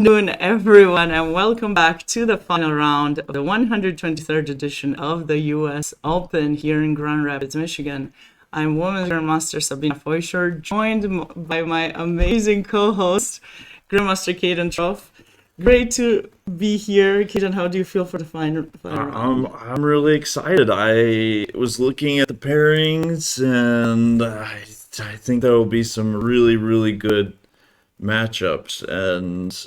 Afternoon, everyone, and welcome back to the final round of the 123rd edition of the U.S. Open here in Grand Rapids, Michigan. I'm Women's Grandmaster Sabina Feuscher, joined by my amazing co-host, Grandmaster Kaden Troff. Great to be here. Kaden, how do you feel for the final round? I'm really excited. I was looking at the pairings, and I think there will be some really good matchups, and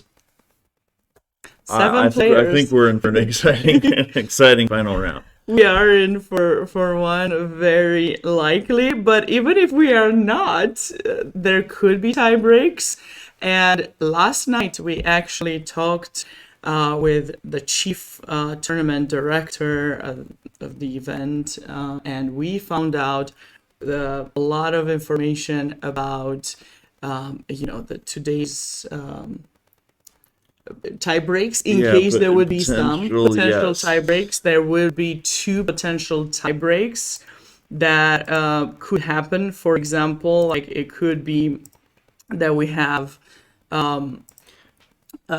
Seven I players. think we're in for an exciting final round. We are in for one very likely, but even if we are not, there could be tie breaks. And last night we actually talked with the chief tournament director of the event, and we found out a lot of information about the today's tie breaks in Yeah, case but there would be some potential yes. tie breaks. There will be two potential tie breaks that could happen. For example, like it could be that we have a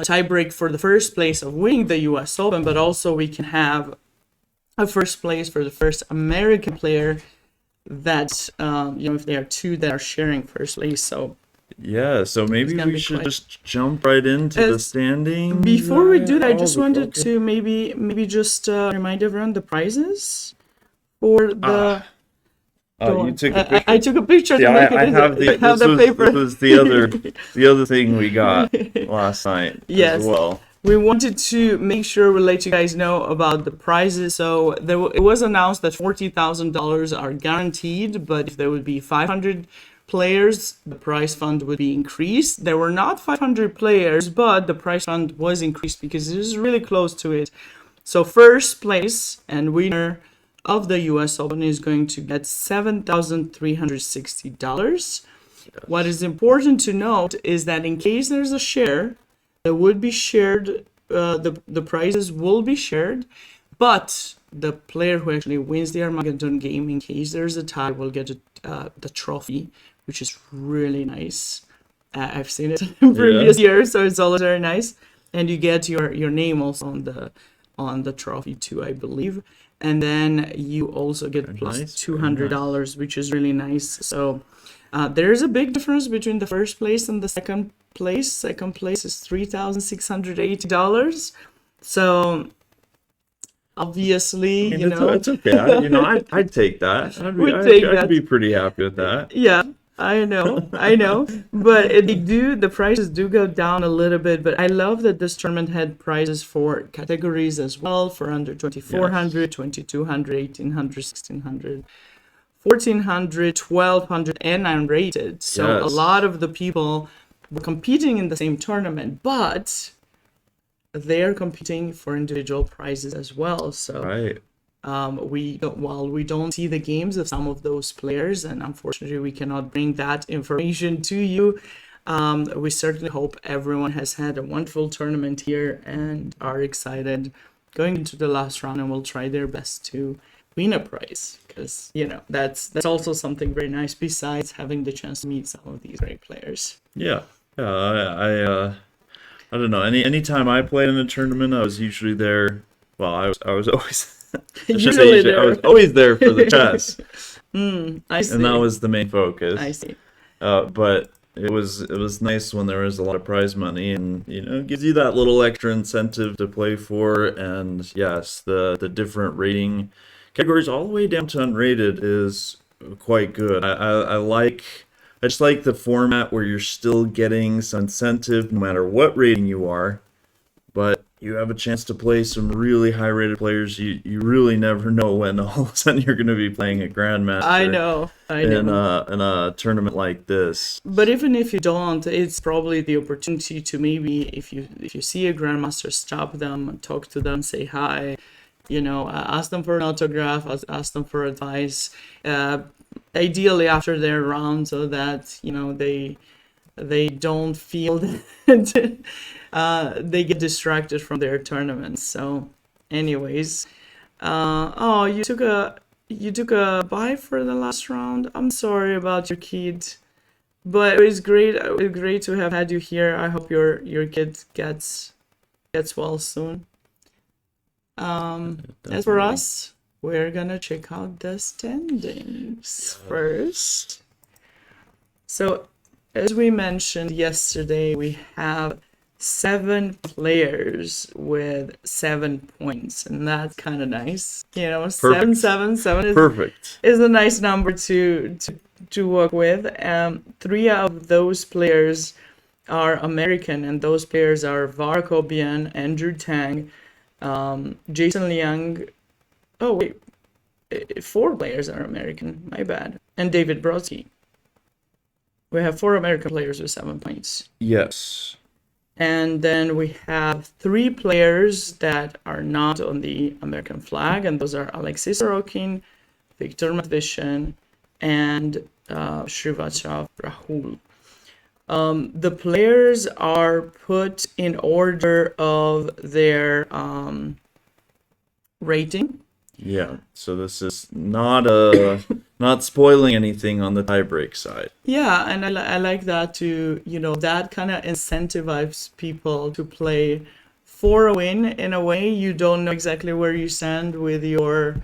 tie break for the first place of winning the US Open, but also we can have a first place for the first American player that, if there are two that are sharing first place. So Yeah, so maybe gonna we be should quite. just jump right into the As standings. Before we do that, I just wanted Okay. to maybe just remind everyone the prizes for the. Ah, Go you on. took a I picture. took a picture to Yeah, make it I have I have the this paper. was the other thing we got last night as Yes, well. we wanted to make sure we let you guys know about the prizes. So it was announced that $40,000 are guaranteed, but if there would be 500 players, the prize fund would be increased. There were not 500 players, but the prize fund was increased because it was really close to it. So first place and winner of the US Open is going to get $7,360. What is important to note is that in case there's a share, there would be shared, the prizes will be shared, but the player who actually wins the Armageddon game, in case there's a tie, will get the trophy, which is really nice. I've seen it in Yeah. previous years, so it's always very nice. And you get your name also on the trophy too, I believe. And then you also get plus Nice, very $200, which is really nice. So there's a big difference between the first place and the second place. Second place is $3,680. So obviously, I mean, it's okay. I'd take that. we take I'd that. be pretty happy with that. Yeah, I know. But the prices do go down a little bit. But I love that this tournament had prizes for categories as well, for under 2400, Yes. 2200, 1800, 1600. 1400, 1200, and unrated. So a Yes. lot of the people were competing in the same tournament, but they're competing for individual prizes as well. So Right. while we don't see the games of some of those players, and unfortunately we cannot bring that information to you, we certainly hope everyone has had a wonderful tournament here and are excited going into the last round and will try their best to win a prize, because that's also something very nice besides having the chance to meet some of these great players. Yeah. Yeah. I don't know. Anytime I played in a tournament, I was usually there. Well, I was always. I should say Usually usually. I was there. always there for the chess, I and that see. was the main focus. I see. But it was nice when there was a lot of prize money, and it gives you that little extra incentive to play for. And yes, the different rating categories all the way down to unrated is quite good. I just like the format where you're still getting some incentive no matter what rating you are, but you have a chance to play some really high rated players. You really never know when all of a sudden you're going to be playing a I grandmaster know. I in know. a tournament like this. But even if you don't, it's probably the opportunity to, maybe if you see a grandmaster, stop them, talk to them, say hi, ask them for an autograph, ask them for advice. Ideally after their round, so that they don't feel that they get distracted from their tournaments. So, anyways, oh, you took a bye for the last round. I'm sorry about your kid. But it was great. It was great to have had you here. I hope your kid gets well soon. As for Definitely. us, we're gonna check out the standings first. So, as we mentioned yesterday, we have 7 players with 7 points, and that's kind of nice. You know, Perfect. 7 Perfect. is a nice number to work with. 3 of those players are American, and those players are Var Kobian, Andrew Tang, Jason Liang. Oh wait, 4 players are American. My bad. And David Brodsky. We have 4 American players with 7 points. Yes. And then we have 3 players that are not on the American flag, and those are Alexei Sorokin, Viktor Matvishin, and Srivachav Rahul. The players are put in order of their rating. Yeah. So this is not not spoiling anything on the tiebreak side. Yeah, and I like that too. You know, that kind of incentivizes people to play for a win in a way. You don't know exactly where you stand with your,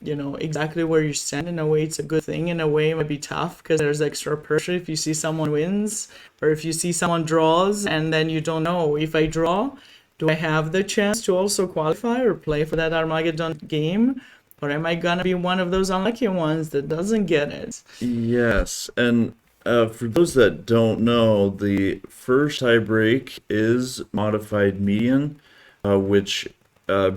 exactly where you stand. In a way, it's a good thing. In a way, it might be tough because there's extra pressure if you see someone wins or if you see someone draws and then you don't know if I draw, do I have the chance to also qualify or play for that Armageddon game? Or am I gonna be one of those unlucky ones that doesn't get it? Yes, and for those that don't know, the first tiebreak is modified median, which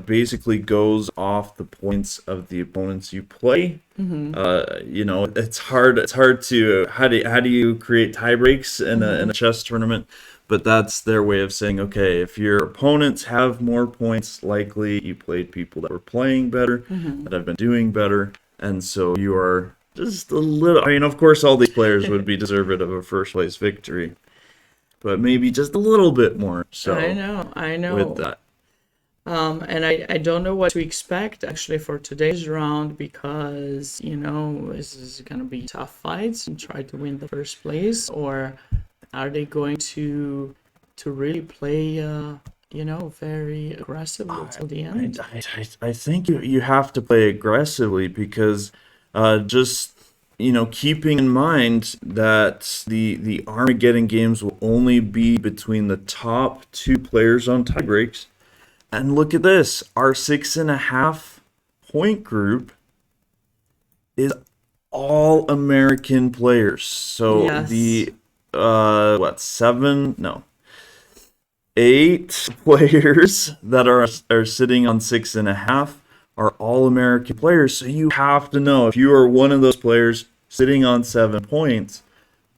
basically goes off the points of the opponents you play. It's hard. It's hard to how do you create tiebreaks in a chess tournament? But that's their way of saying, okay, if your opponents have more points, likely you played people that were playing better, that have been doing better, and so you are just a little. I mean, of course, all these players would be deserving of a first place victory, but maybe just a little bit more I so know, I with know. that. And I don't know what to expect actually for today's round because, this is gonna be tough fights and try to win the first place, or are they going to really play, very aggressively till the end? I think you have to play aggressively because just keeping in mind that the Armageddon games will only be between the top 2 players on tiebreaks. And look at this, our 6.5 point group is all American players. So Yes. the what, 7, no, 8 players that are sitting on 6.5 are all American players. So you have to know if you are one of those players sitting on 7 points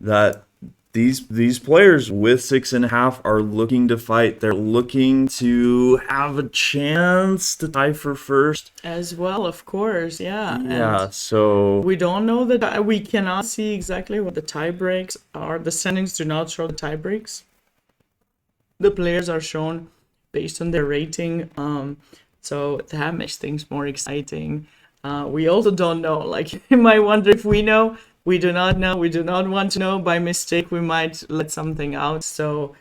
that these players with 6.5 are looking to fight. They're looking to have a chance to tie for first. As well, of course, yeah. Yeah, And so we don't know that we cannot see exactly what the tie breaks are. The standings do not show the tie breaks. The players are shown based on their rating. So that makes things more exciting. We also don't know. Like you might wonder if we know. We do not know. We do not want to know. By mistake, we might let something out. So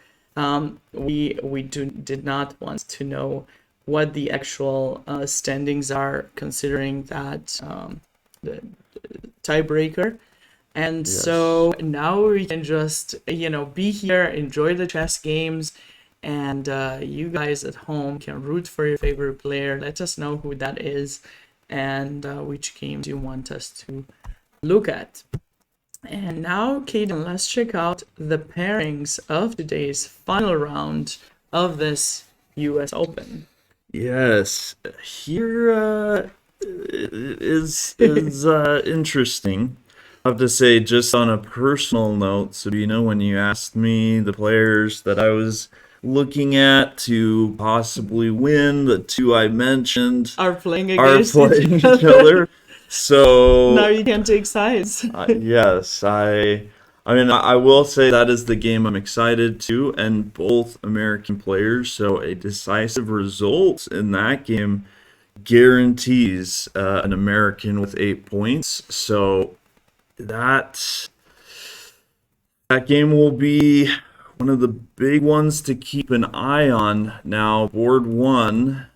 we did not want to know what the actual standings are, considering that the tiebreaker. And yes. so now we can just, be here, enjoy the chess games, and you guys at home can root for your favorite player. Let us know who that is and which games you want us to look at. And now, Kaden, let's check out the pairings of today's final round of this US Open. Yes. Here is interesting. I have to say, just on a personal note, so when you asked me the players that I was looking at to possibly win, the 2 I mentioned Are playing are against playing each each other. other. Now So you can take sides. yes, I mean, I will say that is the game I'm excited to, and both American players. So a decisive result in that game guarantees an American with 8 points. So that that game will be one of the big ones to keep an eye on. Now, board one.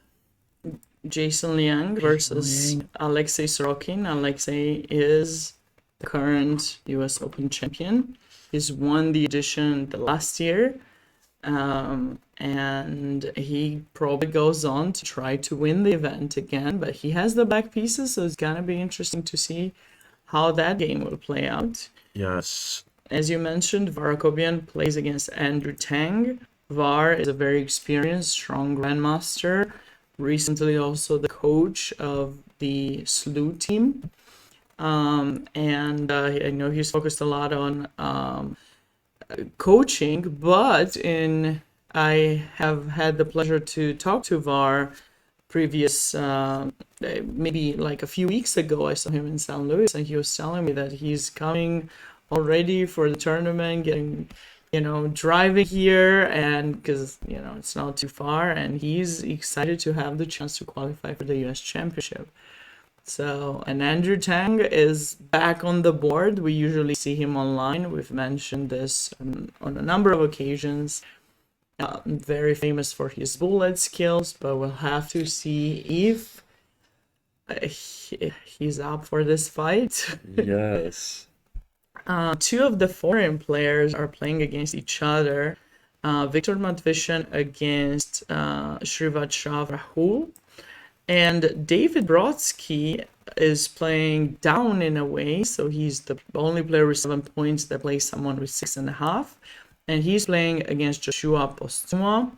Jason Liang versus Alexei Sorokin. Alexei is the current US Open champion. He's won the edition the last year. And he probably goes on to try to win the event again, but he has the back pieces, so it's gonna be interesting to see how that game will play out. Yes. As you mentioned, Varakobian plays against Andrew Tang. Var is a very experienced, strong grandmaster. Recently also the coach of the SLU team. I know he's focused a lot on coaching, but I have had the pleasure to talk to Var previous, maybe like a few weeks ago. I saw him in St. Louis, and he was telling me that he's coming already for the tournament, getting, driving here, and because, it's not too far, and he's excited to have the chance to qualify for the US Championship. So, and Andrew Tang is back on the board. We usually see him online. We've mentioned this on a number of occasions. Very famous for his bullet skills, but we'll have to see if he's up for this fight. Yes. Two of the foreign players are playing against each other. Viktor Matvishin against Srivatshav Rahul. And David Brodsky is playing down in a way, so he's the only player with 7 points that plays someone with 6.5. And he's playing against Joshua Postuma,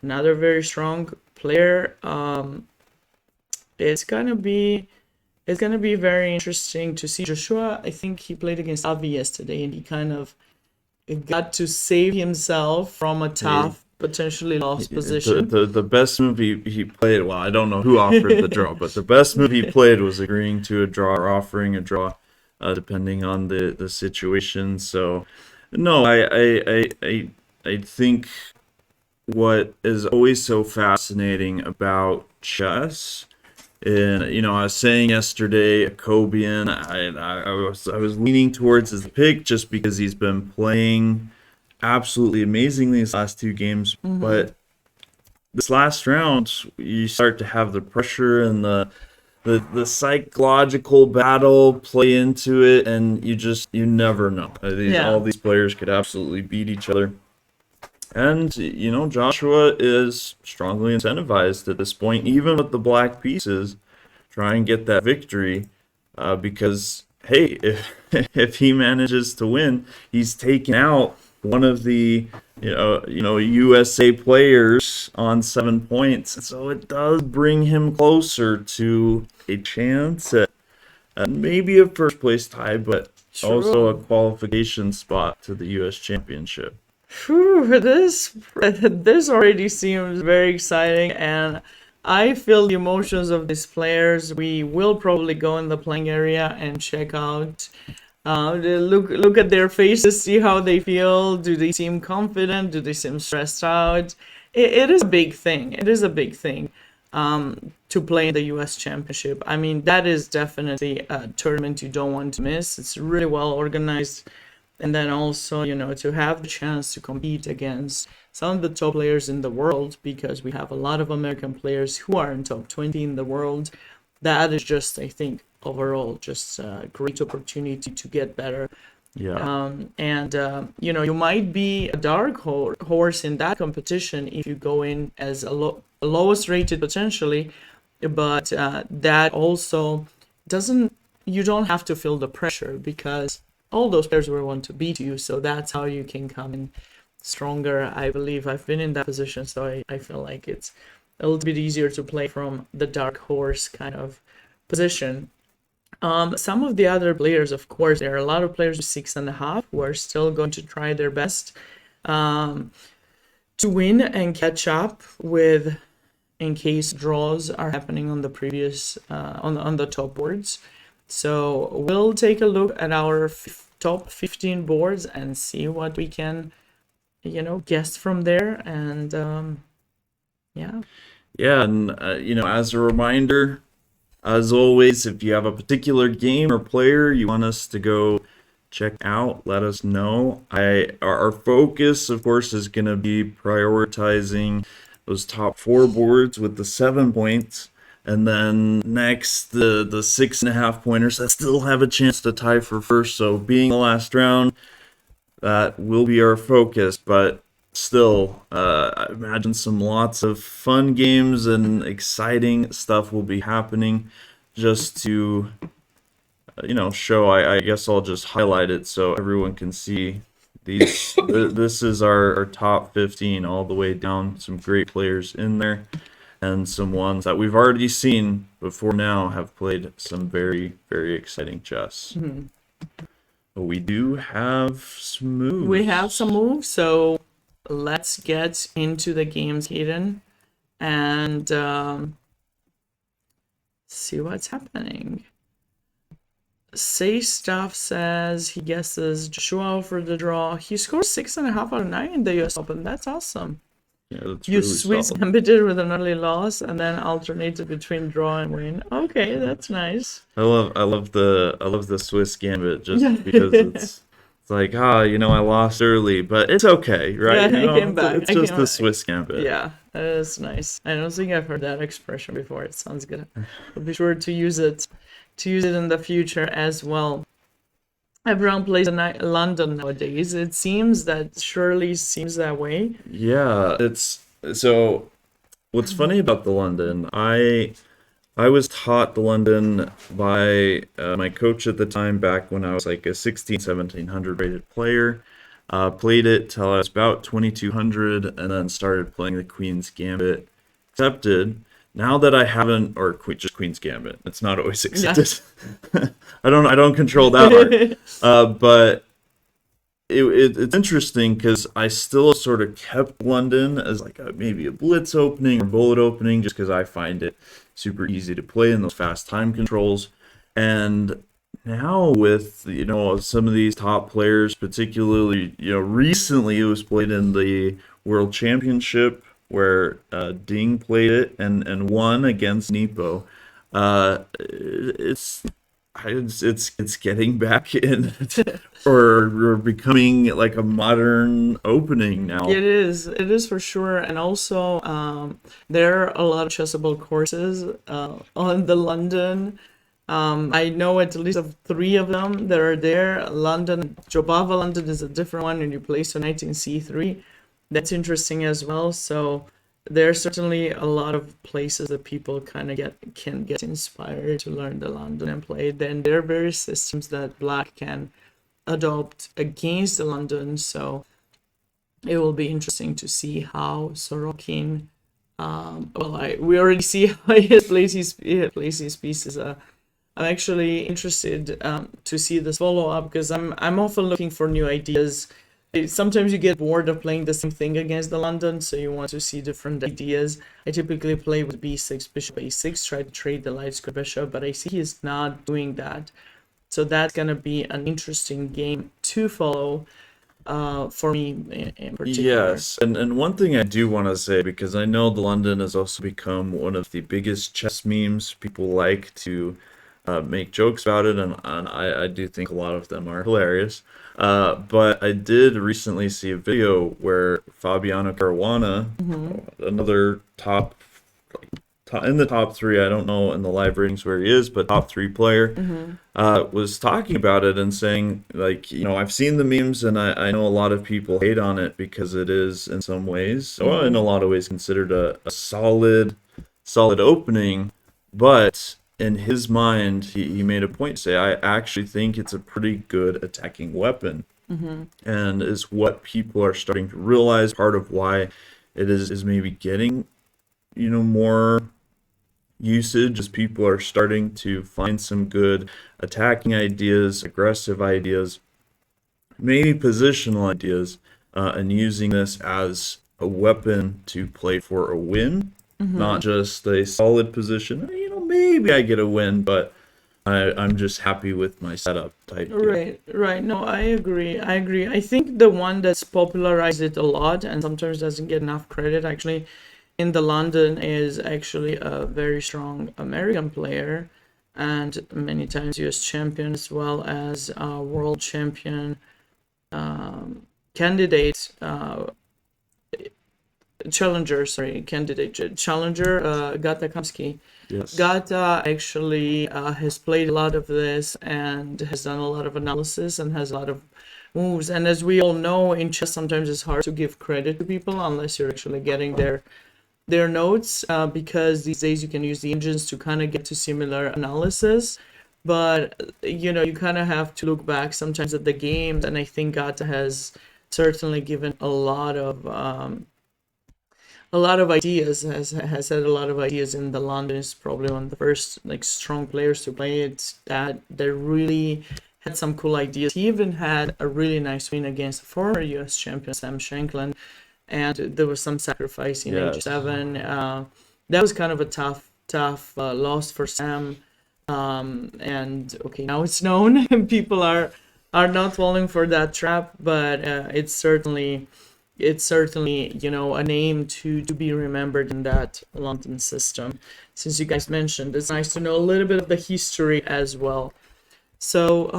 another very strong player. It's gonna be very interesting to see. Joshua, I think he played against Avi yesterday, and he kind of got to save himself from a tough, potentially lost position. The best move he played, well, I don't know who offered the draw, but the best move he played was agreeing to a draw or offering a draw, depending on the situation. So, no, I think what is always so fascinating about chess, and I was saying yesterday, Kobian, I was leaning towards his pick just because he's been playing absolutely amazingly these last two games, but this last round you start to have the pressure and the psychological battle play into it, and you never know. All these players could absolutely beat each other, and Joshua is strongly incentivized at this point, even with the black pieces, try and get that victory, because hey, if he manages to win, he's taken out one of the USA players on 7 points, so it does bring him closer to a chance at maybe a first place tie, but also a qualification spot to the US Championship. Whew, this already seems very exciting, and I feel the emotions of these players. We will probably go in the playing area and check out. Look at their faces, see how they feel. Do they seem confident? Do they seem stressed out? It is a big thing. It is a big thing to play in the US Championship. I mean, that is definitely a tournament you don't want to miss. It's really well organized. And then also, to have the chance to compete against some of the top players in the world, because we have a lot of American players who are in top 20 in the world. That is just, I think, overall just a great opportunity to get better. Yeah. You might be a dark horse in that competition if you go in as a lowest rated potentially, but that also you don't have to feel the pressure, because all those players will want to beat you, so that's how you can come in stronger. I believe I've been in that position, so I feel like it's a little bit easier to play from the dark horse kind of position. Some of the other players, of course, there are a lot of players with 6.5 who are still going to try their best to win and catch up with, in case draws are happening on the previous on the top boards. So we'll take a look at our top 15 boards and see what we can, guess from there. And yeah. Yeah, and as a reminder, as always, if you have a particular game or player you want us to go check out. Let us know. Our focus, of course, is going to be prioritizing those top 4 boards with the 7 points. And then next, the 6.5 pointers that still have a chance to tie for first. So being the last round, that will be our focus. But still, I imagine lots of fun games and exciting stuff will be happening. Just to, show, I guess I'll just highlight it so everyone can see these. This is our top 15 all the way down. Some great players in there. And some ones that we've already seen before now have played some very, very exciting chess. But we do have some moves. We have some moves, so let's get into the games, Hayden, and see what's happening. Say Stuff says he guesses Joshua for the draw. He scored 6.5 out of 9 in the US Open. That's awesome. Yeah, that's You really Swiss solid. gambited with an early loss and then alternated between draw and win. Okay, that's nice. I love the Swiss Gambit just Yeah. because it's like, I lost early, but it's okay, right? Yeah, I came back. It's I just came the back. Swiss Gambit. Yeah, that is nice. I don't think I've heard that expression before. It sounds good. I'll be sure to use it in the future as well. Everyone plays in London nowadays. It seems that way. Yeah, it's so what's funny about the London, I was taught the London by my coach at the time back when I was like a 1700 rated player. Played it till I was about 2200 and then started playing the Queen's Gambit. Accepted. Now that I haven't, or just Queen's Gambit, it's not always accepted. I don't control that part. But it's interesting because I still sort of kept London as like maybe a blitz opening or bullet opening, just because I find it super easy to play in those fast time controls. And now with some of these top players, particularly recently it was played in the World Championship where Ding played it and won against Nepo. It's getting back in or becoming like a modern opening now. It is for sure. And also there are a lot of chessable courses on the London. I know at least of 3 of them that are there. Jobava London is a different one, and you place a knight in c3. That's interesting as well. So there are certainly a lot of places that people kind of can get inspired to learn the London and play. Then there are various systems that Black can adopt against the London. So it will be interesting to see how Sorokin. We already see how he plays his pieces. I'm actually interested to see this follow up because I'm often looking for new ideas. Sometimes you get bored of playing the same thing against the London, so you want to see different ideas. I typically play with b6, bishop a6, try to trade the light square bishop, but I see he's not doing that. So that's going to be an interesting game to follow for me in particular. Yes, and one thing I do want to say, because I know the London has also become one of the biggest chess memes. People like to make jokes about it, and I do think a lot of them are hilarious. But I did recently see a video where Fabiano Caruana, another in the top 3, I don't know in the live ratings where he is, but top 3 player, was talking about it and saying, like, I've seen the memes and I know a lot of people hate on it because it is in some ways, or in a lot of ways, considered a solid opening, but in his mind, he made a point to say, I actually think it's a pretty good attacking weapon. And is what people are starting to realize, part of why it is maybe getting, more usage as people are starting to find some good attacking ideas, aggressive ideas, maybe positional ideas, and using this as a weapon to play for a win, not just a solid position. Maybe I get a win, but I'm just happy with my setup type deal. Right. No, I agree. I think the one that's popularized it a lot and sometimes doesn't get enough credit actually in the London is actually a very strong American player. and many times US champion, as well as world champion candidate, challenger, Gata Kamsky. Yes. Gata actually has played a lot of this and has done a lot of analysis and has a lot of moves. And as we all know, in chess, sometimes it's hard to give credit to people unless you're actually getting their notes, because these days you can use the engines to kind of get to similar analysis. But you know, you kind of have to look back sometimes at the games, and I think Gata has certainly given a lot of ideas, has had a lot of ideas in the London. Is probably one of the first like strong players to play it that really had some cool ideas. He even had a really nice win against the former US champion Sam Shankland, and there was some sacrifice in Yes. H7. That was kind of a tough loss for Sam. And okay, now it's known and people are not falling for that trap, but it's certainly you know, a name to be remembered in that London system. Since you guys mentioned, it's nice to know a little bit of the history as well. So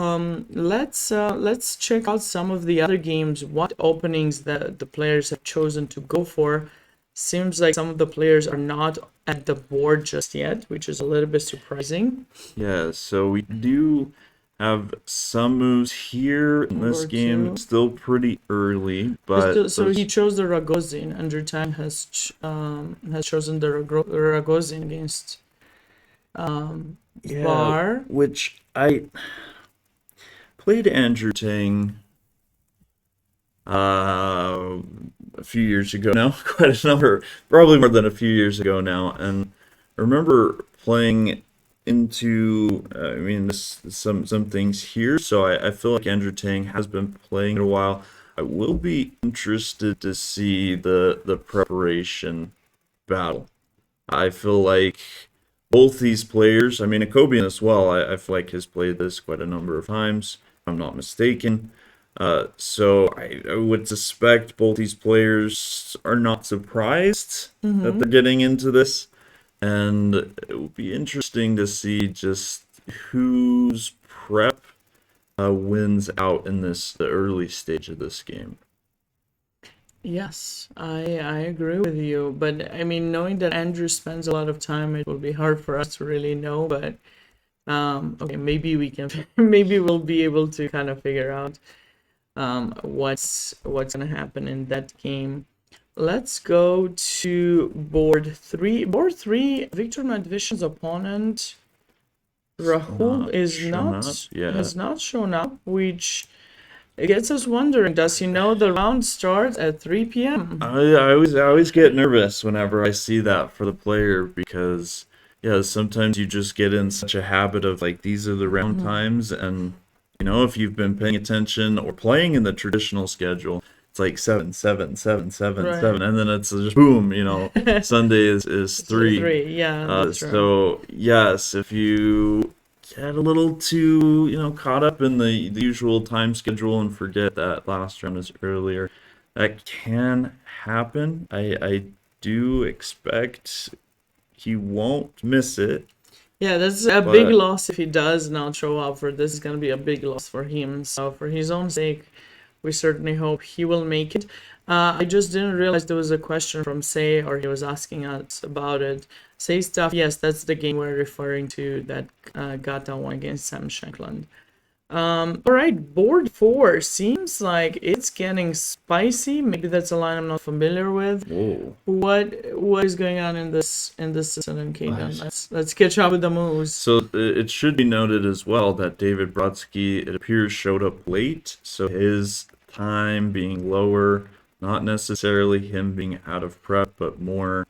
let's check out some of the other games. What openings the players have chosen to go for. Seems like some of the players are not at the board just yet, which is a little bit surprising. Yeah, so we do have some moves here in this Or game. two. Still pretty early, but So those- he chose the Ragozin. Andrew Tang has chosen the Ragozin against yeah, Bar. which I played Andrew Tang a few years ago now, quite a number, probably more than a few years ago now, and I remember playing into some things here, so I feel like Andrew Tang has been playing it a while. I will be interested to see the preparation battle. I feel like both these players, I mean, Akobian as well, I feel like has played this quite a number of times, if I'm not mistaken. So I would suspect both these players are not surprised that they're getting into this. And it will be interesting to see just whose prep wins out in the early stage of this game. Yes, I agree with you. But I mean, knowing that Andrew spends a lot of time, it will be hard for us to really know. But okay, maybe we can, maybe we'll be able to kind of figure out what's gonna happen in that game. Let's go to board three. Board three, Victor Medvedev's opponent Rahul Not is shown not up yet. has not shown up, which gets us wondering, does he know the round starts at 3 p.m.? I always get nervous whenever I see that for the player because yeah, sometimes you just get in such a habit of like these are the round times, and you know, if you've been paying attention or playing in the traditional schedule, it's like 7, 7, 7, 7, Right. 7, and then it's just boom, you know, Sunday is 3. 3, yeah, that's right. So yes, if you get a little too, you know, caught up in the usual time schedule and forget that last round is earlier, that can happen. I do expect he won't miss it. Yeah, that's a big But- loss if he does not show up for this. Is going to be a big loss for him. So for his own sake, we certainly hope he will make it. I just didn't realize there was a question from Say, or he was asking us about it. Say stuff. Yes, that's the game we're referring to that Gata won against Sam Shankland. All right, board 4 seems like it's getting spicy. Maybe that's a line I'm not familiar with. Whoa. What is going on in this season in Kaden? Let's catch up with the moves. So it should be noted as well that David Brodsky, it appears, showed up late. So his time being lower, not necessarily him being out of prep, but more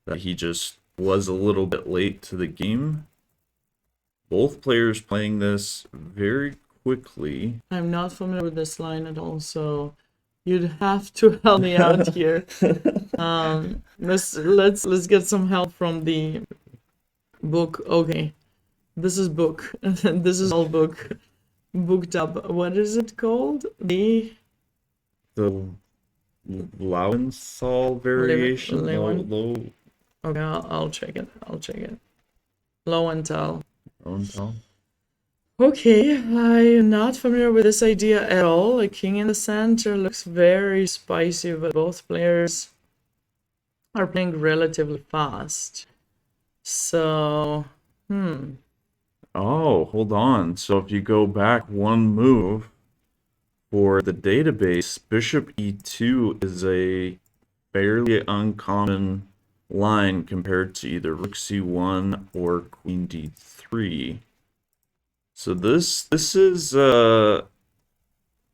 that he just was a little bit late to the game. Both players playing this very quickly. I'm not familiar with this line at all, so you'd have to help me out here. Let's get some help from the book. Okay, this is book. This is all book. Booked up. What is it called? The Lawensal variation. Lewan- Low. Okay, I'll check it. Low and tell. Lowenthal. Okay, I am not familiar with this idea at all. A king in the center looks very spicy, but both players are playing relatively fast. So, Oh, hold on. So if you go back one move for the database, Bishop E2 is a fairly uncommon line compared to either Rook C1 or Queen D3. So this is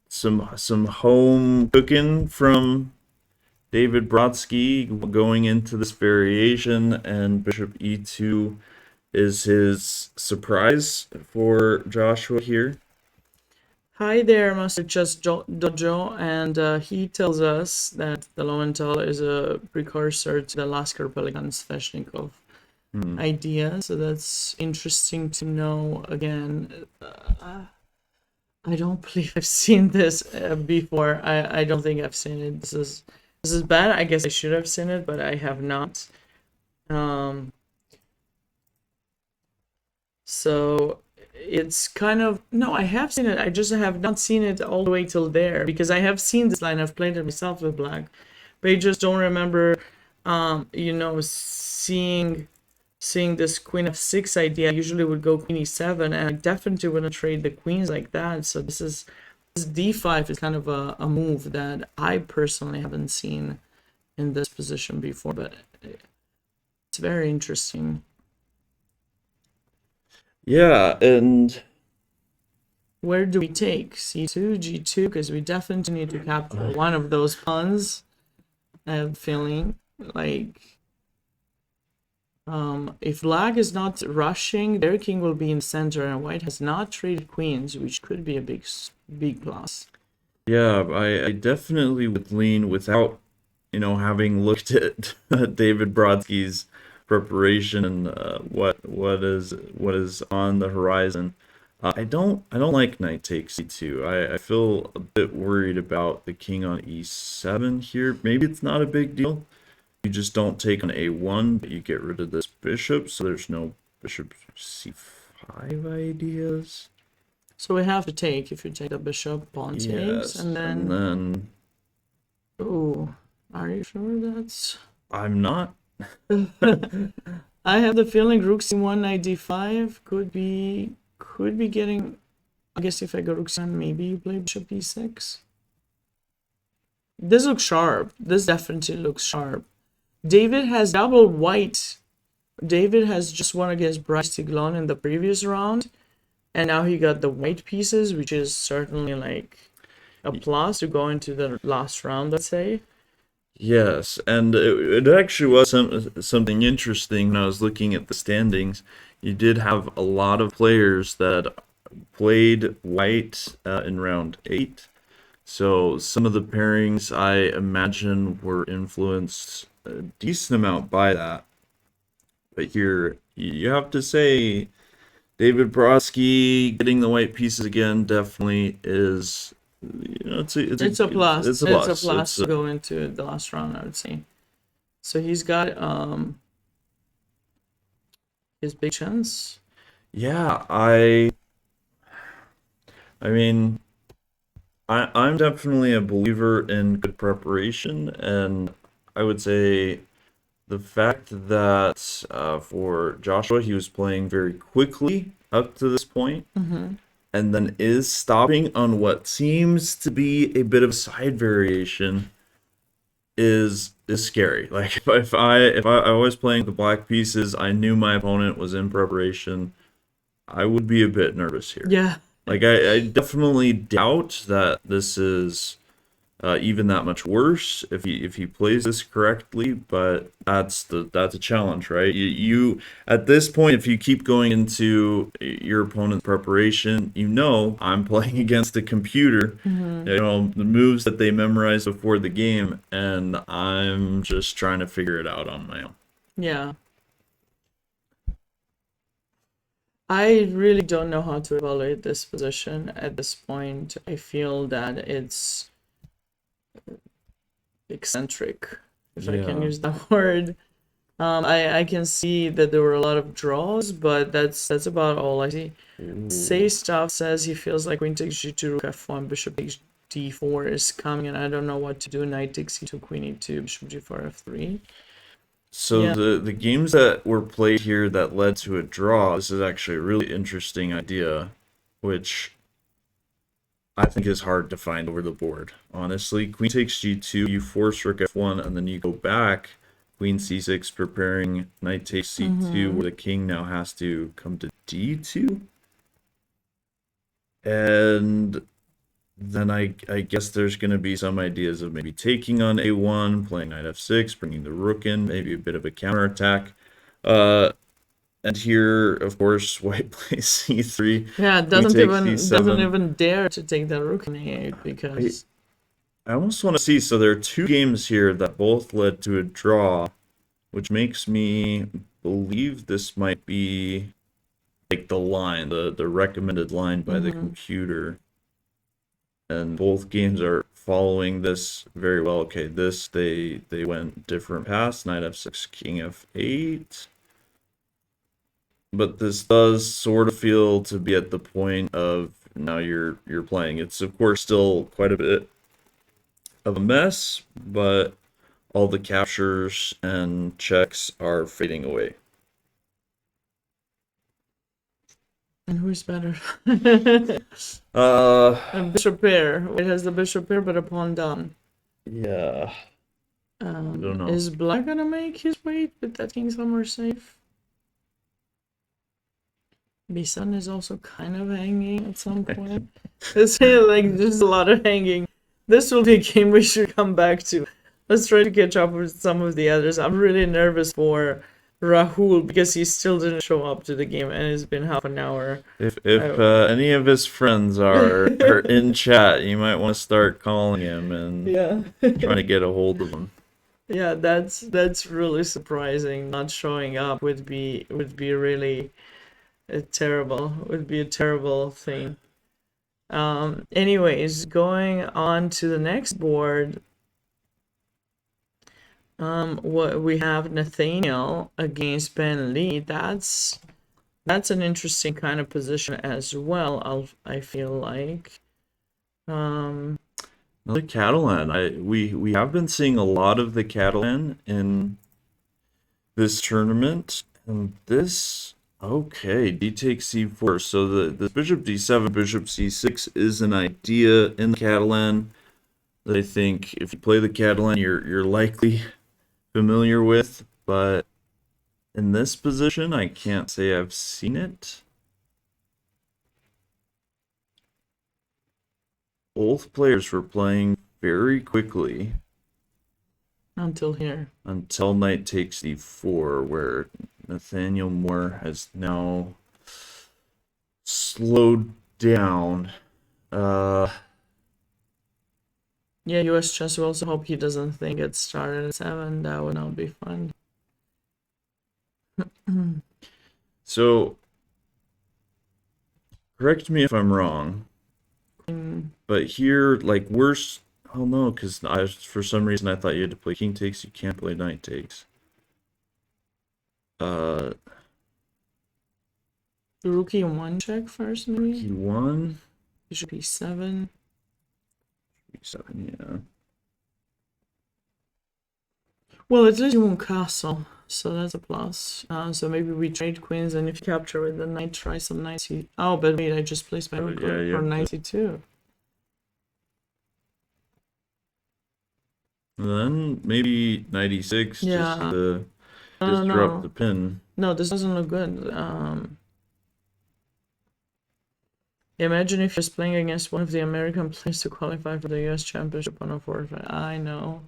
some home cooking from David Brodsky going into this variation, and Bishop E2 is his surprise for Joshua here. hi there, Master Chess Dojo, and he tells us that the Lowenthal is a precursor to the Lasker Pelikan Sveshnikov idea, so that's interesting to know. Again, I don't believe I've seen this before. I don't think I've seen it. This is bad. I guess I should have seen it, but I have not. So it's kind of no, I have seen it. I just have not seen it all the way till there because I have seen this line. I've played it myself with black, but I just don't remember, seeing this queen f6 idea. I usually would go queen e7, and I definitely wouldn't trade the queens like that. So this d5 is kind of a move that I personally haven't seen in this position before, but it's very interesting. Yeah, and Where do we take c2, g2? Because we definitely need to capture one of those pawns. I have a feeling like if black is not rushing, their king will be in center, and white has not traded queens, which could be a big plus. yeah, I definitely would lean without, having looked at David Brodsky's preparation and what is on the horizon. I don't like knight takes e2. I feel a bit worried about the king on e7 here. Maybe it's not a big deal. You just don't take on a1, but you get rid of this bishop, so there's no bishop c5 ideas. So we have to take, if you take the bishop, pawn takes, Yes, and and then... then Oh, are you sure that's... I'm not. I have the feeling rook c1, knight d5 could be getting... I guess if I go rook c1, maybe you play bishop e6. This looks sharp. This definitely looks sharp. David has doubled white. David has just won against Bryce Tiglon in the previous round, and now he got the white pieces, which is certainly like a plus to go into the last round, let's say. Yes, and it actually was something interesting when I was looking at the standings. You did have a lot of players that played white in round 8. So some of the pairings I imagine were influenced a decent amount by that. But here, you have to say, David Brodsky getting the white pieces again definitely is, it's a plus. It's a plus. It's a plus to go into the last round, I would say. So he's got his big chance. Yeah, I mean, I'm definitely a believer in good preparation, and I would say the fact that for Joshua, he was playing very quickly up to this point, and then is stopping on what seems to be a bit of side variation is scary. Like if I was playing the black pieces, I knew my opponent was in preparation, I would be a bit nervous here. Yeah. Like I definitely doubt that this is even that much worse if he plays this correctly, but that's a challenge, right? You at this point, if you keep going into your opponent's preparation, I'm playing against a computer, the moves that they memorize before the game, and I'm just trying to figure it out on my own. Yeah. I really don't know how to evaluate this position at this point. I feel that it's eccentric, if I can Yeah. use that word. I can see that there were a lot of draws, but that's about all I see. Say Stuff says he feels like queen takes g2, rook f1, bishop takes d4 is coming, and I don't know what to do. Knight takes e2, queen e2, bishop g4, f3. So Yeah. the games that were played here that led to a draw, this is actually a really interesting idea, which I think is hard to find over the board. Honestly, queen takes g2, you force rook f1, and then you go back, queen c6, preparing knight takes c2, where the king now has to come to d2. And then I guess there's going to be some ideas of maybe taking on a1, playing knight f6, bringing the rook in, maybe a bit of a counterattack. And here, of course, white plays c3. Yeah, queen takes c7. doesn't even dare to take the rook in a8 because I almost want to see, so there are two games here that both led to a draw, which makes me believe this might be like the line, the recommended line by the computer. And both games are following this very well. Okay, this they went different paths, knight f6, king f8. But this does sort of feel to be at the point of now you're playing. It's of course still quite a bit of a mess, but all the captures and checks are fading away. and who's better? Uh, A bishop pair. It has the bishop pair, but a pawn down. yeah. I don't know. Is black gonna make his way with that king somewhere safe? B7 is also kind of hanging at some point. It's like just a lot of hanging. This will be a game we should come back to. Let's try to catch up with some of the others. I'm really nervous for Rahul because he still didn't show up to the game and it's been half an hour. If any of his friends are in chat, you might want to start calling him and trying to get a hold of him. Yeah, that's really surprising. Not showing up would be really terrible. Would be a terrible thing. Anyways, going on to the next board. What we have Nathaniel against Ben Lee. That's an interesting kind of position as well. I feel like. The Catalan. We have been seeing a lot of the Catalan in this tournament, and this okay, d takes c4. So the bishop d7, bishop c6 is an idea in the Catalan that I think if you play the Catalan, you're likely familiar with, but in this position, I can't say I've seen it. Both players were playing very quickly Until here. until knight takes d4, where Nathaniel Moore has now slowed down. Yeah, US chess. We also hope he doesn't think it started at 7. That would not be fun. So, correct me if I'm wrong, but here, like, oh no, because for some reason I thought you had to play king takes, you can't play knight takes. The rook e1 check first, maybe? e1, Bishop e7. e7, yeah. Well, at least you won't castle, so that's a plus. So maybe we trade queens, and if you capture with the knight, try some knight c. Oh, but wait, I just placed my rook for knight c2. And then maybe knight e6 just to No. disrupt the pin. No, this doesn't look good. Imagine if you're playing against one of the American players to qualify for the US Championship on a forfeit. I know.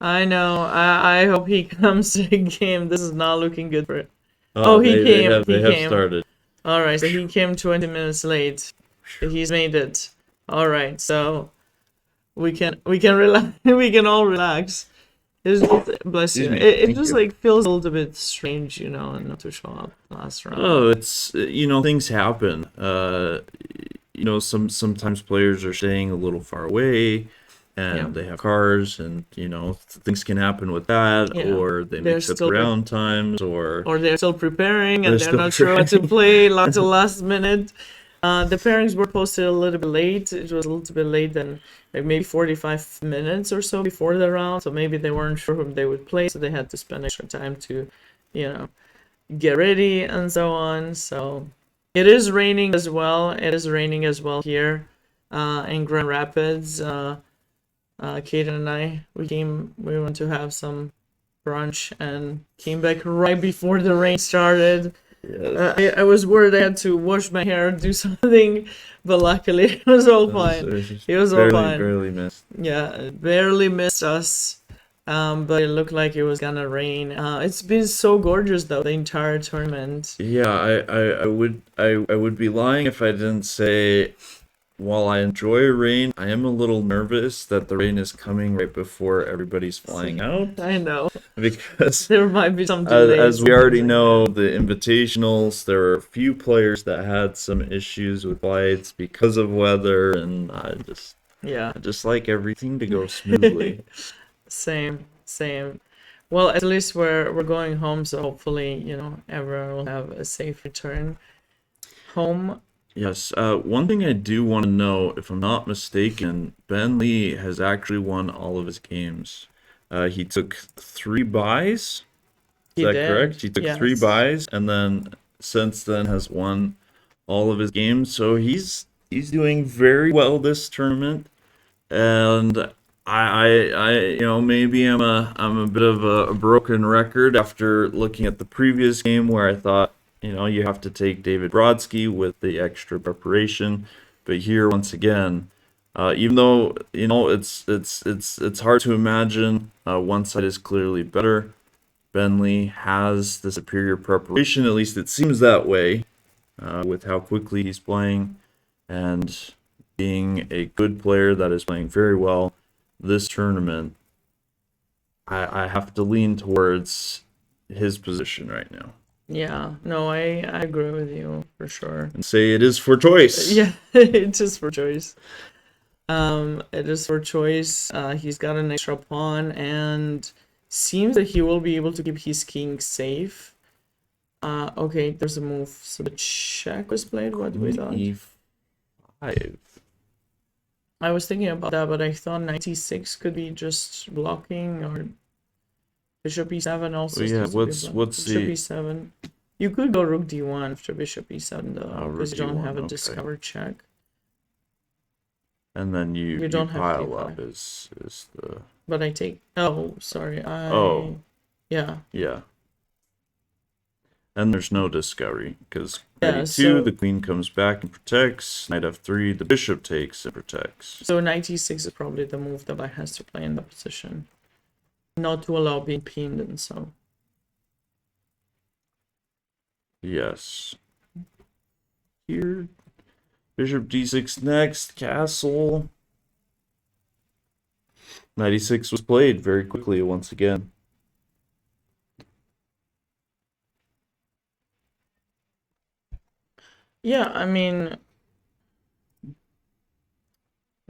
I hope he comes to the game. This is not looking good for it. Oh, he came. They have started. All right, so he came 20 minutes late. He's made it. All right, so we can relax. We can all relax. Bless you. It just like feels a little bit strange, not to show up last round. Oh, it's things happen. Sometimes players are staying a little far away. and Yeah. they have cars, and you know things can happen with that, Yeah. or they They're mix up the still round times, or they're still preparing they're and they're still not sure what to preparing. play lots of last minute. The pairings were posted a little bit late. It was a little bit late than like maybe 45 minutes or so before the round. So maybe they weren't sure whom they would play, so they had to spend extra time to, you know, get ready and so on. So it is raining as well. It is raining as well here in Grand Rapids. Kaden and I, we went to have some brunch and came back right before the rain started. Yes. I was worried I had to wash my hair, do something, but luckily it was all fine. It was just It was all fine. barely missed. Yeah, it barely missed us. But it looked like it was gonna rain. It's been so gorgeous though, the entire tournament. Yeah, I would be lying if I didn't say, while I enjoy rain, I am a little nervous that the rain is coming right before everybody's flying out, I know. because There might be some delays. as we and already things like know, that. the invitationals, there were a few players that had some issues with flights because of weather, and Yeah, I just like everything to go smoothly. same. Well, at least we're going home, so hopefully, everyone will have a safe return home. Yes, one thing I do want to know, if I'm not mistaken, Ben Lee has actually won all of his games. He took 3 buys. Is He that did, correct? He took 3 buys, and then since then has won all of his games. So he's doing very well this tournament, and maybe I'm a bit of a broken record after looking at the previous game where I thought, you have to take David Brodsky with the extra preparation, but here once again, even though it's hard to imagine, one side is clearly better. Ben Lee has the superior preparation, at least it seems that way, with how quickly he's playing and being a good player that is playing very well this tournament. I have to lean towards his position right now Yeah, no, I agree with you for sure. and say it is for choice. Yeah, it is for choice. It is for choice. He's got an extra pawn and seems that he will be able to keep his king safe. Okay, there's a move. So the check was played. What we thought? E5. I was thinking about that, but I thought knight e6 could be just blocking, or bishop e7 also. Well, yeah, seems to be what's blocking. Bishop the e7. You could go rook d1 after bishop e7 though, rook because you don't d1, have a okay. discovered check. And then you don't have pile d5. up is the But I take. Oh, sorry. Oh. Yeah. yeah. And there's no discovery because Yeah, knight e2, so- the queen comes back and protects. Knight f3, the bishop takes and protects. So knight e6 is probably the move that Black has to play in that position, not to allow being pinned and so. Yes. Here, bishop d6 next, castle. Knight e6 was played very quickly once again. Yeah, I mean, I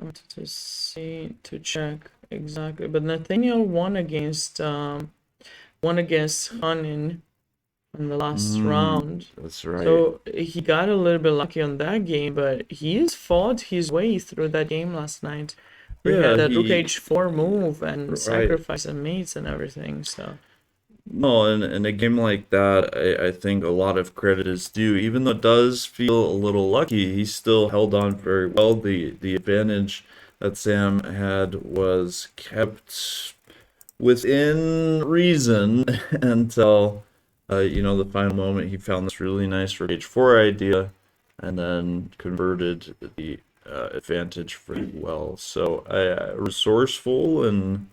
wanted to see to check exactly, but Nathaniel won against Hanin in the last round. That's right. So he got a little bit lucky on that game, but he's fought his way through that game last night. We had that rook h4 move and sacrifice and mates and everything. So No, in a game like that, I think a lot of credit is due. Even though it does feel a little lucky, he still held on very well. The advantage that Sam had was kept within reason until the final moment. He found this really nice rook h4 idea and then converted the advantage very well. So resourceful and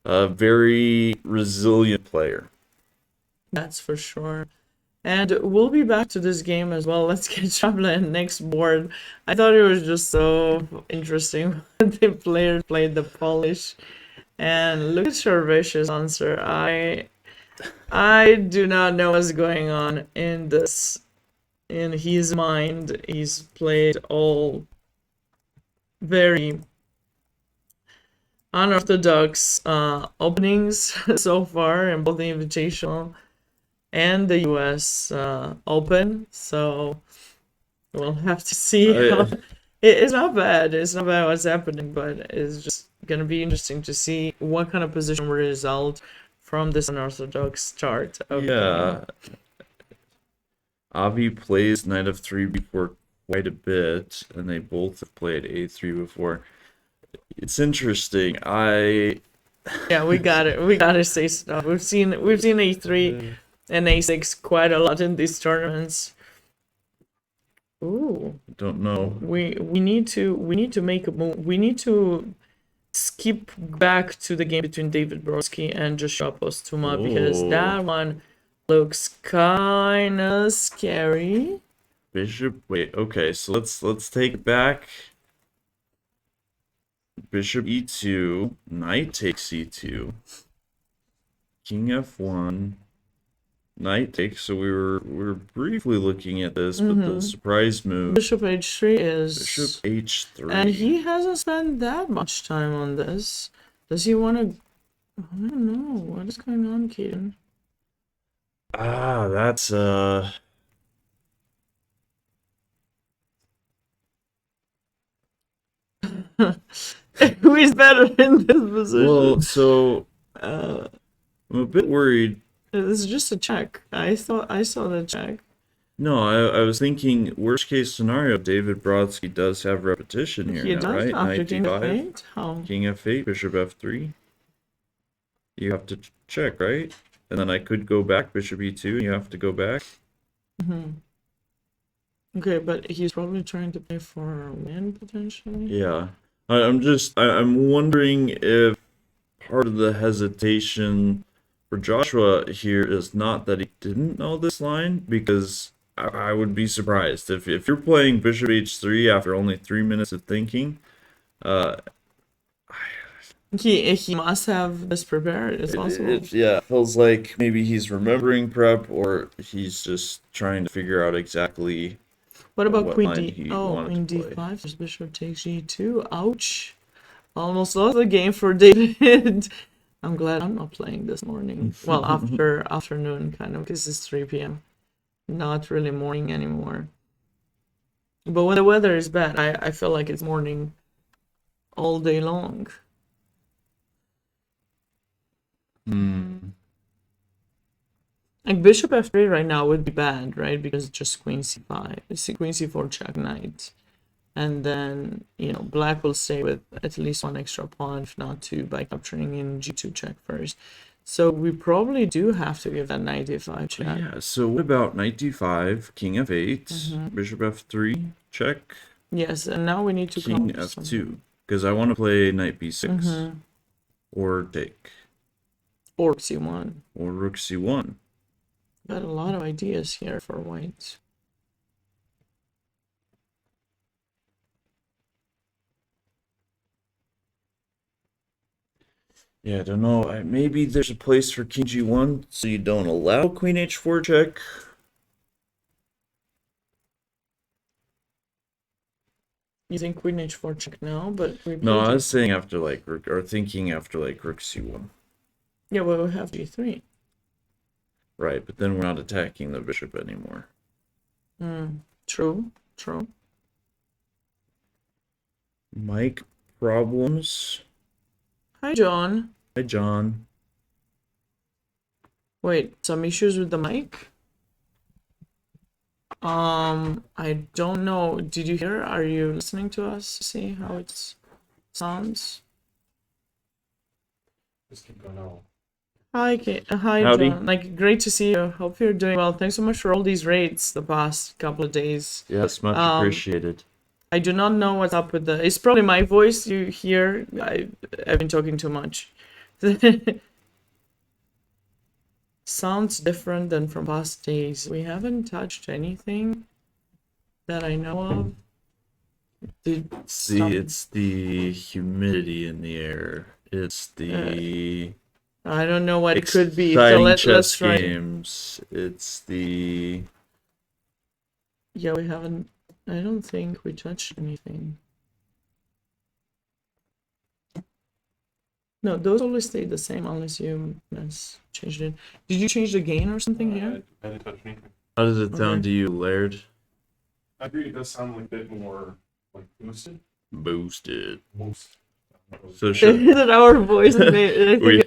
a very resilient player. that's for sure. And we'll be back to this game as well. Let's get Chamberlain next board. I thought it was just so interesting when the player played the Polish. And look at Shervish's answer. I do not know what's going on in his mind. He's played all very unorthodox openings so far in both the Invitational and the US Open. So we'll have to see how. I, It's not bad. It's not bad what's happening, but it's just gonna be interesting to see what kind of position will result from this unorthodox start of the game. yeah, Avi plays knight of 3 before quite a bit, and they both have played a3 before. It's interesting. Yeah, we got it. We gotta say stuff. We've seen a3 and a6 quite a lot in these tournaments. Ooh, don't know. we need to make a move. We need to skip back to the game between David Brodsky and Joshua Postuma because Oh, that one looks kinda scary. bishop. Wait, okay, so let's take it back. Bishop e2, knight takes e2, king f1, knight takes. So we were briefly looking at this, but the surprise move, Bishop h3 is, bishop h3. and he hasn't spent that much time on this. Does he want to? I don't know. What is going on, Keaton? That's Who is better in this position? well, so I'm a bit worried. It's just a check. I thought I saw the check. No, I was thinking worst case scenario, David Brodsky does have repetition here He now, does right? after Knight king d5, f8. How? king f8, bishop f3. You have to check, right? And then I could go back, bishop e2, and you have to go back. Okay, but he's probably trying to play for a win potentially. Yeah. I'm wondering if part of the hesitation for Joshua here is not that he didn't know this line, because I would be surprised if you're playing bishop h3 after only 3 minutes of thinking. He must have this prepared. It's possible. Yeah, it feels like maybe he's remembering prep, or he's just trying to figure out exactly What about what queen line d? he Oh, wanted queen to play. d5. There's bishop takes g2. Ouch! Almost lost the game for David. I'm glad I'm not playing this morning. Well, after afternoon, kind of, because it's 3 p.m. Not really morning anymore. But when the weather is bad, I feel like it's morning all day long. Like bishop f3 right now would be bad, right? Because it's just queen c5, queen c4 check knight, and then black will stay with at least one extra pawn, if not two, by capturing in g2 check first. So we probably do have to give that knight d5 check. Yeah. So what about knight d5, king f8, bishop f3 check, Yes, and now we need to king come f2, because I want to play knight b6 or take or c1. or rook c1. Got a lot of ideas here for white. Yeah, I don't know. Maybe there's a place for king g1 so you don't allow queen h4 check. You think queen h4 check now, but we No, played I was saying after like rook, or thinking after like rook c1. yeah, well, we have g3. Right, but then we're not attacking the bishop anymore. True, true. Mic problems. Hi, John. Hi, John. Wait, some issues with the mic? I don't know. Did you hear? Are you listening to us? See how it sounds? Hi, hi, Howdy. John. Like, great to see you. Hope you're doing well. Thanks so much for all these raids the past couple of days. Yes, much appreciated. I do not know what's up with the. It's probably my voice you hear. I've been talking too much. Sounds different than from past days. We haven't touched anything that I know of. See, it's the humidity in the air. It's the I don't know what it could be. So exciting let's chess try. games. It's the Yeah, we haven't. I don't think we touched anything. No, those always stay the same unless you changed it. Did you change the gain or something here? I didn't touch anything. How does it sound Okay. to you, Laird? I agree. It does sound like a bit more like boosted. Boosted. Most. So should Is it our voice? we?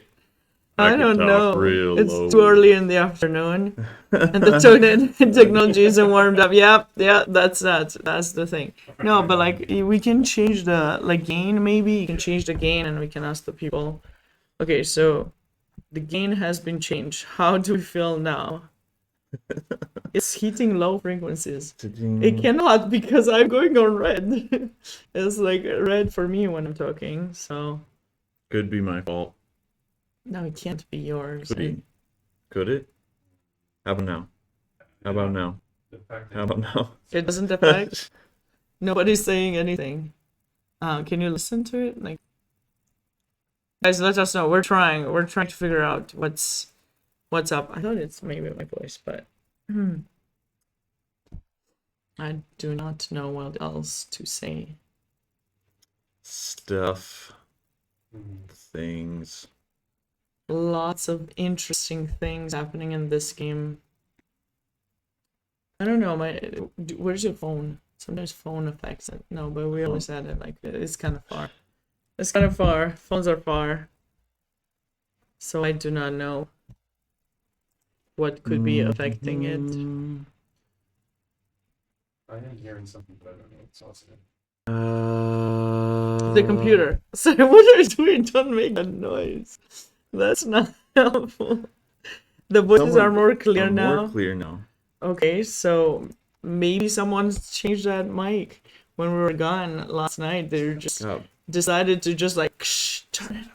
I can don't talk know. real It's low. too early in the afternoon, and the technology isn't warmed up. Yeah, that's the thing. No, but like we can change the like gain. Maybe you can change the gain, and we can ask the people. Okay, so the gain has been changed. How do we feel now? It's hitting low frequencies. It cannot because I'm going on red. It's like red for me when I'm talking. So Could be my fault. no, it can't be yours. Could be. Could it? How about now? How about now? The fact that How about now? It doesn't affect. Nobody's saying anything. Can you listen to it? Like, guys, let us know. We're trying. We're trying to figure out what's up. I thought it's maybe my voice, but I do not know what else to say. Stuff. Things. Lots of interesting things happening in this game. I don't know. Where's your phone? Sometimes phone affects it. No, but we always had it. Like it's kind of far. It's kind of far. Phones are far. So I do not know what could be affecting it. I am hearing something, but I don't know what sauce it is. The computer. So what are you doing? Don't make that noise. That's not helpful. The voices are more clear now. More clear now. Okay, so maybe someone's changed that mic when we were gone last night. They just decided to just like turn it,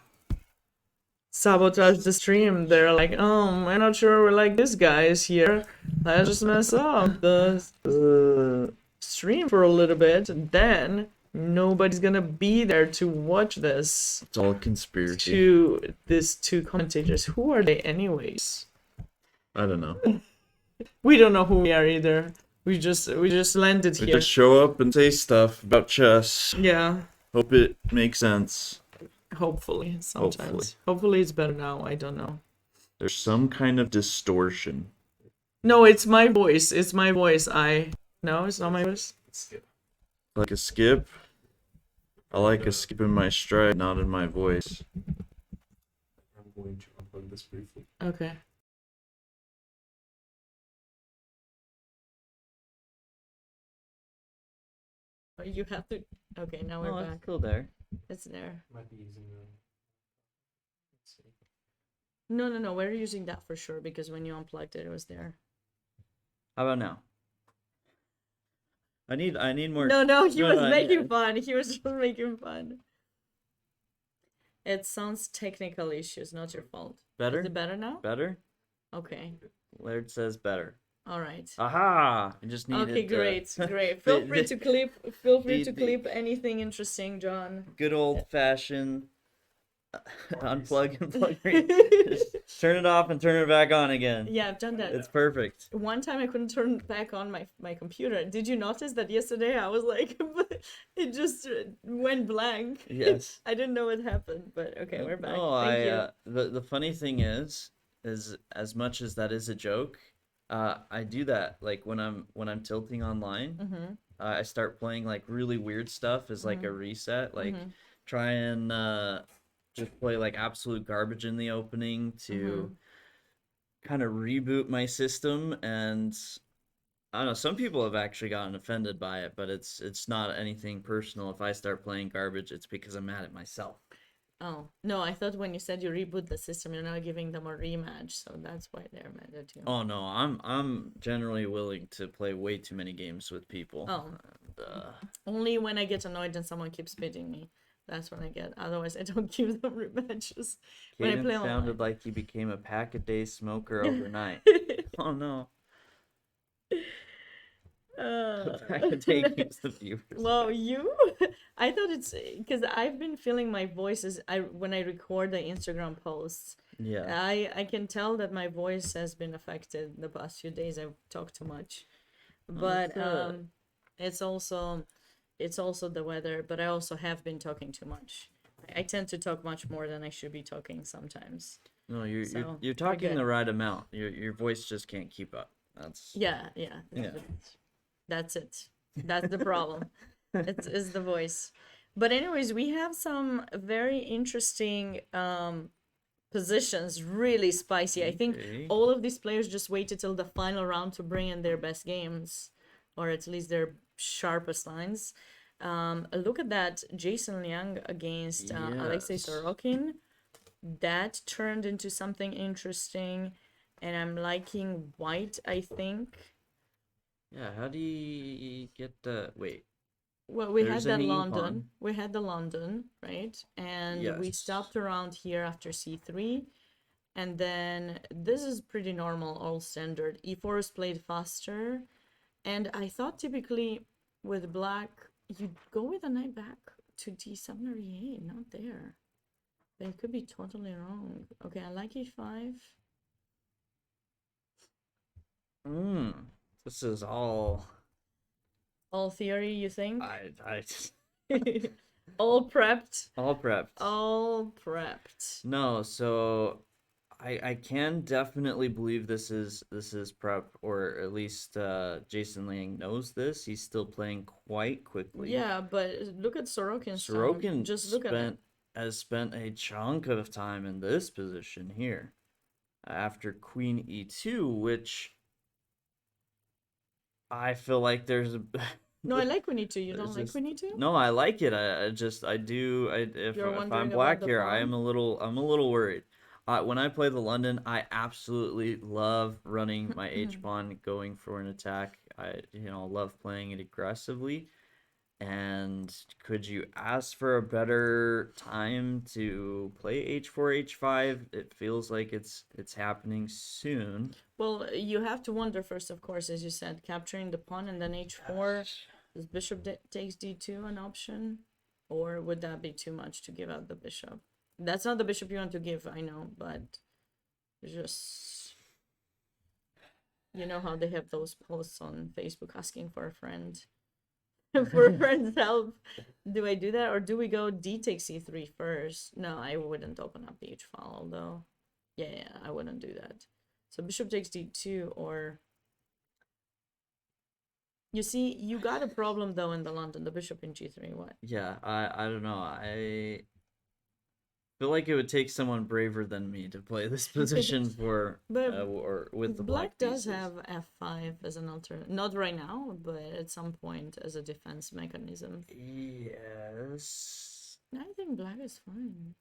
sabotage the stream. They're like, oh, we're not sure we like this guy is here. Let's just mess up the stream for a little bit, and then nobody's gonna be there to watch this. It's all conspiracy. Two commentators. Who are they, anyways? I don't know. We don't know who we are either. We just landed We here. just show up and say stuff about chess. Yeah, Hope it makes sense. hopefully sometimes. Hopefully it's better now. I don't know. There's some kind of distortion. No, it's my voice. It's my voice. No, it's not my voice. Skip. Like a skip. I like a skip in my stride, not in my voice. I'm going to unplug this briefly. Okay. Oh, you have to. Okay, now we're back. It's still there. It's there. Might be using the. Let's see. No. We're using that for sure because when you unplugged it, it was there. How about now? I need more. No, he No, was no, making yeah. fun. He was just making fun. It sounds technical issues, not your fault. Better? Is it better now? Better? Okay. Laird says better. All right. Aha! I just needed. Okay, great. the- Feel free to clip. Feel free to the- clip anything interesting, John. Good old fashioned unplug and plug. Just turn it off and turn it back on again. Yeah, I've done that. It's perfect. One time I couldn't turn back on my computer. Did you notice that yesterday? I was like, it just went blank. Yes. I didn't know what happened, but okay, we're back. No, Thank you. the funny thing is as much as that is a joke, I do that like when I'm tilting online. Mm-hmm. I start playing like really weird stuff as like a reset, like try and just play like absolute garbage in the opening to kind of reboot my system. And I don't know, some people have actually gotten offended by it, but it's not anything personal. If I start playing garbage, it's because I'm mad at myself. Oh, no, I thought when you said you reboot the system, you're not giving them a rematch, so that's why they're mad at you. Oh no, I'm generally willing to play way too many games with people. Oh. Only when I get annoyed and someone keeps beating me. That's when I get. Otherwise, I don't give them rematches. When I Caden play sounded online. like he became a pack-a-day smoker overnight. Oh no. Pack-a-day keeps the viewers. Well, I thought it's because I've been feeling my voice when I record the Instagram posts. Yeah. I can tell that my voice has been affected the past few days. I've talked too much, but it's also the weather. But I also have been talking too much. I tend to talk much more than I should be talking sometimes. No, you're So, you're we're talking good. the right amount. Your voice just can't keep up. That's Yeah. Yeah. That's it. That's the problem. It's the voice. But anyways, we have some very interesting positions, really spicy. I think Okay. all of these players just waited till the final round to bring in their best games, or at least their sharpest lines. Look at that, Jason Liang against Alexei Yes. Sorokin. That turned into something interesting, and I'm liking white, I think. Yeah, how do you get the wait? Well, we There's had a that hanging London. pawn. We had the London, right? And we Yes. stopped around here after c3. And then this is pretty normal, all standard. e4 is played faster. And I thought typically with black, you'd go with a knight back to d7 or e8, not there. But it could be totally wrong. Okay, I like e5. Hmm. This is all All theory, you think? I All prepped? all prepped. All prepped. No, so I can definitely believe this is prep, or at least Jason Liang knows this. He's still playing quite quickly. Yeah, but look at Sorokin's song. Sorokin Just look at it. has spent a chunk of time in this position here after Queen E2, which I feel like there's a No, I like Winnie too. You don't there's like this- Winnie too? No, I like it. I just I do. If You're if wondering I'm about black the here, I pawn? am I'm a little worried. When I play the London, I absolutely love running my H pawn, going for an attack. I love playing it aggressively. And could you ask for a better time to play H4, H5? It feels like it's happening soon. Well, you have to wonder first, of course, as you said, capturing the pawn and then h4. Is bishop takes d2 an option? Or would that be too much to give out the bishop? That's not the bishop you want to give, I know, but just... You know how they have those posts on Facebook asking for a friend. For a friend's help. Do I do that, or do we go d takes e3 first? No, I wouldn't open up the h file, although yeah, I wouldn't do that. So bishop takes d2, or you see, you got a problem though in the London, the bishop in g3. What? Yeah, I don't know. I feel like it would take someone braver than me to play this position for But or with the black does pieces. have f5 as an alternative, not right now, but at some point as a defense mechanism. Yes. I think black is fine,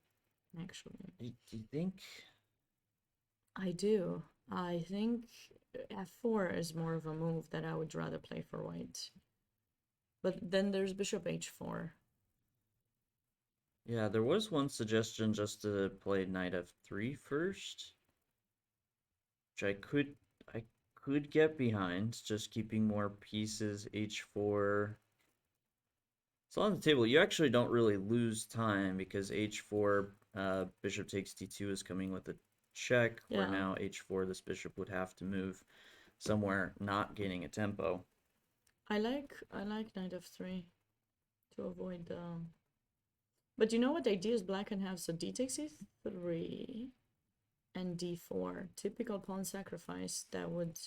actually. Do you think? I do. I think f4 is more of a move that I would rather play for white. But then there's bishop h4. Yeah, there was one suggestion just to play knight f3 first, which I could get behind, just keeping more pieces. H4. So on the table, you actually don't really lose time because h4, bishop takes d2 is coming with a check, where Yeah. now h4, this bishop would have to move somewhere, not gaining a tempo. I like knight f3 to avoid the... But you know what ideas black can have? So d takes e3 and d4. Typical pawn sacrifice that would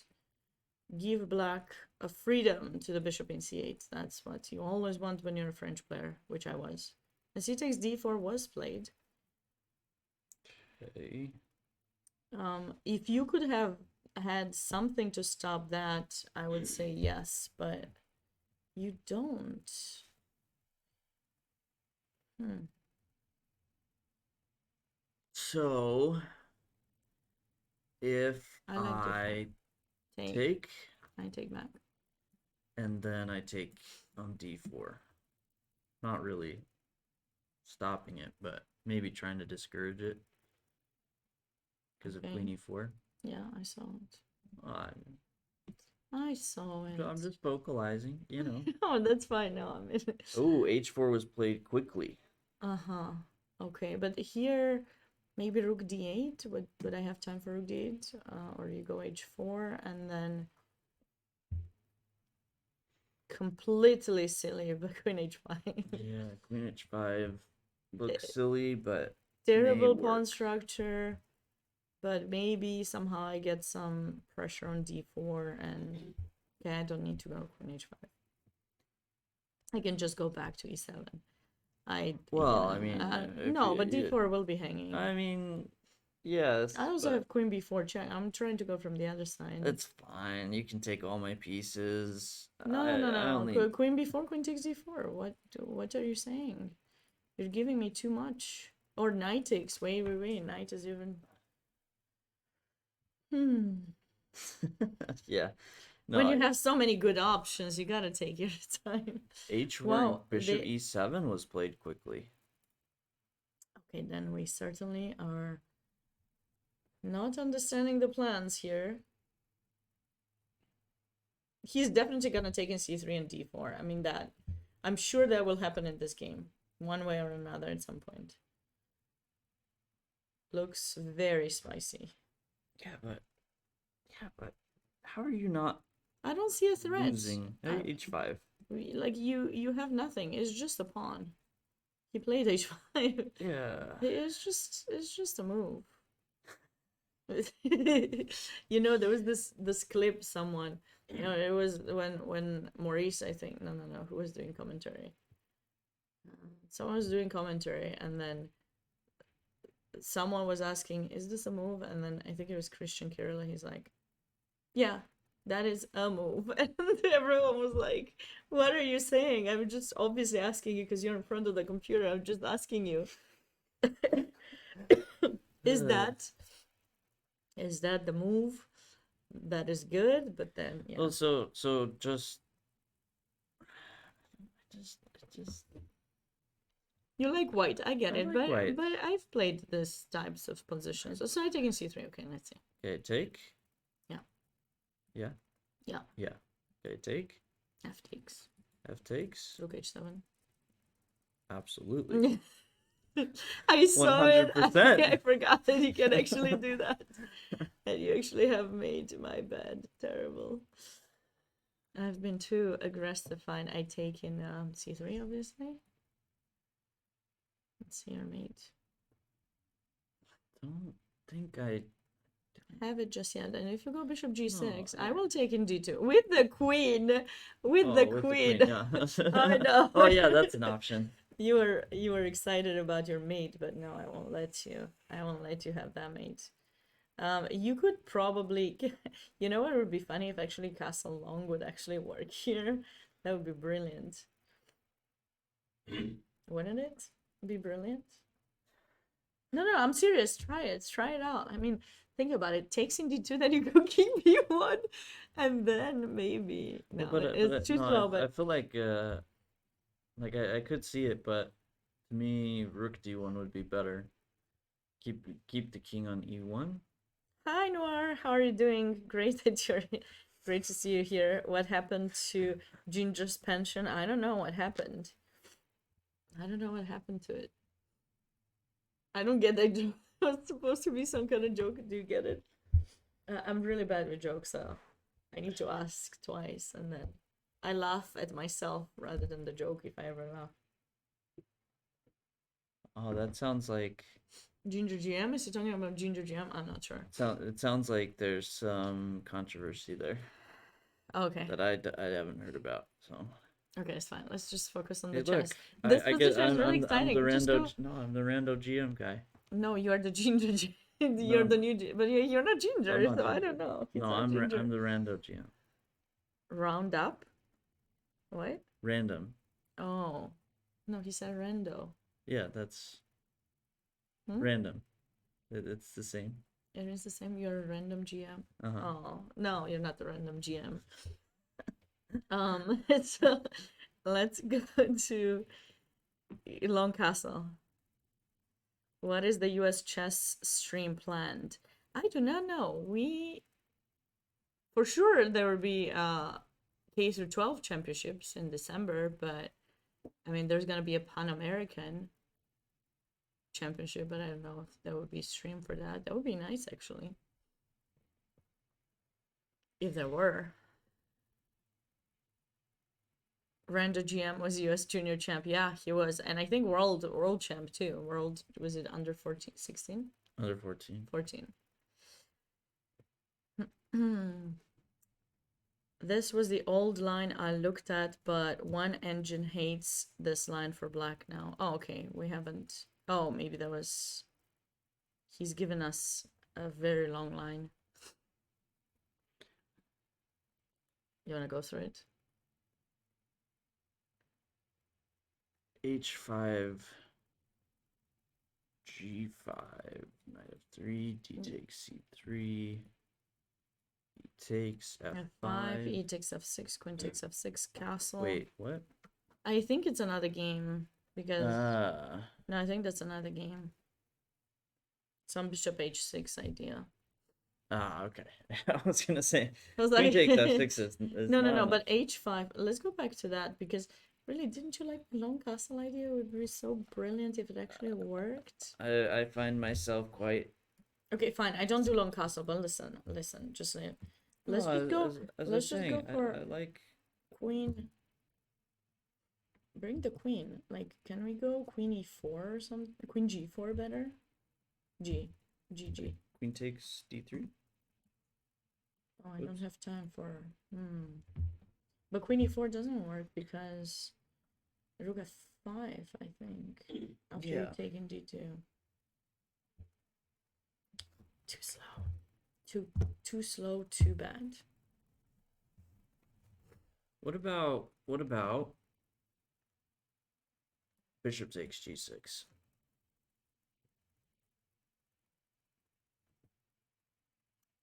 give black a freedom to the bishop in c8. That's what you always want when you're a French player, which I was. And c takes d4 was played. Okay. If you could have had something to stop that, I would say yes, but you don't. So if I like I Take. take I take back. and then I take on d4, not really stopping it, but maybe trying to discourage it because of Okay. queen e4. Yeah, I saw it. I'm I saw it. just vocalizing, you know. Oh, that's fine. No, I mean. Oh, h4 was played quickly. Uh-huh. Okay, but here, maybe rook d8. Would I have time for rook d8? Or you go h4 and then completely silly, but queen h5. Yeah, queen h5. looks silly, but terrible may pawn work. structure, but maybe somehow I get some pressure on d4 and okay, I don't need to go queen h5. I can just go back to e7. Well, I mean, if no, you, but d4 will be hanging. I mean, yes, I also but have queen b4 check. I'm trying to go from the other side. it's fine. You can take all my pieces. No, I, no, no, I no. only Queen b4, queen takes d4. What are you saying? You're giving me too much. Or knight takes. Wait. Knight is even. yeah. No, When you have so many good options, you gotta take your time. H4 Well, and bishop e7 was played quickly. Okay, then we certainly are not understanding the plans here. He's definitely gonna take in c3 and d4. I mean that. I'm sure that will happen in this game, one way or another at some point. Looks very spicy. Yeah, but how are you not I don't see a threat. losing h5? Like you have nothing. It's just a pawn. He played h5. Yeah. It's just a move. You know, there was this clip someone, you know, it was when Maurice, I think, no, who was doing commentary. Someone was doing commentary, and then someone was asking, "Is this a move?" And then I think it was Christian Kirilla. He's like, "Yeah, that is a move." And everyone was like, "What are you saying? I'm just obviously asking you because you're in front of the computer. I'm just asking you." Is that the move? That is good, but then yeah. Well, so just You like white, I get I it, like but white. I've played this types of positions. So I taking c3. Okay, let's see. okay, take. Yeah. Yeah. Yeah. Yeah. Okay, take. F takes. F takes. Rook h7. Absolutely. I saw it. 100%. I forgot that you can actually do that. And you actually have made my bed terrible. I've been too aggressive. Fine, I take in c3, obviously. Let's see your mate. Don't think I Have it just yet. And if you go bishop g6, Oh, I yeah. will take in d2 with the queen. With the queen. yeah. I know. Oh yeah, that's an option. You were excited about your mate, but no, I won't let you. I won't let you have that mate. You could probably, you know what would be funny if actually Castle Long would actually work here. That would be brilliant. Wouldn't it be brilliant? No, I'm serious. Try it. Try it out. I mean, think about it. Takes in d2, then you go king b1, and then maybe no, it's too slow. I But feel like I could see it, but to me, rook d1 would be better. Keep the king on e1. hi Noir, how are you doing? Great that you're great to see you here. What happened to Ginger's pension? I don't know what happened. I don't know what happened to it. I don't get that joke. It's supposed to be some kind of joke. Do you get it? I'm really bad with jokes, so I need to ask twice, and then I laugh at myself rather than the joke if I ever laugh. Oh, that sounds like Ginger GM? Is he talking about Ginger GM? I'm not sure. it sounds like there's some controversy there Okay. that I haven't heard about. So Okay, it's fine. Let's just focus on the hey, chess. look, This I position get is really I'm exciting. the Just rando. go... No, I'm the rando GM guy. No, you are the Ginger GM. You're No. the new but you're not Ginger, I'm not so I Ginger. don't know. He's No, not I'm Ginger. I'm the rando GM. Round up? What? Random. Oh. No, he said rando. Yeah, that's Hmm? random. It's the same. It is the same. You're a random GM. Uh-huh. Oh no, you're not the random GM. So let's go to Long Castle. What is the US chess stream planned? I do not know. For sure there will be K through 12 championships in December, but I mean there's gonna be a Pan American championship, but I don't know if there would be stream for that. That would be nice actually. If there were. Randa GM was US junior champ. Yeah, he was. And I think world champ too. World, was it under 14, 16? Under 14. 14. This was the old line I looked at, but one engine hates this line for black now. Oh, okay. We haven't. Oh, maybe that was. He's given us a very long line. You want to go through it? H5, G5, knight f3, d takes c3, e takes F5, f5. E takes F6, Queen takes F6, castle. Wait, what? I think it's another game because Ah, no, I think that's another game. Some bishop H6 idea. okay. I was gonna say I was queen like, takes f6 is no, not but H5. Let's go back to that because really, didn't you like the long castle idea? It would be so brilliant if it actually worked. I find myself quite. Okay, fine. I don't do long castle, but listen. Just let's No, just go. as I was Let's just saying, go for I like. queen. Bring the queen. Like, can we go queen e4 or something? Queen g4 better? G. Queen takes d3. Oh, I don't have time for. But queen e4 doesn't work because rook f5, I think. After Yeah. taking d2. Too slow. Too slow, too bad. What about bishop takes g6?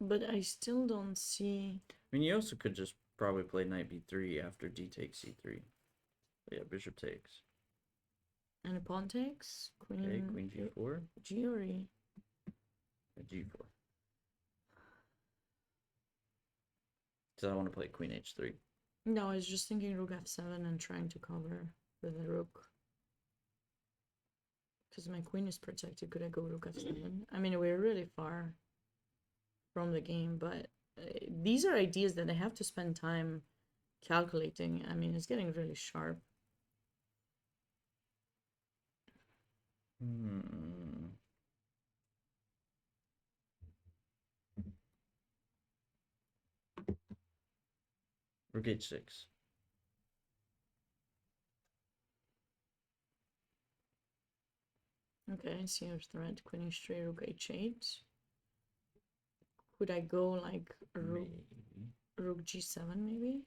But I still don't see. I mean, you also could just probably play knight b3 after d takes c3. But yeah, bishop takes. And a pawn takes? Queen, Okay, queen g4, G or E? g4. So I want to play queen h3. No, I was just thinking rook f7 and trying to cover with the rook. Because my queen is protected. Could I go rook f7? I mean, we're really far from the game, but these are ideas that I have to spend time calculating. I mean, it's getting really sharp. Rook h6. Okay, I see your threat. Queen h3, rook h8. Could I go like rook, Maybe. rook g7 maybe?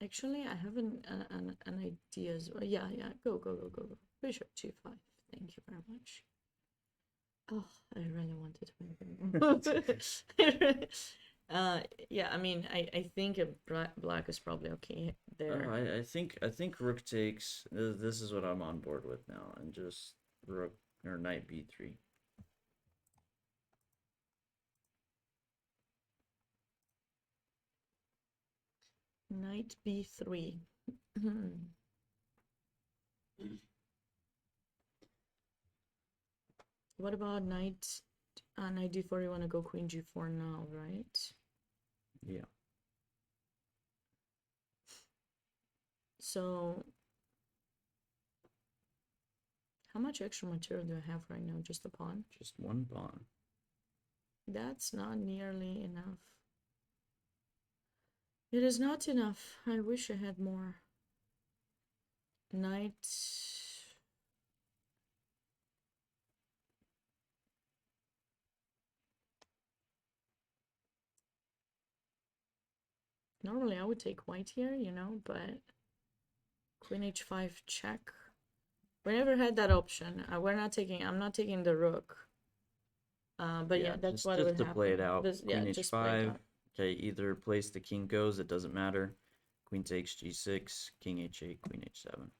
Actually, I have an idea as well. Yeah, go. Bishop g5. Thank you very much. Oh, I really wanted to make yeah, I mean, I think a black is probably okay there. I think rook takes. This is what I'm on board with now, and just rook or knight b3. Knight b3. What about knight d4? You want to go queen g4 now, right? Yeah. So, how much extra material do I have right now? Just a pawn? Just one pawn. That's not nearly enough. It is not enough. I wish I had more. Knight. Normally I would take white here, you know, but queen h5 check. We never had that option. I'm not taking the rook. But yeah, that's just, what just would to happen. play it out. This, Queen yeah, just play it h5. out. Okay, either place the king goes, it doesn't matter. Queen takes g6, king h8, queen h7.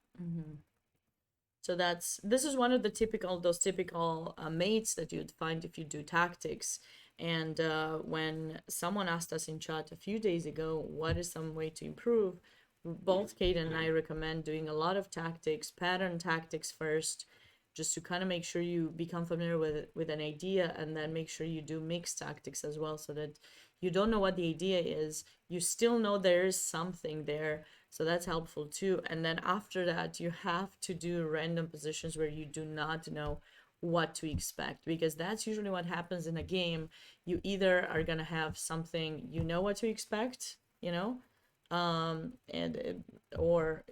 So this is one of the those typical mates that you'd find if you do tactics. And when someone asked us in chat a few days ago, what is some way to improve? Both Kate and I recommend doing a lot of tactics, pattern tactics first, just to kind of make sure you become familiar with an idea, and then make sure you do mixed tactics as well, so that you don't know what the idea is, you still know there is something there, so that's helpful too. And then after that, you have to do random positions where you do not know what to expect, because that's usually what happens in a game. You either are gonna have something you know what to expect, or,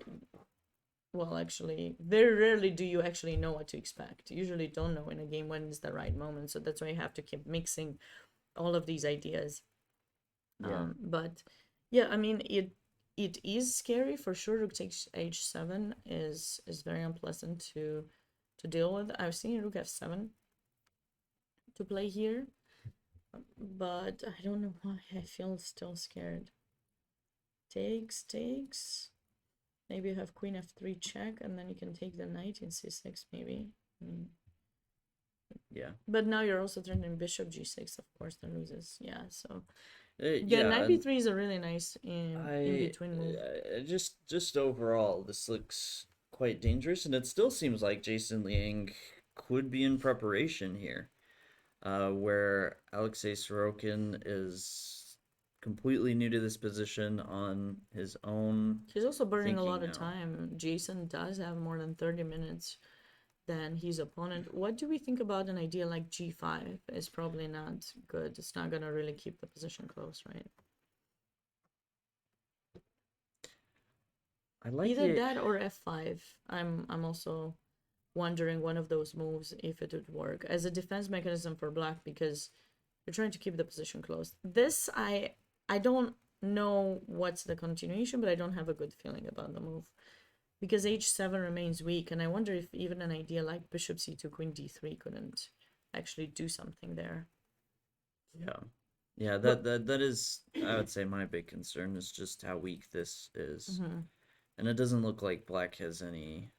well, actually, very rarely do you actually know what to expect. You usually don't know in a game when is the right moment, so that's why you have to keep mixing all of these ideas. Yeah. But yeah, I mean, it is scary for sure. Rook takes h7 is very unpleasant to deal with. I've seen Rook f7 to play here, but I don't know why I feel still scared. Takes. Maybe you have queen f3 check, and then you can take the knight in c6 maybe. Yeah. But now you're also threatening bishop g6, of course, that loses. Yeah, so Yeah, knight and b3 is a really nice in between move. just overall, this looks quite dangerous, and it still seems like Jason Liang could be in preparation here, where Alexei Sorokin is completely new to this position on his own. He's also burning a lot thinking of now. time. Jason does have more than 30 minutes than his opponent. What do we think about an idea like g5? It's probably not good. It's not gonna really keep the position close, right? I like Either it. that or f5. I'm also wondering one of those moves if it would work as a defense mechanism for black, because you're trying to keep the position close. This I don't know what's the continuation, but I don't have a good feeling about the move, because h7 remains weak, and I wonder if even an idea like bishop c2 queen d3 couldn't actually do something there. Yeah, that is, I would say, my big concern is just how weak this is. And it doesn't look like black has any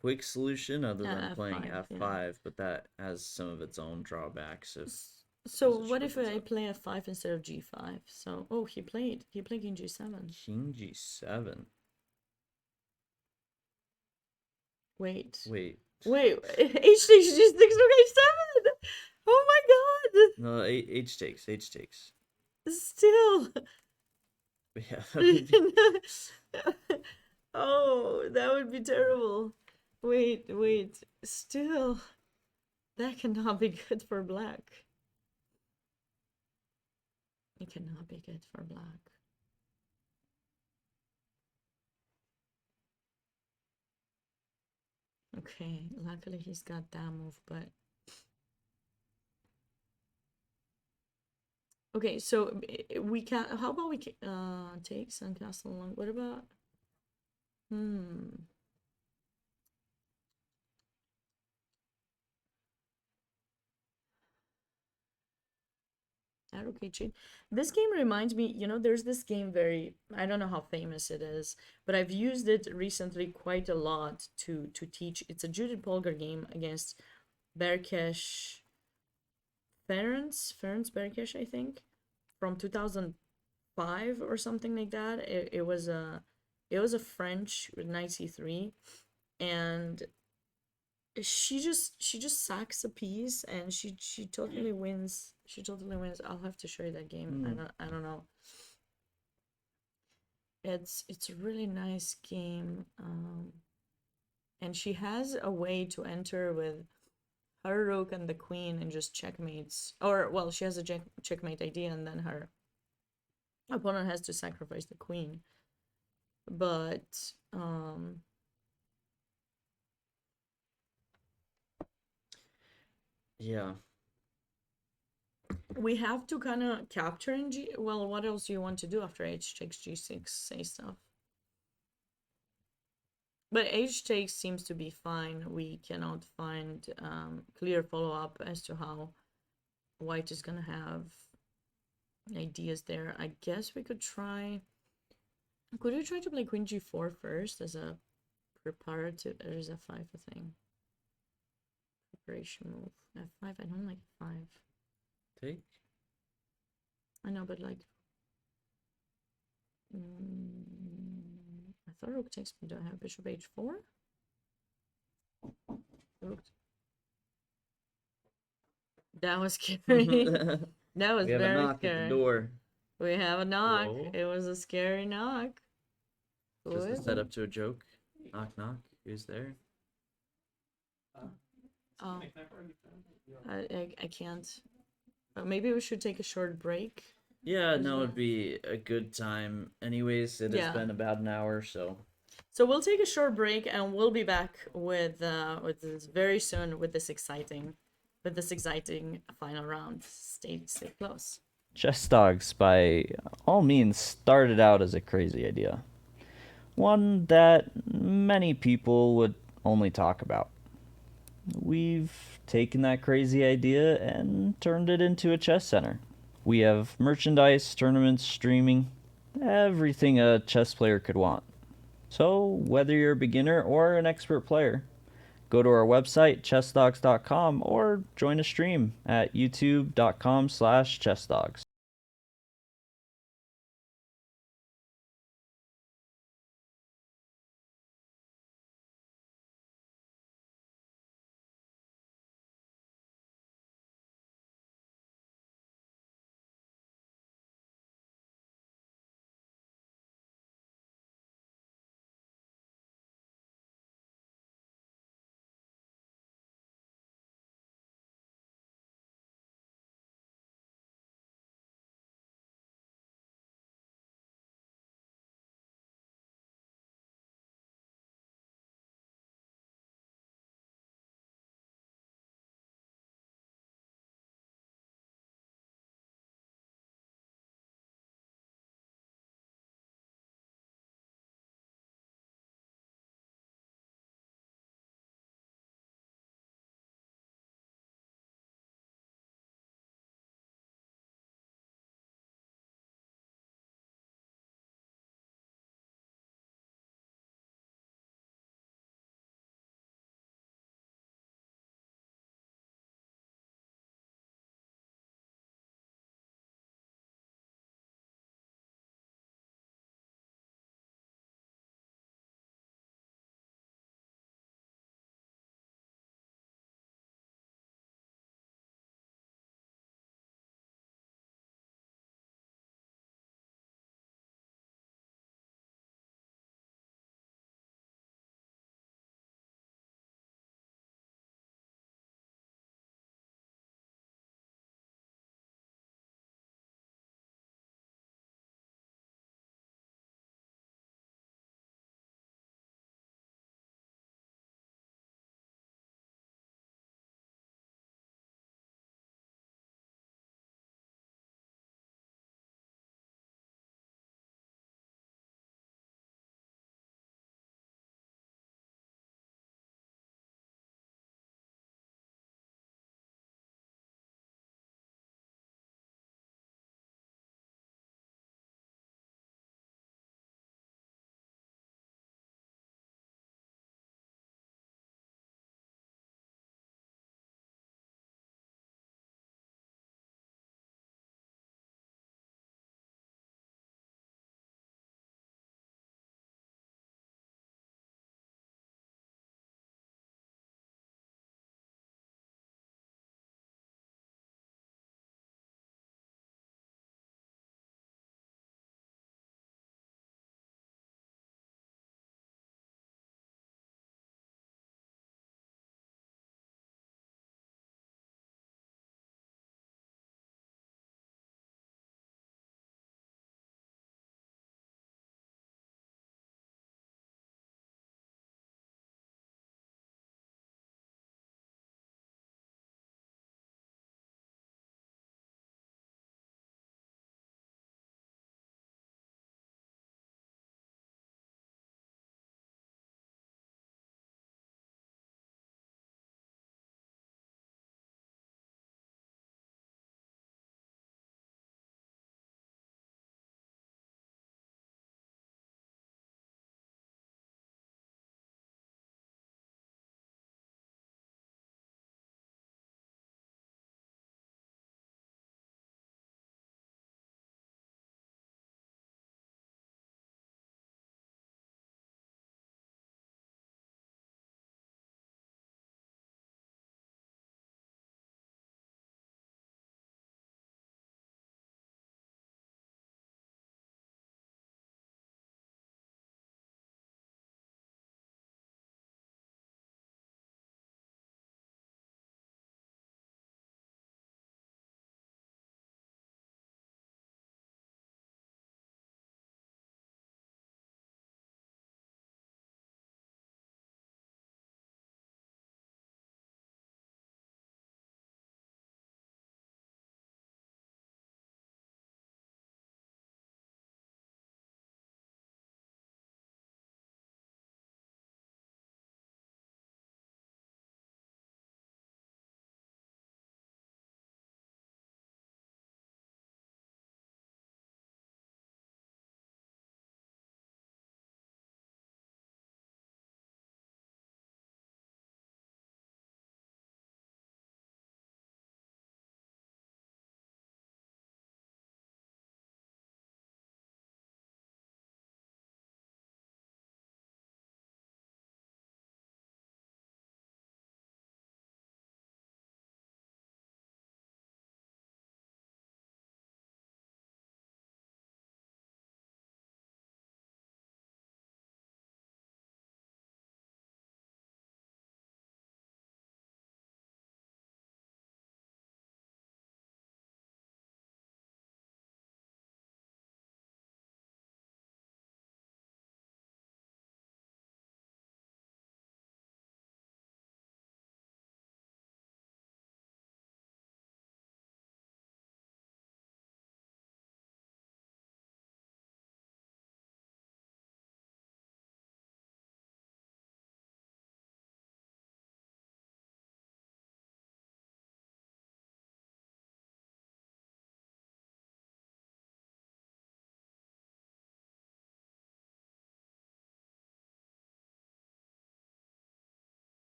quick solution other than playing f5, f5, yeah. but that has some of its own drawbacks if So position what if opens I up. play f5 instead of g5? So, oh, he played king g7. King g7. Wait. Wait. H takes g6 rook h7. Oh my god. No, h takes. Still. Yeah, that would be... Oh, that would be terrible. Wait. Still. That cannot be good for black. It cannot be good for black. Okay, luckily he's got that move, but... Okay, so we can... How about we take sun castle along? What about... Okay, chain. This game reminds me, there's this game I don't know how famous it is, but I've used it recently quite a lot to teach. It's a Judith Polgar game against Berkesh Ferenc Berkesh, I think, from 2005 or something like that. It was a French with knight c3, and she just sacks a piece, and she totally wins. I'll have to show you that game. I don't know. It's a really nice game, and she has a way to enter with her rook and the queen and just checkmates, or well, she has a checkmate idea, and then her opponent has to sacrifice the queen. But yeah. We have to kind of capture in G. Well, what else do you want to do after h takes g6? Say stuff. But h takes seems to be fine. We cannot find clear follow-up as to how white is gonna have ideas there. I guess we could try... Could we try to play queen g4 first as a preparative? Or is f5 a thing? Preparation move. f5, I don't like f5. Take? I know, but like... I thought rook takes, but do I have bishop h4? joked. That was scary. we That was have a very knock at scary. the door. We have a knock. Whoa. It was a scary knock. Who Just a is it? setup to a joke. Knock knock. Who's there? Oh, I can't. Maybe we should take a short break. Yeah, Is no, that- it'd be a good time. Anyways, it Yeah. has been about an hour, so So we'll take a short break and we'll be back with this very soon with this exciting final round. Stay close. Chess Dogs, by all means, started out as a crazy idea. One that many people would only talk about. We've taken that crazy idea and turned it into a chess center. We have merchandise, tournaments, streaming, everything a chess player could want. So, whether you're a beginner or an expert player, go to our website, chessdogs.com, or join a stream at youtube.com/chessdogs.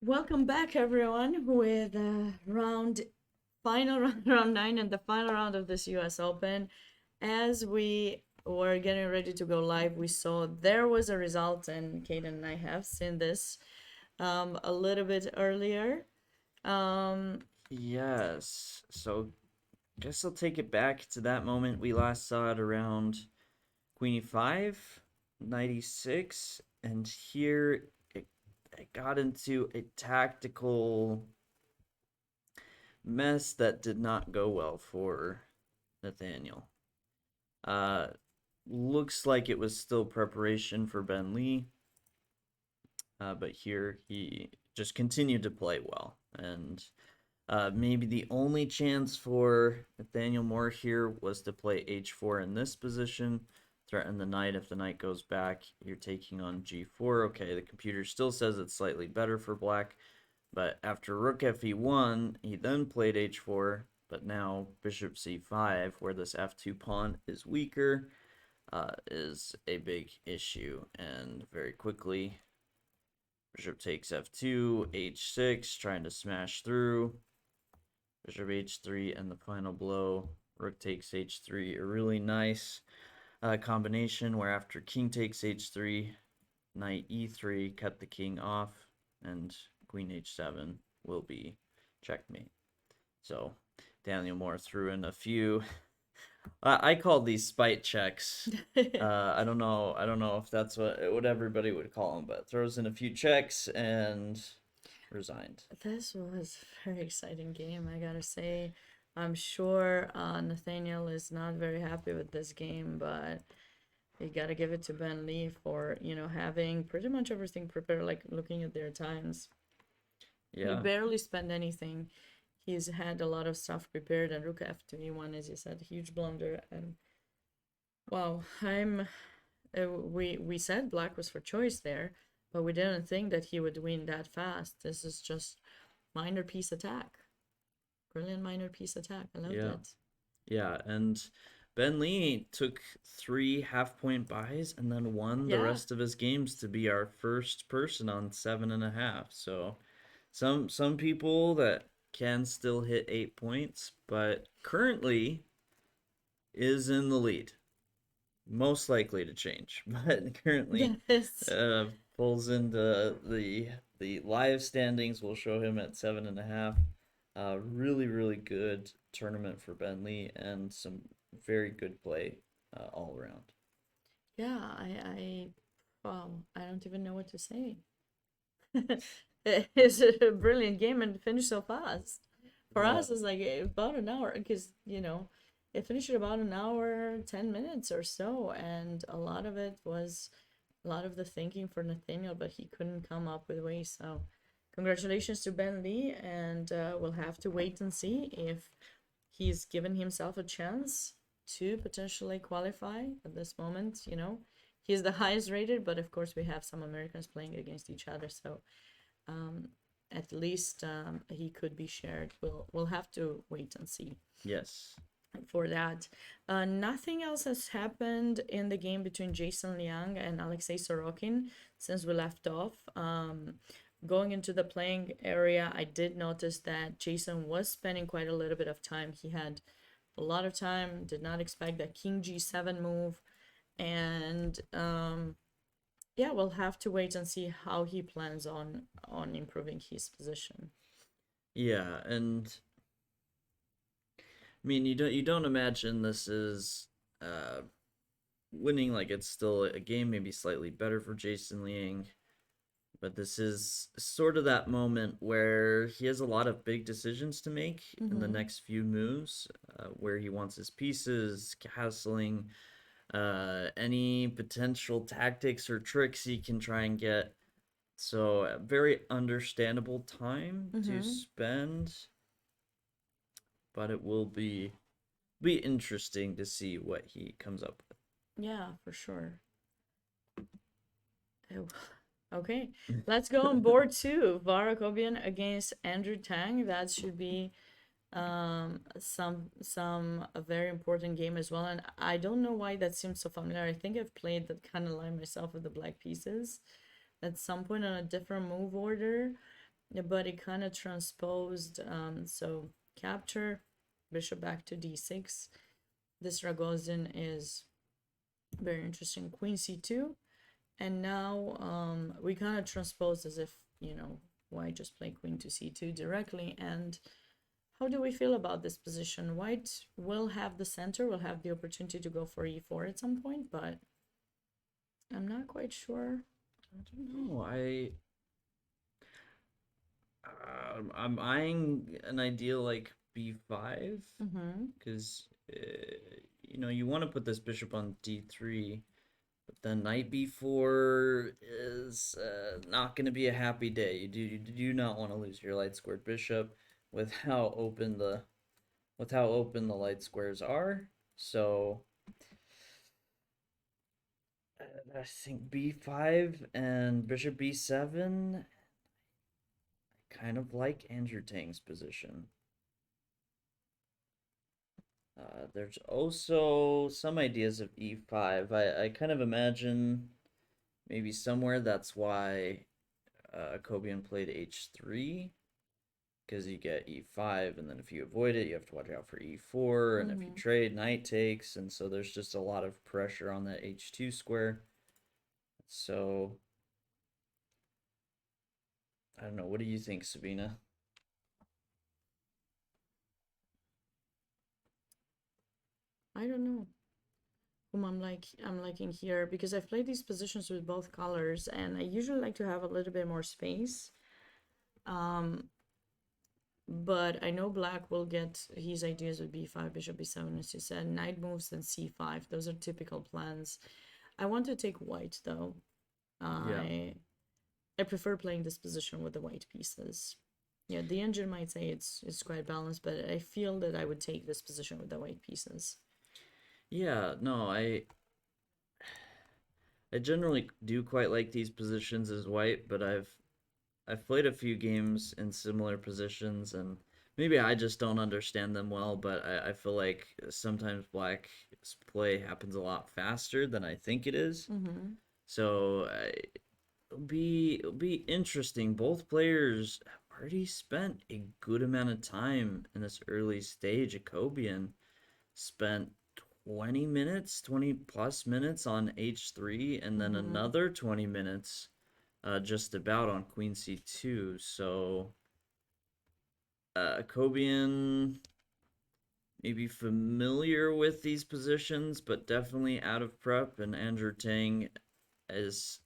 Welcome back, everyone, with final round, round 9, and the final round of this U.S. Open. As we were getting ready to go live, we saw there was a result, and Kaden and I have seen this a little bit earlier. Yes. So guess I'll take it back to that moment we last saw it around Queen E5, Knight E6, and here it got into a tactical mess that did not go well for Nathaniel. Looks like it was still preparation for Ben Lee, but here he just continued to play well, and maybe the only chance for Nathaniel Moore here was to play h4 in this position, threaten the knight. If the knight goes back, you're taking on g4. Okay, the computer still says it's slightly better for black, but after rook fe1, he then played h4, but now bishop c5, where this f2 pawn is weaker, is a big issue, and very quickly bishop takes f2, h6, trying to smash through. Bishop h3, and the final blow, rook takes h3. A really nice combination where after king takes h3, knight e3, cut the king off, and queen h7 will be checkmate. So Daniel Moore threw in a few. I called these spite checks. I don't know if that's what everybody would call them, but throws in a few checks and resigned. This was a very exciting game, I gotta say. I'm sure Nathaniel is not very happy with this game, but you gotta give it to Ben Lee for, having pretty much everything prepared, like looking at their times. Yeah. He barely spent anything. He's had a lot of stuff prepared, and rook f2e1, as you said, huge blunder. And wow, we said black was for choice there, but we didn't think that he would win that fast. This is just minor piece attack. Brilliant minor piece attack. I love that. Yeah, and Ben Lee took 3 half-point buys and then won the Yeah. rest of his games to be our first person on 7.5. So some people that can still hit 8 points, but currently is in the lead. Most likely to change, but currently Yes. pulls into the live standings. Will show him at 7.5. Really, really good tournament for Ben Lee, and some very good play all around. Yeah, wow, I don't even know what to say. It's a brilliant game and finished so fast. For us, it's like about an hour, because, it finished in about an hour, 10 minutes or so, and a lot of it was a lot of the thinking for Nathaniel, but he couldn't come up with ways. So congratulations to Ben Lee, and we'll have to wait and see if he's given himself a chance to potentially qualify at this moment. He's the highest rated, but of course we have some Americans playing against each other, so at least he could be shared. We'll have to wait and see. Yes. For that. Nothing else has happened in the game between Jason Liang and Alexei Sorokin since we left off. Going into the playing area, I did notice that Jason was spending quite a little bit of time. He had a lot of time, did not expect that King G7 move. And yeah, we'll have to wait and see how he plans on improving his position. Yeah, and I mean, you don't imagine this is winning. Like, it's still a game maybe slightly better for Jason Liang, but this is sort of that moment where he has a lot of big decisions to make in the next few moves, where he wants his pieces, castling, any potential tactics or tricks he can try and get. So a very understandable time to spend, but it will be interesting to see what he comes up with. Yeah, for sure. Okay, let's go on board 2. Vara Kobian against Andrew Tang. That should be a very important game as well. And I don't know why that seems so familiar. I think I've played that kind of line myself with the black pieces at some point on a different move order. Yeah, but it kind of transposed. So capture, bishop back to d6. This Ragozin is very interesting. Queen c2, and now we kind of transpose as if, you know, why just play queen to c2 directly. And how do we feel about this position? White will have the center, will have the opportunity to go for e4 at some point, but I'm not quite sure. I don't know. I'm eyeing an idea like b5 because you know, you want to put this bishop on d3, but then knight b4 is not going to be a happy day. You do not want to lose your light squared bishop with how open the light squares are. So I think b5 and bishop b7. Kind of like Andrew Tang's position. There's also some ideas of e5. I kind of imagine maybe somewhere that's why Kobian played h3, because you get e5, and then if you avoid it, you have to watch out for e4, and if you trade, knight takes, and so there's just a lot of pressure on that h2 square. So I don't know. What do you think, Sabina? I don't know whom I'm liking here, because I've played these positions with both colors, and I usually like to have a little bit more space. But I know black will get his ideas with b5, bishop b7, as you said, knight moves, then c5. Those are typical plans. I want to take white though. I prefer playing this position with the white pieces. Yeah, the engine might say it's quite balanced, but I feel that I would take this position with the white pieces. Yeah, no, I generally do quite like these positions as white, but I've played a few games in similar positions, and maybe I just don't understand them well, but I feel like sometimes black's play happens a lot faster than I think it is. So it'll be interesting. Both players have already spent a good amount of time in this early stage. Jacobian spent 20 minutes, 20 plus minutes on h3, and then another 20 minutes just about on queen c2. So Kobian may be familiar with these positions, but definitely out of prep, and Andrew Tang has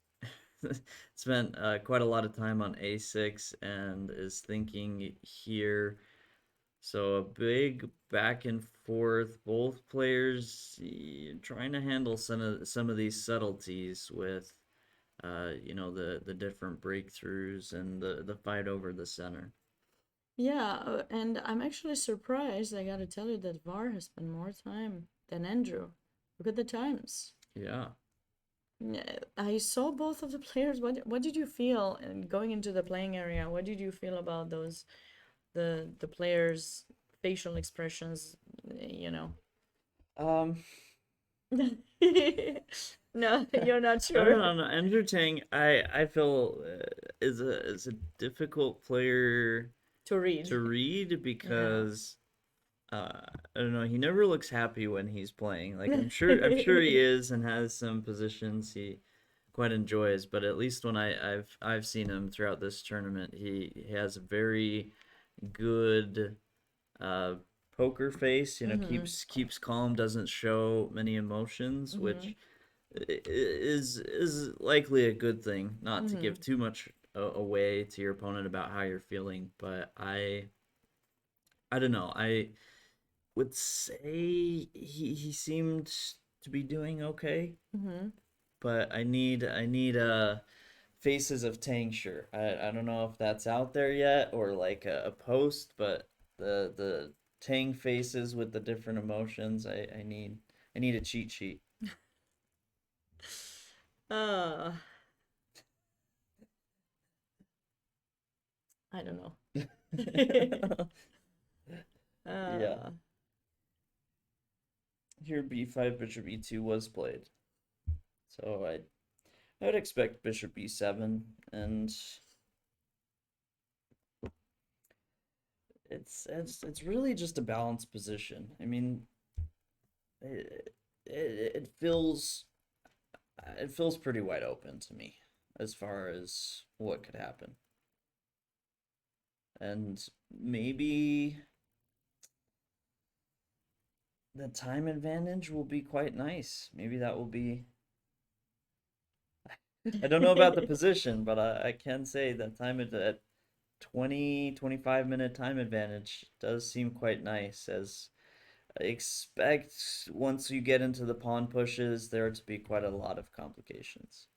spent quite a lot of time on a6 and is thinking here. So a big back and forth, both players trying to handle some of these subtleties with you know, the different breakthroughs and the fight over the center. Yeah, and I'm actually surprised, I gotta tell you, that VAR has spent more time than Andrew. Look at the times. Yeah. Yeah, I saw both of the players. What did you feel and going into the playing area? What did you feel about those the players' facial expressions, you know? No, you're not I sure. don't know. Andrew Tang, I feel is a difficult player To read. to read because I don't know. He never looks happy when he's playing. Like I'm sure he is and has some positions he quite enjoys. But at least when I've seen him throughout this tournament, he has a very good poker face. You know, keeps calm, doesn't show many emotions, which is likely a good thing. Not to give too much away to your opponent about how you're feeling, but I don't know. I would say he seemed to be doing okay, but I need faces of Tang. Sure, I don't know if that's out there yet or like a post, but the Tang faces with the different emotions. I need a cheat sheet. I don't know. Yeah. Here b5 bishop e2 was played, so I would expect bishop e7, and it's really just a balanced position. I mean, it feels pretty wide open to me as far as what could happen. And maybe the time advantage will be quite nice. Maybe that will be. I don't know about the position, but I can say that at 20-25 minute time advantage does seem quite nice, as I expect once you get into the pawn pushes there to be quite a lot of complications.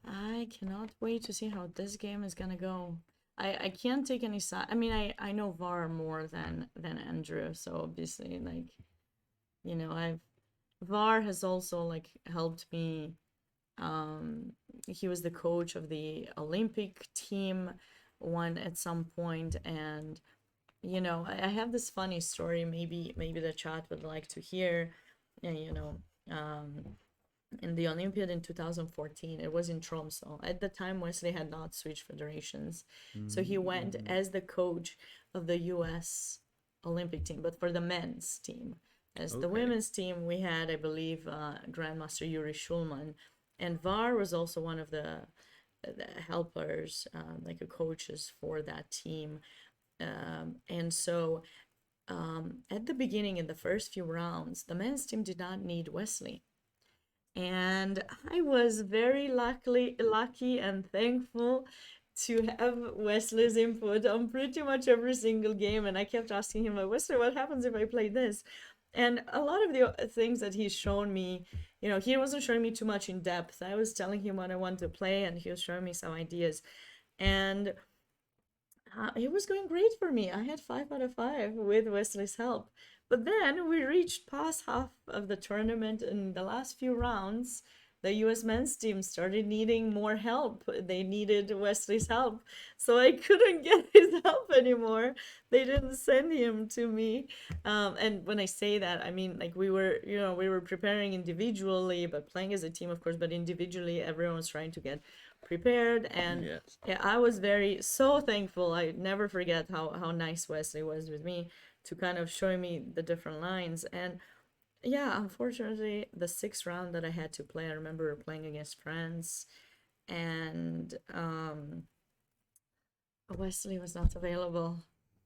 I cannot wait to see how this game is gonna go. I can't take any side. I mean, I know VAR more than Andrew, so obviously, like, you know, VAR has also like helped me. He was the coach of the Olympic team one at some point, and you know, I have this funny story. Maybe the chat would like to hear. You know, in the Olympiad in 2014, it was in Tromsø. At the time, Wesley had not switched federations, so he went as the coach of the U.S. Olympic team, but for the men's team. As the women's team, we had, I believe, Grandmaster Yuri Schulman, and VAR was also one of the helpers, like a coaches for that team. And so at the beginning, in the first few rounds, the men's team did not need Wesley. And I was very lucky and thankful to have Wesley's input on pretty much every single game. And I kept asking him, Wesley, what happens if I play this? And a lot of the things that he's shown me, you know, he wasn't showing me too much in depth. I was telling him what I want to play, and he was showing me some ideas. And it was going great for me. I had 5 out of 5 with Wesley's help. But then we reached past half of the tournament, and the last few rounds, the US men's team started needing more help. They needed Wesley's help. So I couldn't get his help anymore. They didn't send him to me. And when I say that, I mean, like, we were preparing individually, but playing as a team, of course, but individually, everyone was trying to get prepared. And yeah, I was so thankful. I never forget how nice Wesley was with me to kind of show me the different lines. And yeah, unfortunately, the 6th round that I had to play, I remember playing against France, and Wesley was not available.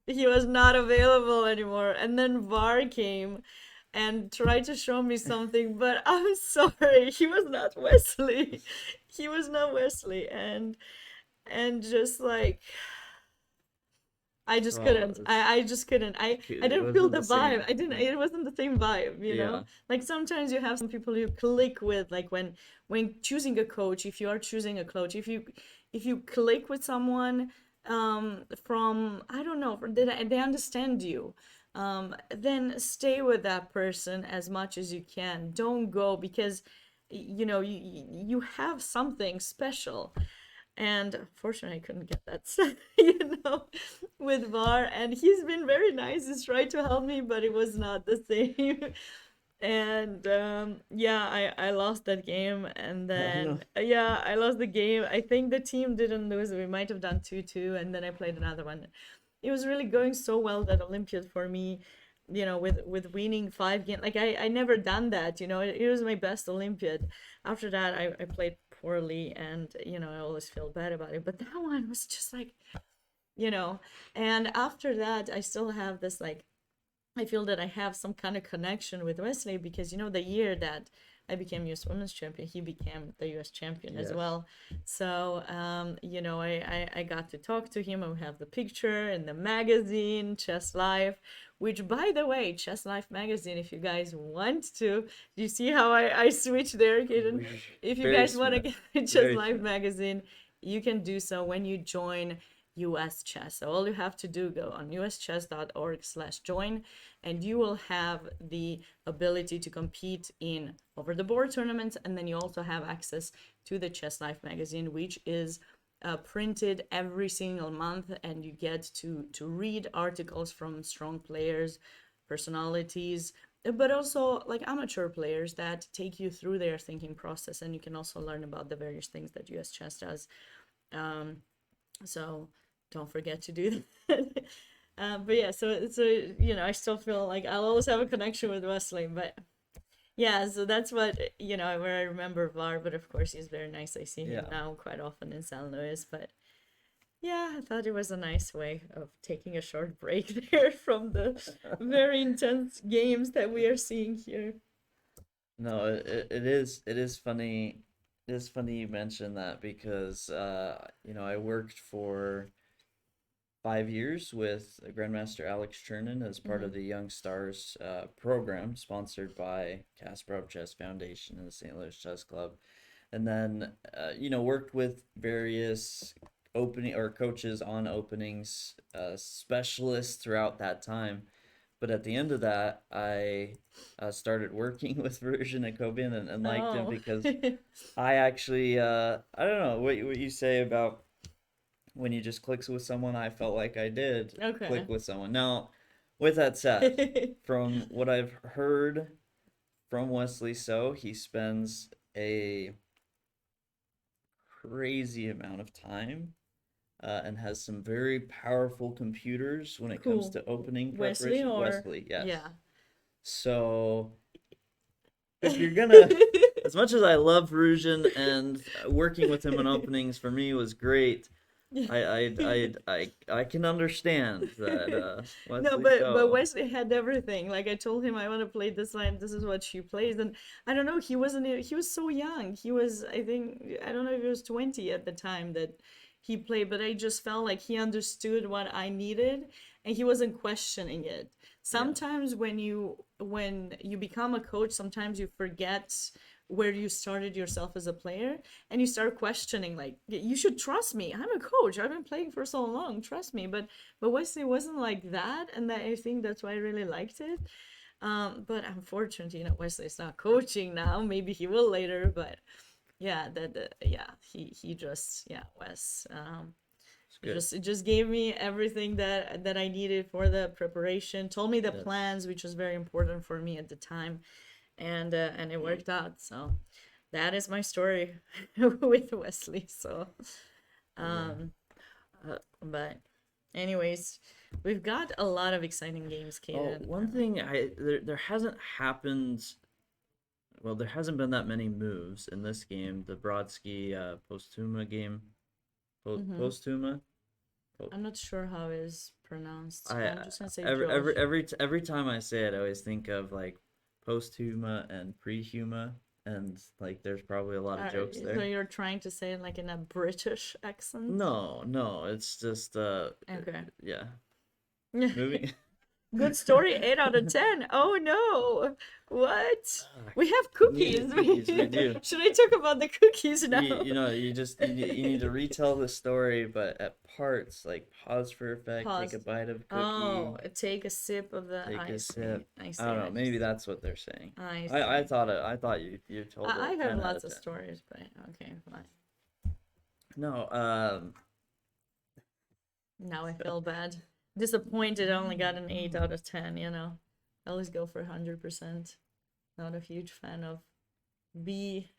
He was not available anymore. And then VAR came and tried to show me something, but I'm sorry, he was not Wesley. He was not Wesley. And just like, I just couldn't. I just couldn't. I didn't feel the vibe. I didn't. It wasn't the same vibe, you know. Like, sometimes you have some people you click with, like when choosing a coach. If you are choosing a coach, if you click with someone from, I don't know, they understand you, then stay with that person as much as you can. Don't go because you know you have something special. And unfortunately, I couldn't get that, you know, with VAR. And he's been very nice. He's tried to help me, but it was not the same. And yeah, I lost that game. And then, yeah, I lost the game. I think the team didn't lose. We might have done 2-2. And then I played another one. It was really going so well, that Olympiad for me, you know, with winning 5 games. Like, I never done that, you know. It was my best Olympiad. After that, I played poorly, and you know, I always feel bad about it, but that one was just like, you know. And after that, I still have this, like, I feel that I have some kind of connection with Wesley, because you know, the year that I became US Women's Champion, he became the US Champion as well. So you know, I got to talk to him, and we have the picture in the magazine Chess Life, which, by the way, Chess Life magazine, if you guys want to, you see how I switched there, Kaden? If you guys want to get Chess Life magazine, you can do so when you join US Chess. So all you have to do, go on uschess.org/join, and you will have the ability to compete in over-the-board tournaments. And then you also have access to the Chess Life magazine, which is printed every single month, and you get to read articles from strong players, personalities, but also like amateur players that take you through their thinking process, and you can also learn about the various things that US Chess does. So don't forget to do that. But yeah, so you know, I still feel like I'll always have a connection with Wesley. But yeah, so that's what, you know, where I remember Var. But of course, he's very nice. I see him Yeah. now quite often in San Luis. But yeah, I thought it was a nice way of taking a short break there from the very intense games that we are seeing here. No, it is funny. It is funny you mentioned that because you know, I worked for 5 years with Grandmaster Alex Chernin as part of the Young Stars program sponsored by Kasparov Chess Foundation and the St. Louis Chess Club, and then you know, worked with various opening or coaches on openings, specialists throughout that time. But at the end of that, I started working with Version Akobian and liked him Oh. because I actually I don't know what you say about when you just clicks with someone. I felt like I did Okay. click with someone. Now, with that said, from what I've heard from Wesley So, he spends a crazy amount of time and has some very powerful computers when it comes Cool. to opening Wesley preparation. or Wesley, yes. yeah. So if you're gonna, as much as I love Rujan and working with him in openings for me was great, I can understand that Wesley No, but So. Wesley had everything. Like I told him, I want to play this line. This is what she plays, and I don't know. He wasn't. He was so young. He was. I think. I don't know if he was 20 at the time that he played, but I just felt like he understood what I needed, and he wasn't questioning it. Sometimes when you become a coach, sometimes you forget where you started yourself as a player, and you start questioning, like, you should trust me, I'm a coach, I've been playing for so long, trust me. But Wesley wasn't like that, and that, I think that's why I really liked it. But unfortunately, you know, Wesley's not coaching now. Maybe he will later, but yeah, he just, yeah, Wes, Good. it just gave me everything that I needed for the preparation, told me the Yes. plans, which was very important for me at the time, and it worked out. So that is my story with Wesley. So but anyways, we've got a lot of exciting games, Oh, Kaden. one thing there hasn't happened. Well, there hasn't been that many moves in this game. The Brodsky Postuma game. Postuma. I'm not sure how it is pronounced. I I'm just gonna say every time I say it, I always think of like posthuma and prehuma, and like there's probably a lot of jokes So there. you're trying to say it like in a British accent? No, it's just Okay. yeah. Moving. Good story, 8 out of 10. Oh no. What? We have cookies. Cookies, we do. Should I talk about the cookies now? You know, you need to retell the story, but at parts, like pause for effect, Pause. take a bite of cookie, Oh, take a sip of the take a ice. sip. I see. I don't know, maybe that's what they're saying. I I see. thought you told it. I 10 have out lots of of 10. stories, but okay, fine. No, Now I feel bad. Disappointed I only got an 8 out of 10, you know. I always go for 100%. Not a huge fan of B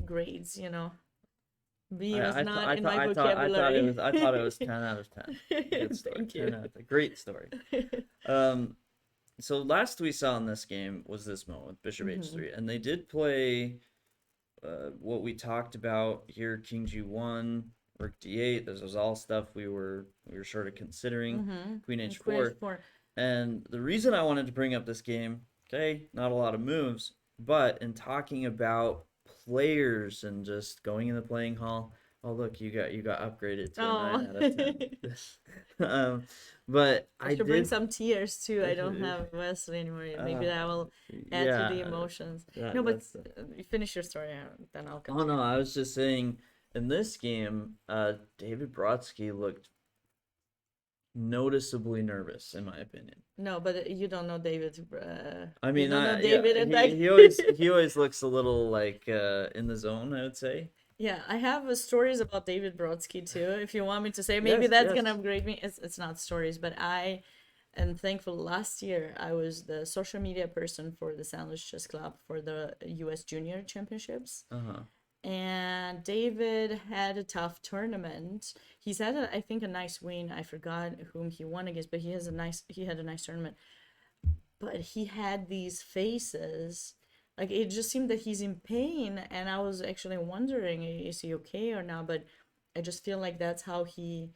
grades, you know. B was not in my vocabulary. I thought it was 10 out of 10. Good story. Thank 10 you. out of 10. Great story. So last we saw in this game was this moment with Bishop H3, and they did play what we talked about here: King G1, Rook D8. This was all stuff we were sort of considering. Queen H4. And the reason I wanted to bring up this game, okay, not a lot of moves, but in talking about players and just going in the playing hall. Oh look, you got upgraded to a 9 out of 10. But I should bring some tears too. I don't have Wesley anymore. Maybe that will add to the emotions. No, but finish your story, then I'll continue. Oh no, I was just saying, in this game, David Brodsky looked noticeably nervous, in my opinion. No, but you don't know David. I mean, you don't know yeah, David, and he always looks a little like in the zone, I would say. Yeah, I have stories about David Brodsky too. If you want me to say, maybe that's gonna upgrade me. It's not stories, but I am thankful. Last year, I was the social media person for the San Luis Chess Club for the U.S. Junior Championships, And David had a tough tournament. He's had, I think, a nice win. I forgot whom he won against, but he had a nice tournament. But he had these faces, like it just seemed that he's in pain, and I was actually wondering, is he okay or not? But I just feel like that's how he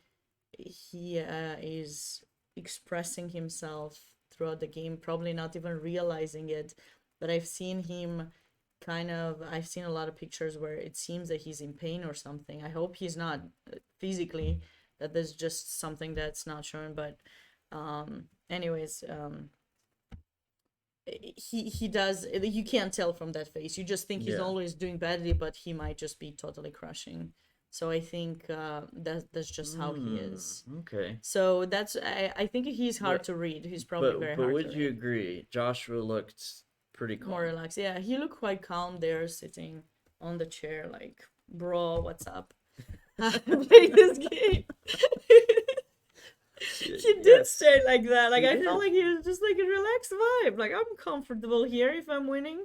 is expressing himself throughout the game, probably not even realizing it. But I've seen a lot of pictures where it seems that he's in pain or something. I hope he's not physically, that there's just something that's not shown. But anyways, he does, you can't tell from that face. You just think he's Yeah. always doing badly, but he might just be totally crushing. So I think that's just how he is. Okay. So that's, I think he's hard But- to read. He's probably very But hard would to you read. agree? Joshua looked pretty calm. More relaxed. Yeah, he looked quite calm there, sitting on the chair, like, bro, what's up? Play this game. He did Yes. stay like that. Like, He I did. felt like he was just like a relaxed vibe. Like, I'm comfortable here if I'm winning.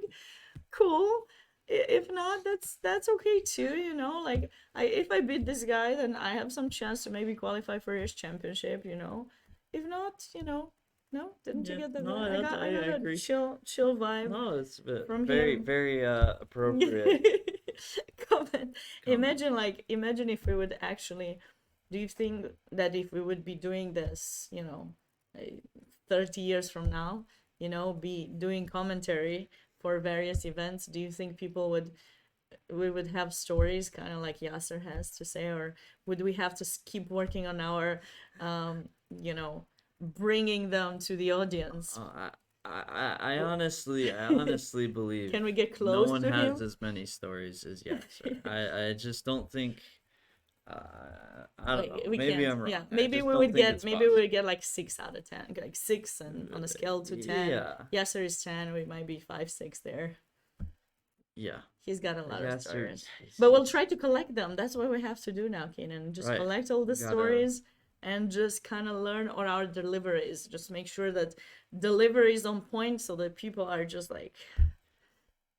Cool. If not, that's okay too, you know. Like, if I beat this guy, then I have some chance to maybe qualify for his championship, you know. If not, you know, no, didn't you Yeah, get the no, vibe? I I got a agree. chill vibe. No, it's From very, him. very appropriate. Comment. Imagine if we would actually, do you think that if we would be doing this, you know, 30 years from now, you know, be doing commentary for various events, do you think we would have stories kind of like Yasser has to say, or would we have to keep working on our, you know, bringing them to the audience? I honestly believe Can we get no close one to has him? as many stories as Yasser. I just don't think. I don't know. We Maybe can't. I'm wrong. Yeah, I maybe just we don't would think get it's maybe we possible. would get like 6 out of 10, like 6, and on a scale to 10, Yeah. Yasser is 10. We might be 5, 6 there. Yeah. He's got a lot of Yasser- stories, but we'll try to collect them. That's what we have to do now, Kenan. Just Right. collect all the We gotta- stories and just kind of learn on our deliveries. Just make sure that delivery is on point, so that people are just like,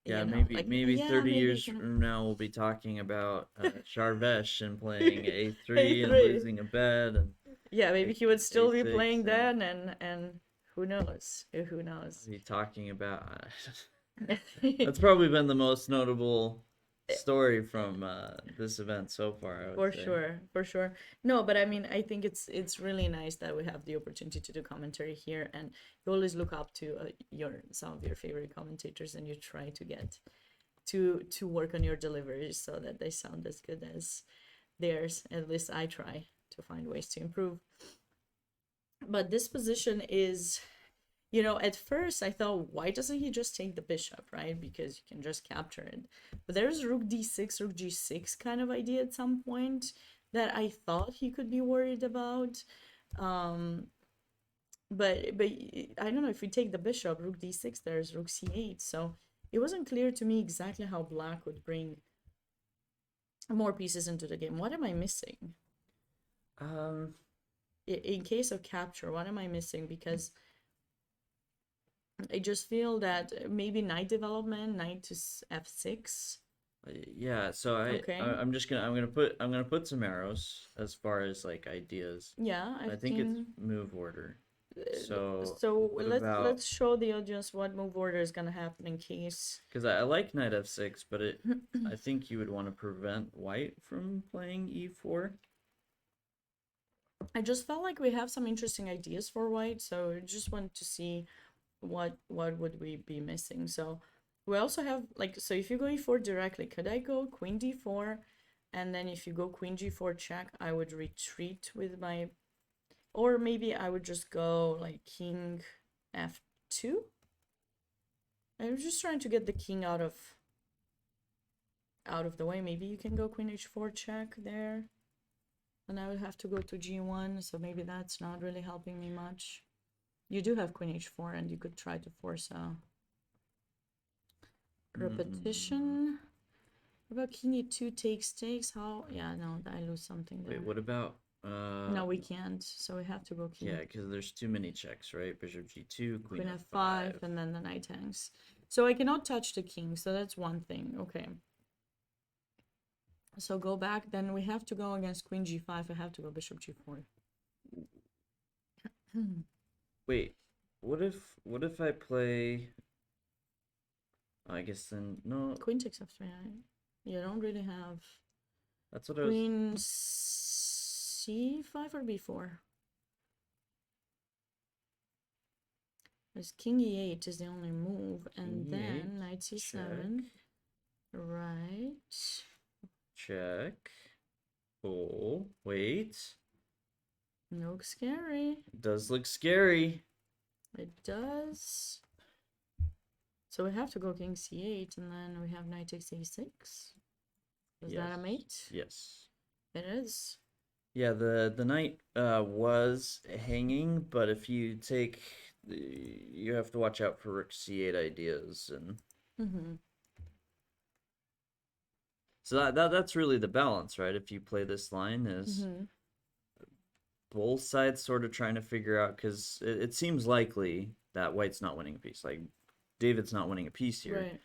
Yeah, you know, maybe like, maybe yeah, 30 maybe years can- from now we'll be talking about Sharvesh and playing A3 and A3. losing a bet and Yeah, maybe he would still be A6 playing and- then, and who knows? Who knows? be talking about. That's probably been the most notable story from this event so far. I would For say. sure, for sure. No, but I mean, I think it's really nice that we have the opportunity to do commentary here, and you always look up to some of your favorite commentators, and you try to get to work on your deliveries so that they sound as good as theirs. At least I try to find ways to improve. But this position is, you know, at first I thought, why doesn't he just take the bishop, right? Because you can just capture it. But there's rook d6, rook g6 kind of idea at some point that I thought he could be worried about. But I don't know, if we take the bishop, rook d6, there's rook c8. So it wasn't clear to me exactly how black would bring more pieces into the game. What am I missing? In case of capture, what am I missing? Because I just feel that maybe knight development, knight to f6. Yeah, so Okay. I'm gonna put some arrows as far as like ideas. Yeah, I think it's move order. So what let's about- let's show the audience what move order is gonna happen in case. Because I like knight f6, but I think you would want to prevent white from playing e4. I just felt like we have some interesting ideas for white, so I just want to see what would we be missing. So we also have, like, so if you go e4 directly, could I go queen d4, and then if you go queen g4 check, I would retreat with my, or maybe I would just go like king f2. I'm just trying to get the king out of the way. Maybe you can go queen h4 check there, and I would have to go to g1, so maybe that's not really helping me much. You do have queen h4, and you could try to force a repetition. What about king e2 takes? How? Yeah, no, I lose something there. Wait, what about No, we can't, so we have to go king. Yeah, because there's too many checks, right? Bishop g2, queen Queen f5. f5, and then the knight hangs. So I cannot touch the king, so that's one thing. Okay. So go back. Then we have to go against queen g5. I have to go bishop g4. Wait, what if I play? I guess then no. Queen takes f3. Right? You don't really have That's what I was. queen c5 or b4. Because king e8 is the only move, and King then E8, knight c7. check. Right. Check. Oh, wait. Looks scary. Does look scary. It does. So we have to go king c8, and then we have knight takes a6. Is that a Yes. mate? Yes. It is. Yeah, the knight was hanging, but if you take, you have to watch out for rook c8 ideas, and Mm-hmm. so that's really the balance, right? If you play this line, is Mm-hmm. both sides sort of trying to figure out, because it seems likely that white's not winning a piece. Like David's not winning a piece here, Right.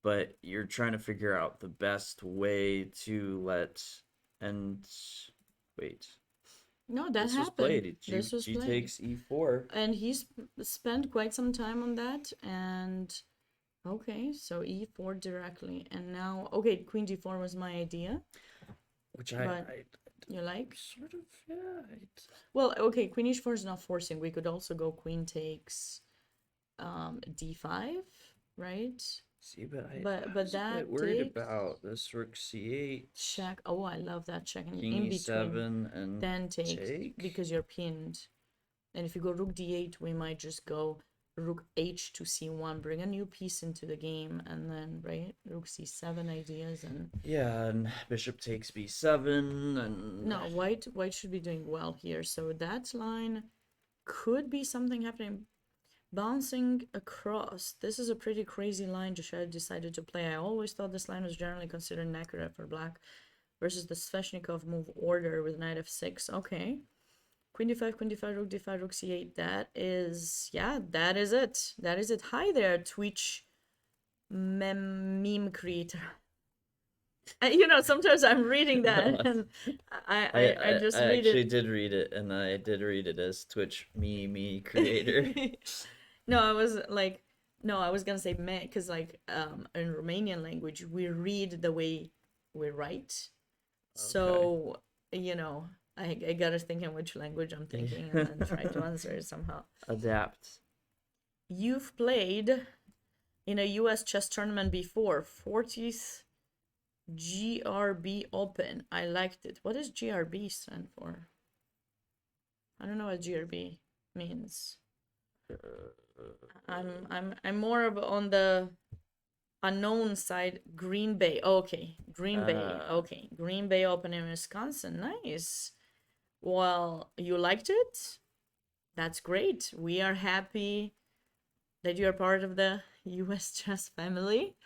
but you're trying to figure out the best way to let and wait. No, that This was happened. played. This was G played. takes e4. And he's spent quite some time on that, and okay, so e4 directly, and now okay, queen d4 was my idea. Which But- I You like? sort of, yeah. Well, okay, queen h4 is not forcing. We could also go queen takes d5, right? See, but But I was a that bit worried takes- about this rook c8, Check. Oh, I love that check. And king in between, e7, and then take, take. because you're pinned. And if you go rook d8, we might just go rook h to c1, bring a new piece into the game, and then right rook c7 ideas. And Yeah, and bishop takes b7, and no, white should be doing well here. So that line could be something happening. Bouncing across. This is a pretty crazy line Jashev decided to play. I always thought this line was generally considered inaccurate for black versus the Sveshnikov move order with knight f6. Okay. Queen d5, rook d5, rook c8. That is, yeah, that is it. That is it. Hi there, Twitch meme creator. Sometimes I'm reading that and I just I read actually it. did read it, and I did read it as Twitch me creator. No, I was like, no, I was gonna say me, because like in Romanian language we read the way we write. So I gotta think in which language I'm thinking and then try to answer it somehow. Adapt. You've played in a US chess tournament before, 40th GRB Open. I liked it. What does GRB stand for? I don't know what GRB means. I'm more of on the unknown side. Green Bay. Okay, Green Bay. Okay, Green Bay Open in Wisconsin. Nice. Well, you liked it? That's great. We are happy that you are part of the US chess family.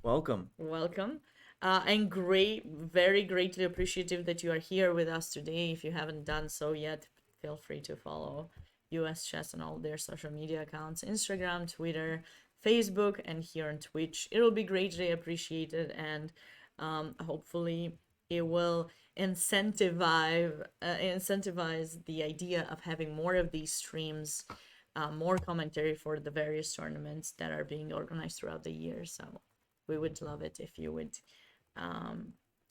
Welcome. Welcome. And very greatly appreciative that you are here with us today. If you haven't done so yet, feel free to follow US Chess on all their social media accounts, Instagram, Twitter, Facebook, and here on Twitch. It'll be greatly appreciated, and hopefully it will incentivize the idea of having more of these streams, more commentary for the various tournaments that are being organized throughout the year. So we would love it if you would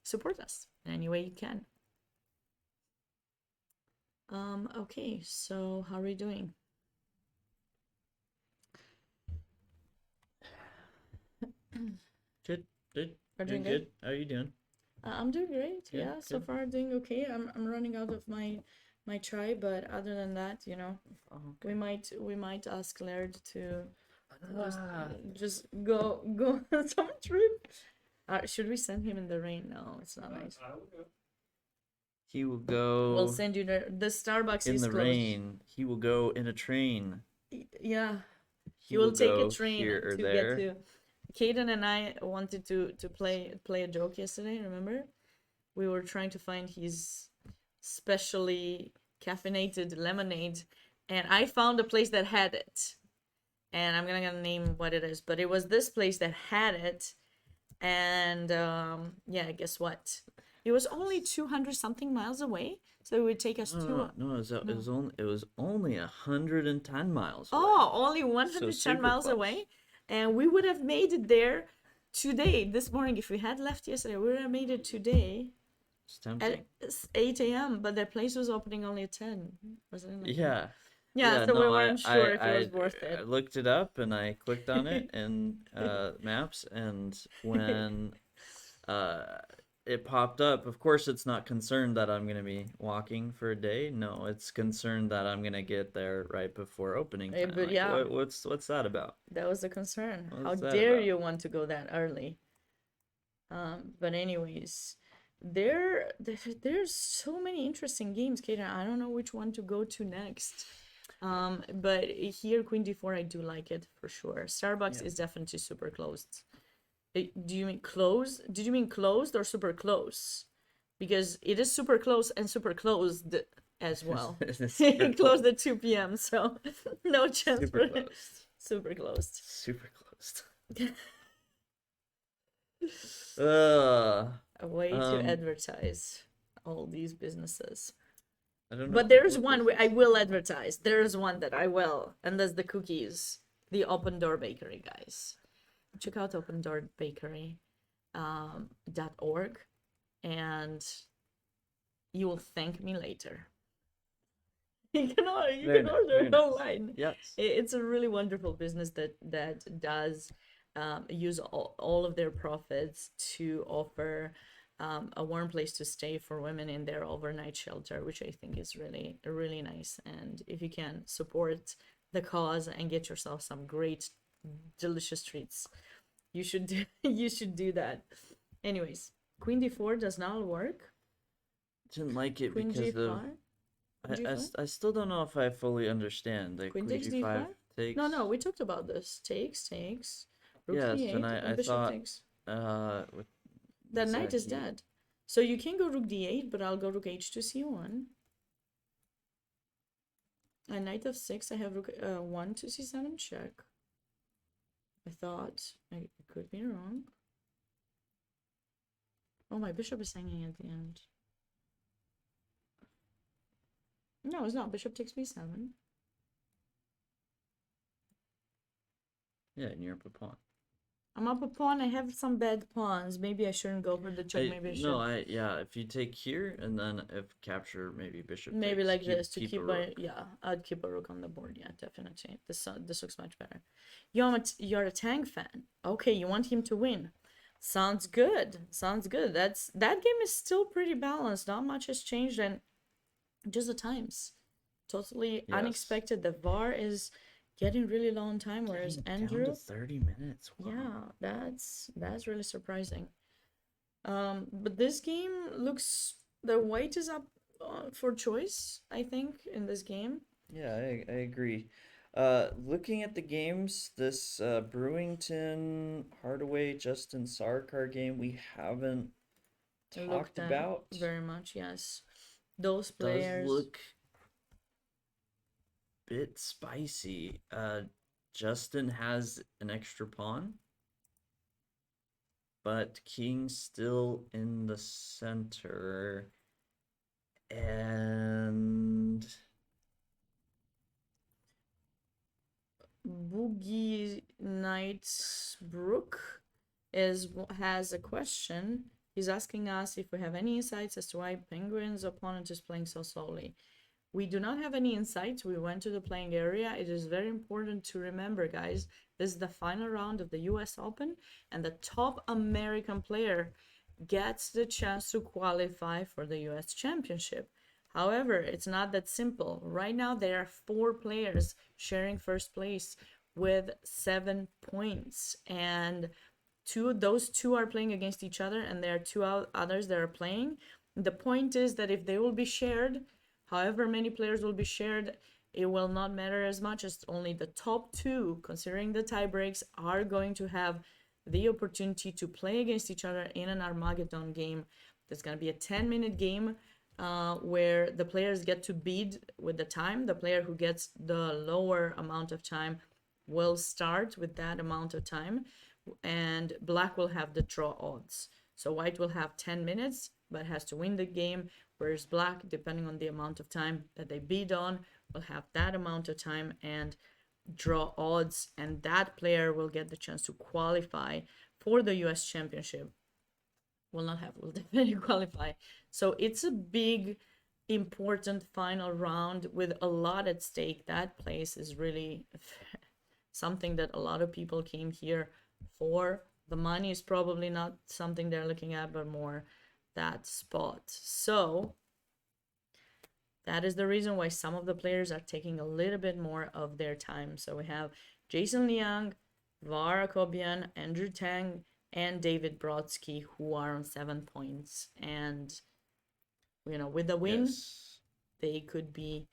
support us in any way you can. Okay, so how are we doing? Good. We're doing Doing good. How are you doing? I'm doing great. Good, Yeah, so good. far doing okay. I'm running out of my try, but other than that, we might ask Laird to just go on some trip. Should we send him in the rain? No, it's not nice. He will go We'll send you the Starbucks in is the closed. rain. He will go in a train. Yeah, He you will take go a train here or to there. get to. Kaden and I wanted to play a joke yesterday. Remember, we were trying to find his specially caffeinated lemonade, and I found a place that had it. And I'm gonna name what it is, but it was this place that had it, And yeah, guess what? It was only 200 something miles away, so it would take us No, it was only 110 miles away. Oh, only So 110 super miles close. away, and we would have made it there today, this morning. If we had left yesterday, we would have made it today It's tempting. at 8 a.m. But the place was opening only at 10, wasn't it? Yeah. Yeah, so we weren't sure if it was worth I it. looked it up and I clicked on it and maps, and when it popped up, of course it's not concerned that I'm gonna be walking for a day. No, it's concerned that I'm gonna get there right before opening Eh, time. but Like, yeah. what's that about? That was the concern. What How was that dare about? you want to go that early? But anyways, there's so many interesting games, Kaden. I don't know which one to go to next. But here, Queen D4, I do like it for sure. Starbucks Yeah. is definitely super closed. Do you mean close? Did you mean closed or super close? Because it is super close and super closed as well. It's super It closed at 2 p.m. So no chance Super for closed. super closed. Super closed. uh, A way to Um, advertise all these businesses. I don't know. But there's what one this I will advertise. There's one that I will, and that's the cookies, the Open Door Bakery, guys. Check out Open Door Bakery .org, and you will thank me later. You can Very nice, order very it nice. online. Yes. It's a really wonderful business that does use all of their profits to offer a warm place to stay for women in their overnight shelter, which I think is really nice. And if you can support the cause and get yourself some great, delicious treats, you should do that. Anyways, Queen D4 does not work. Didn't like it Queen because of. G5. I still don't know if I fully understand. Like Queen Queen takes G5 D5? takes. No, we talked about this. Takes. Rook Yes, D8 and and I bishop thought takes. with That knight is Zaki- dead. So you can go rook d8, but I'll go rook h2 c1. And knight f6, I have rook 1 to c7 check. I thought. I could be wrong. Oh, my bishop is hanging at the end. No, it's not. Bishop takes b7. Yeah, and you're up a pawn. I'm up a pawn. I have some bad pawns. Maybe I shouldn't go for the check. Maybe I should. No, if you take here and then if capture maybe bishop. Maybe takes, like this to keep a my rook. yeah. I'd keep a rook on the board. Yeah, definitely. This looks much better. You're a Tang fan. Okay, you want him to win. Sounds good. Sounds good. That game is still pretty balanced. Not much has changed, and just the times. Totally Yes. unexpected. The VAR is getting really low on time, whereas Getting Andrew. down to 30 minutes. Wow. Yeah, that's really surprising. But this game looks the white is up for choice, I think, in this game. Yeah, I agree. Looking at the games, this Brewington, Hardaway, Justin Sarkar game we haven't Looked talked at about. very much, yes. Those Does players. look bit spicy. Justin has an extra pawn, but King's still in the center, and Boogie Knightsbrook has a question. He's asking us if we have any insights as to why Penguins' opponent is playing so slowly. We do not have any insights. We went to the playing area. It is very important to remember, guys, this is the final round of the US Open, and the top American player gets the chance to qualify for the US Championship. However, it's not that simple. Right now, there are 4 players sharing first place with 7 points, and those two are playing against each other, and there are 2 others that are playing. The point is that if they will be shared, however many players will be shared, it will not matter as much as only the top 2, considering the tie breaks, are going to have the opportunity to play against each other in an Armageddon game. There's going to be a 10-minute game where the players get to bid with the time. The player who gets the lower amount of time will start with that amount of time. and black will have the draw odds. So white will have 10 minutes, but has to win the game, whereas black, depending on the amount of time that they bid on, will have that amount of time and draw odds, and that player will get the chance to qualify for the US Championship. Will not have, will definitely qualify. So it's a big, important final round with a lot at stake. That place is really something that a lot of people came here for. The money is probably not something they're looking at, but more that spot. So that is the reason why some of the players are taking a little bit more of their time. So we have Jason Liang, Var Akobian, Andrew Tang, and David Brodsky, who are on 7 points. And, you know, with the win, Yes. they could be,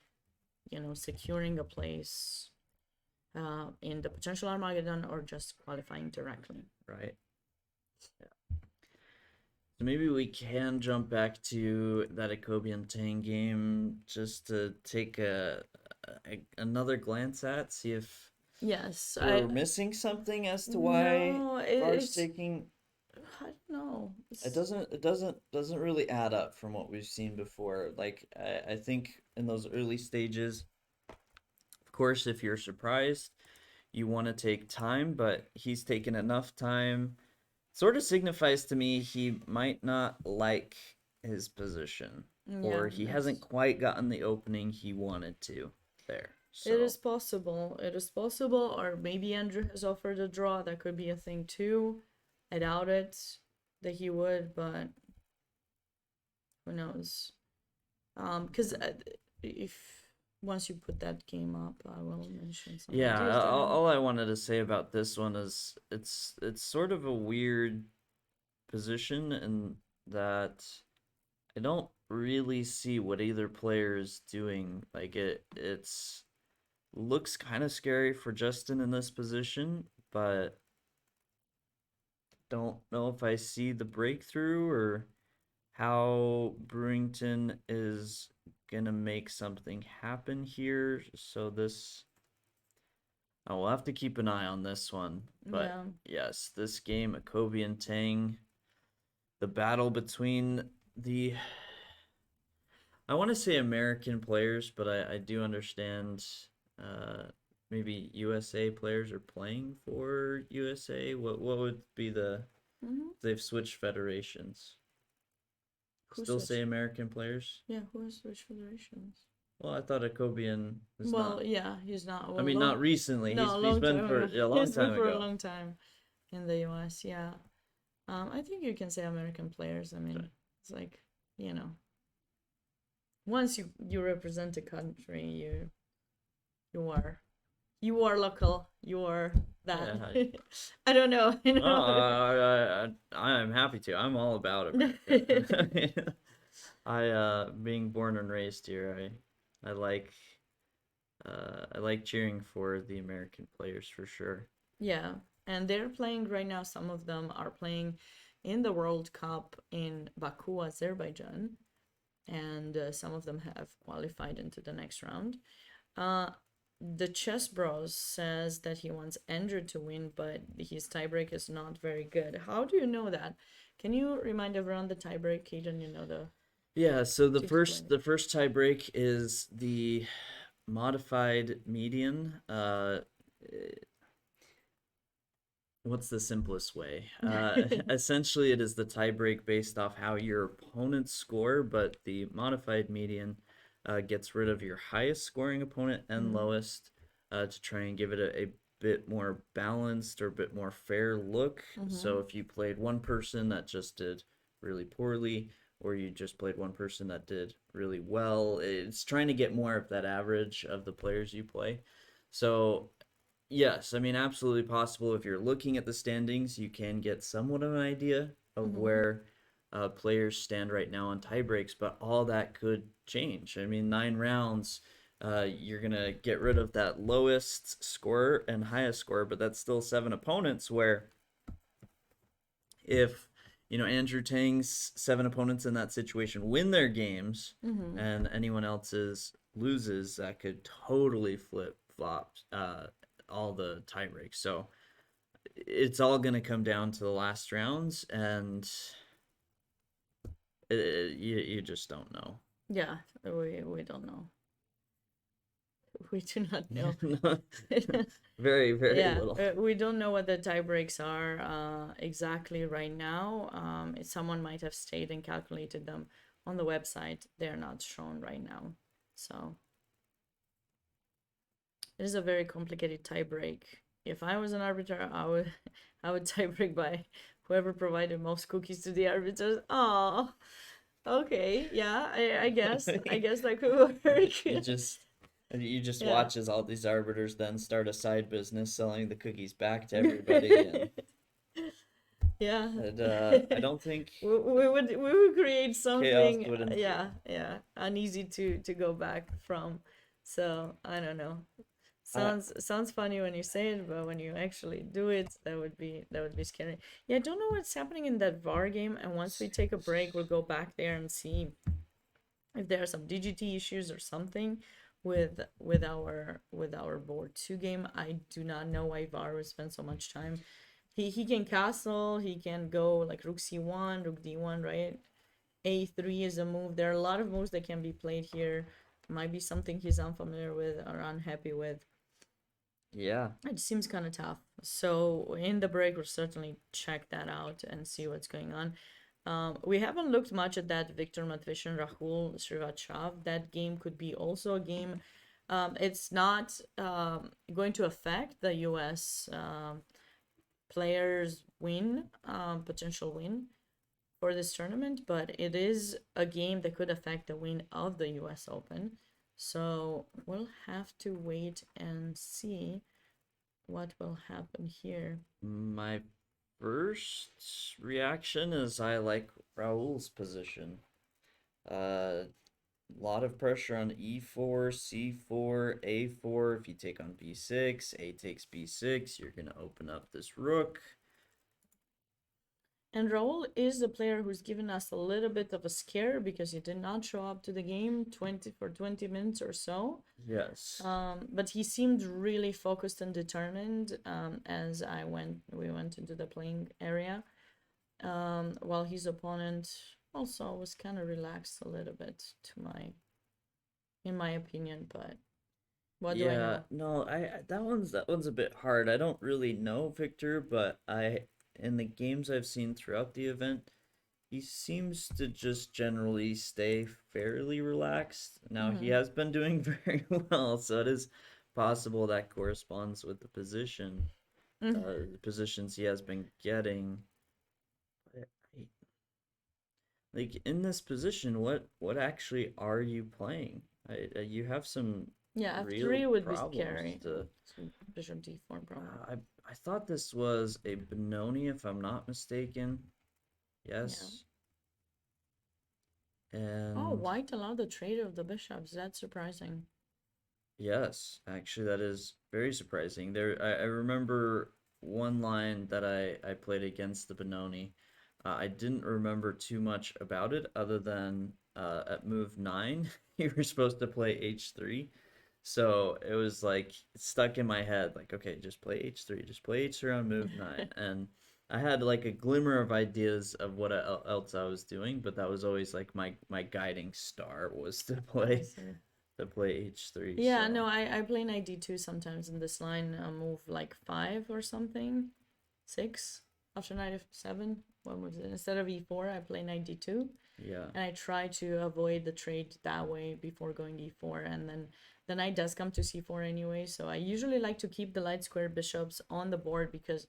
you know, securing a place in the potential Armageddon or just qualifying directly. Right. Yeah. So maybe we can jump back to that Akobian Tang game just to take another glance at, see if Yes, we're missing something as to why No, Var's it's taking. I don't know. It doesn't really add up from what we've seen before. Like I think in those early stages, of course, if you're surprised, you want to take time, but he's taken enough time. Sort of signifies to me he might not like his position, or he hasn't quite gotten the opening he wanted to there. So It is possible. It is possible, or maybe Andrew has offered a draw. That could be a thing too. I doubt it that he would, but who knows? Because if once you put that game up, I will mention some yeah, ideas there. all I wanted to say about this one is it's sort of a weird position in that I don't really see what either player is doing. Like it's looks kind of scary for Justin in this position, but don't know if I see the breakthrough or how Brewington is gonna make something happen here. So this, I will have to keep an eye on this one. But Yeah. yes, this game, Akobe and Tang, the battle between the, I want to say American players, but I do understand maybe USA players are playing for USA. What would be the, Mm-hmm. they've switched federations. Who Still switched? say American players? Yeah, who has switched federations? Well, I thought Akobian was Well, not. yeah, he's not. Well, I mean, long, not recently. No, He's long been time for ago. a long He's been time for ago. a long time in the US. Yeah. I think you can say American players. I mean, Okay. it's like, you know, once you represent a country, you are local. You are that. Yeah, I don't know. I No, know. I'm happy to. I'm all about America. Being born and raised here, I like cheering for the American players for sure. Yeah, and they're playing right now. Some of them are playing in the World Cup in Baku, Azerbaijan, and some of them have qualified into the next round. The Chess Bros says that he wants Andrew to win, but his tiebreak is not very good. How do you know that? Can you remind everyone the tiebreak, Keaton? You know the. Yeah, so the Keep first explaining. tie break is the modified median. What's the simplest way? Essentially, it is the tie break based off how your opponents score, but the modified median gets rid of your highest scoring opponent and lowest to try and give it a bit more balanced or a bit more fair look. So if you played one person that just did really poorly, or you just played one person that did really well, it's trying to get more of that average of the players you play. So yes, I mean, absolutely possible. If you're looking at the standings, you can get somewhat of an idea of where players stand right now on tie breaks, but all that could change. I mean, 9 rounds, you're going to get rid of that lowest scorer and highest scorer, but that's still 7 opponents where if, Andrew Tang's 7 opponents in that situation win their games and anyone else's loses, that could totally flip-flop all the tie breaks. So it's all gonna come down to the last rounds, and you just don't know. Yeah, we don't know. We do not know. Very, very Yeah, little. we don't know what the tie breaks are exactly right now. Someone might have stayed and calculated them on the website. They're not shown right now. So it is a very complicated tie break. If I was an arbiter, I would tie break by whoever provided most cookies to the arbiters. Oh, okay, yeah, I guess that could work. You just Yeah. watch as all these arbiters then start a side business selling the cookies back to everybody, Yeah. and I don't think We would create something, would ensue. yeah, uneasy to go back from. So I don't know. Sounds funny when you say it, but when you actually do it, that would be scary. Yeah, I don't know what's happening in that VAR game, and once we take a break, we'll go back there and see if there are some DGT issues or something with our board 2 game. I do not know why VAR would spend so much time. He can castle, he can go like rook c1, rook d1, right? a3 is a move. There are a lot of moves that can be played here. Might be something he's unfamiliar with or unhappy with. Yeah. It seems kind of tough. So in the break, we'll certainly check that out and see what's going on. We haven't looked much at that Viktor Matvish and Rahul Srivachav. That game could be also a game. It's not going to affect the US players' potential win for this tournament, but it is a game that could affect the win of the US Open. So we'll have to wait and see what will happen here. My first reaction is I like Raul's position. Lot of pressure on e4, c4, a4. If you take on b6, a takes b6, you're gonna open up this rook. And Raul is the player who's given us a little bit of a scare because he did not show up to the game 20 minutes or so. Yes. But he seemed really focused and determined as we went into the playing area. While his opponent also was kind of relaxed a little bit in my opinion, but what do I know? No, that one's a bit hard. I don't really know Victor, but in the games I've seen throughout the event, he seems to just generally stay fairly relaxed. Now, he has been doing very well, so it is possible that corresponds with the positions he has been getting. Like, in this position, what actually are you playing? You have some Yeah, real f3 would be problems scary. to- Some bishop d4 problem. I thought this was a Benoni, if I'm not mistaken. Yes. And Oh, white allowed the trade of the bishops. That's surprising. yes, actually, that is very surprising. I remember one line that I played against the Benoni. I didn't remember too much about it other than at move 9, you were supposed to play h3. So it was like stuck in my head, like, okay, just play h3, just play h3 on move 9. And I had like a glimmer of ideas of what else I was doing, but that was always like my guiding star was to play h3. Yeah, so. no, I play knight d2 sometimes in this line, move like 5 or something, 6 after knight f7. What was it? Instead of e4, I play knight d2, Yeah. and I try to avoid the trade that way before going e4, and then the knight does come to c4 anyway. So I usually like to keep the light square bishops on the board because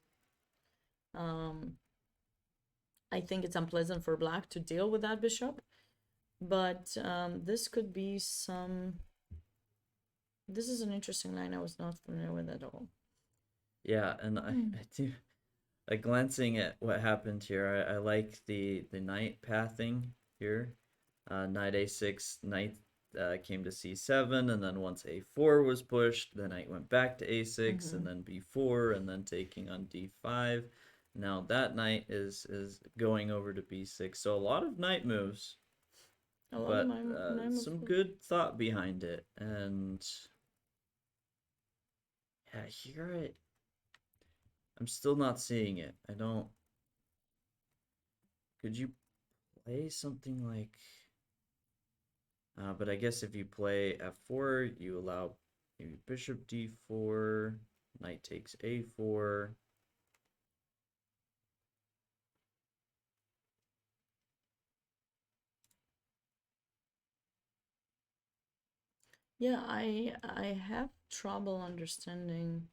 I think it's unpleasant for black to deal with that bishop. But this could be this is an interesting line I was not familiar with at all. Yeah, and I do, like, glancing at what happened here, I like the knight pathing here. Knight a6, knight came to c7, and then once a4 was pushed, the knight went back to a6, and then b4, and then taking on d5. Now that knight is going over to b6, so a lot of knight moves, but some good thought behind it. And yeah, here I'm still not seeing it. I don't. Could you play something like? But I guess if you play f4, you allow maybe bishop d4, knight takes a4. Yeah, I have trouble understanding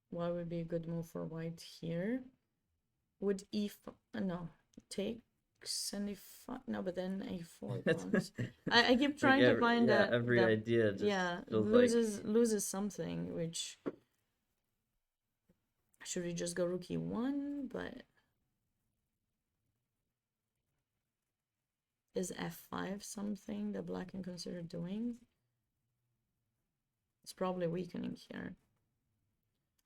what would be a good move for white here. Would no, takes and e5, no, but then a4 comes. I keep trying to find yeah, that every that idea just yeah feels like loses something, which should we just go rook e1, but is f5 something that black can consider doing? It's probably weakening here.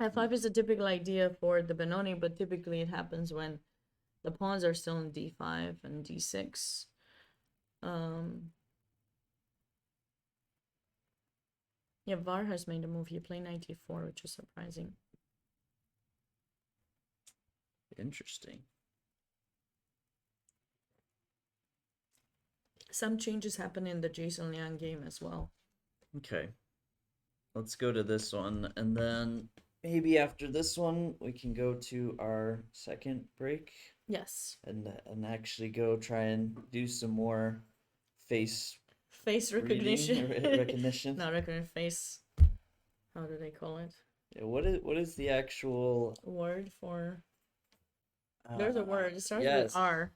f5 is a typical idea for the Benoni, but typically it happens when the pawns are still in d5 and d6. Yeah, Var has made a move. He played knight e4, which is surprising. interesting. Some changes happen in the Jason Liang game as well. Okay. Let's go to this one, and then maybe after this one we can go to our second break Yes. and actually go try and do some more face Face reading, recognition. recognition. Not recognition, face. How do they call it? Yeah, what is the actual Word for. There's a word. It starts yes. with R.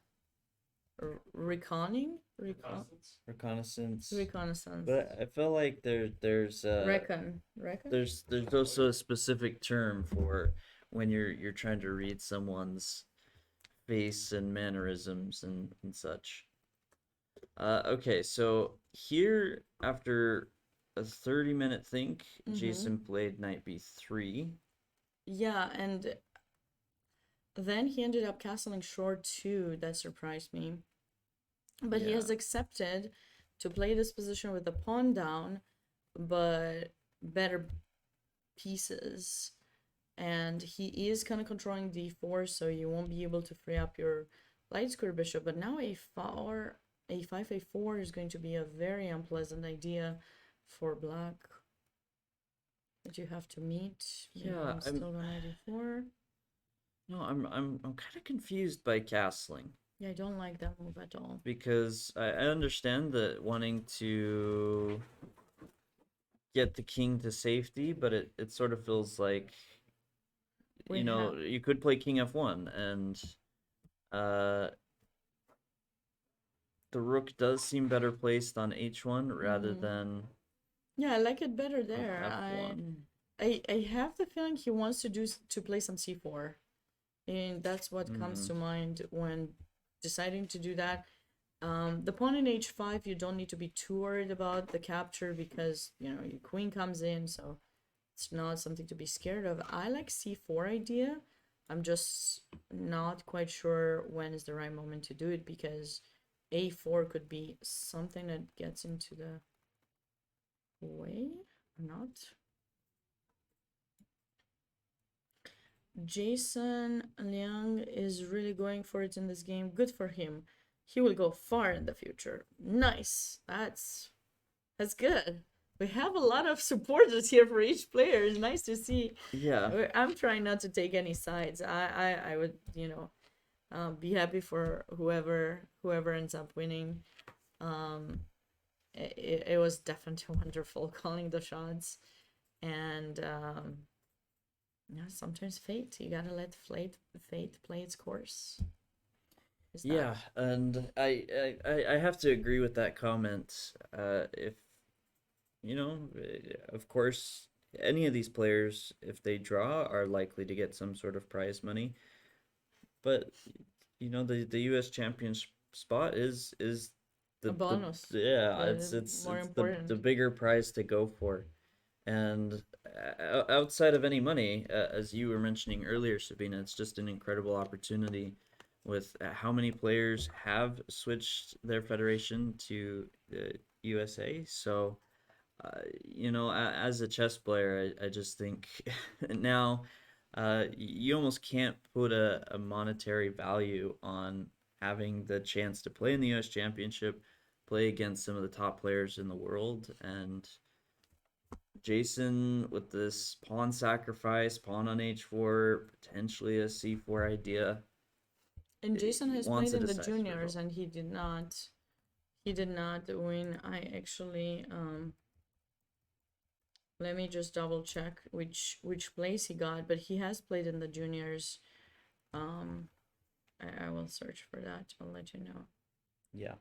Reconning? Reconnaissance. Reconnaissance. But I feel like there's Reckon. there's also a specific term for when you're trying to read someone's face and mannerisms and such. Okay, so here after a 30-minute think, Jason played knight b3. Yeah, and then he ended up castling short too. That surprised me. But he has accepted to play this position with the pawn down, but better pieces. And he is kind of controlling d4, so you won't be able to free up your light square bishop. But now a5, a4 is going to be a very unpleasant idea for black. That you have to meet. Yeah, I'm still on knight e4. No, I'm kind of confused by castling. Yeah, I don't like that move at all. Because I understand that wanting to get the king to safety, but it sort of feels like, you could play king f1, and the rook does seem better placed on h1 rather than Yeah, I like it better there. f1. I have the feeling he wants to play some c4, and that's what comes to mind when deciding to do that. The pawn in h5, you don't need to be too worried about the capture because your queen comes in, so it's not something to be scared of. I like c4 idea. I'm just not quite sure when is the right moment to do it, because a4 could be something that gets into the way or not. Jason Liang is really going for it in this game. Good for him. He will go far in the future. Nice. That's good. We have a lot of supporters here for each player. It's nice to see. Yeah. I'm trying not to take any sides. I would, be happy for whoever ends up winning. It was definitely wonderful calling the shots, and sometimes fate. You gotta let fate play its course. Yeah, and I have to agree with that comment. If of course, any of these players, if they draw, are likely to get some sort of prize money. But the U.S. champions spot is a bonus. It's more important. the bigger prize to go for. And outside of any money, as you were mentioning earlier, Sabina, it's just an incredible opportunity with how many players have switched their federation to the USA. So As a chess player, I just think now you almost can't put a monetary value on having the chance to play in the US Championship, play against some of the top players in the world. And Jason, with this pawn sacrifice, pawn on h4, potentially a c4 idea, And Jason has wants played a in the decisive juniors result. and he did not win. I actually let me just double check which place he got, but he has played in the juniors. I will search for that. I'll let you know. Yeah.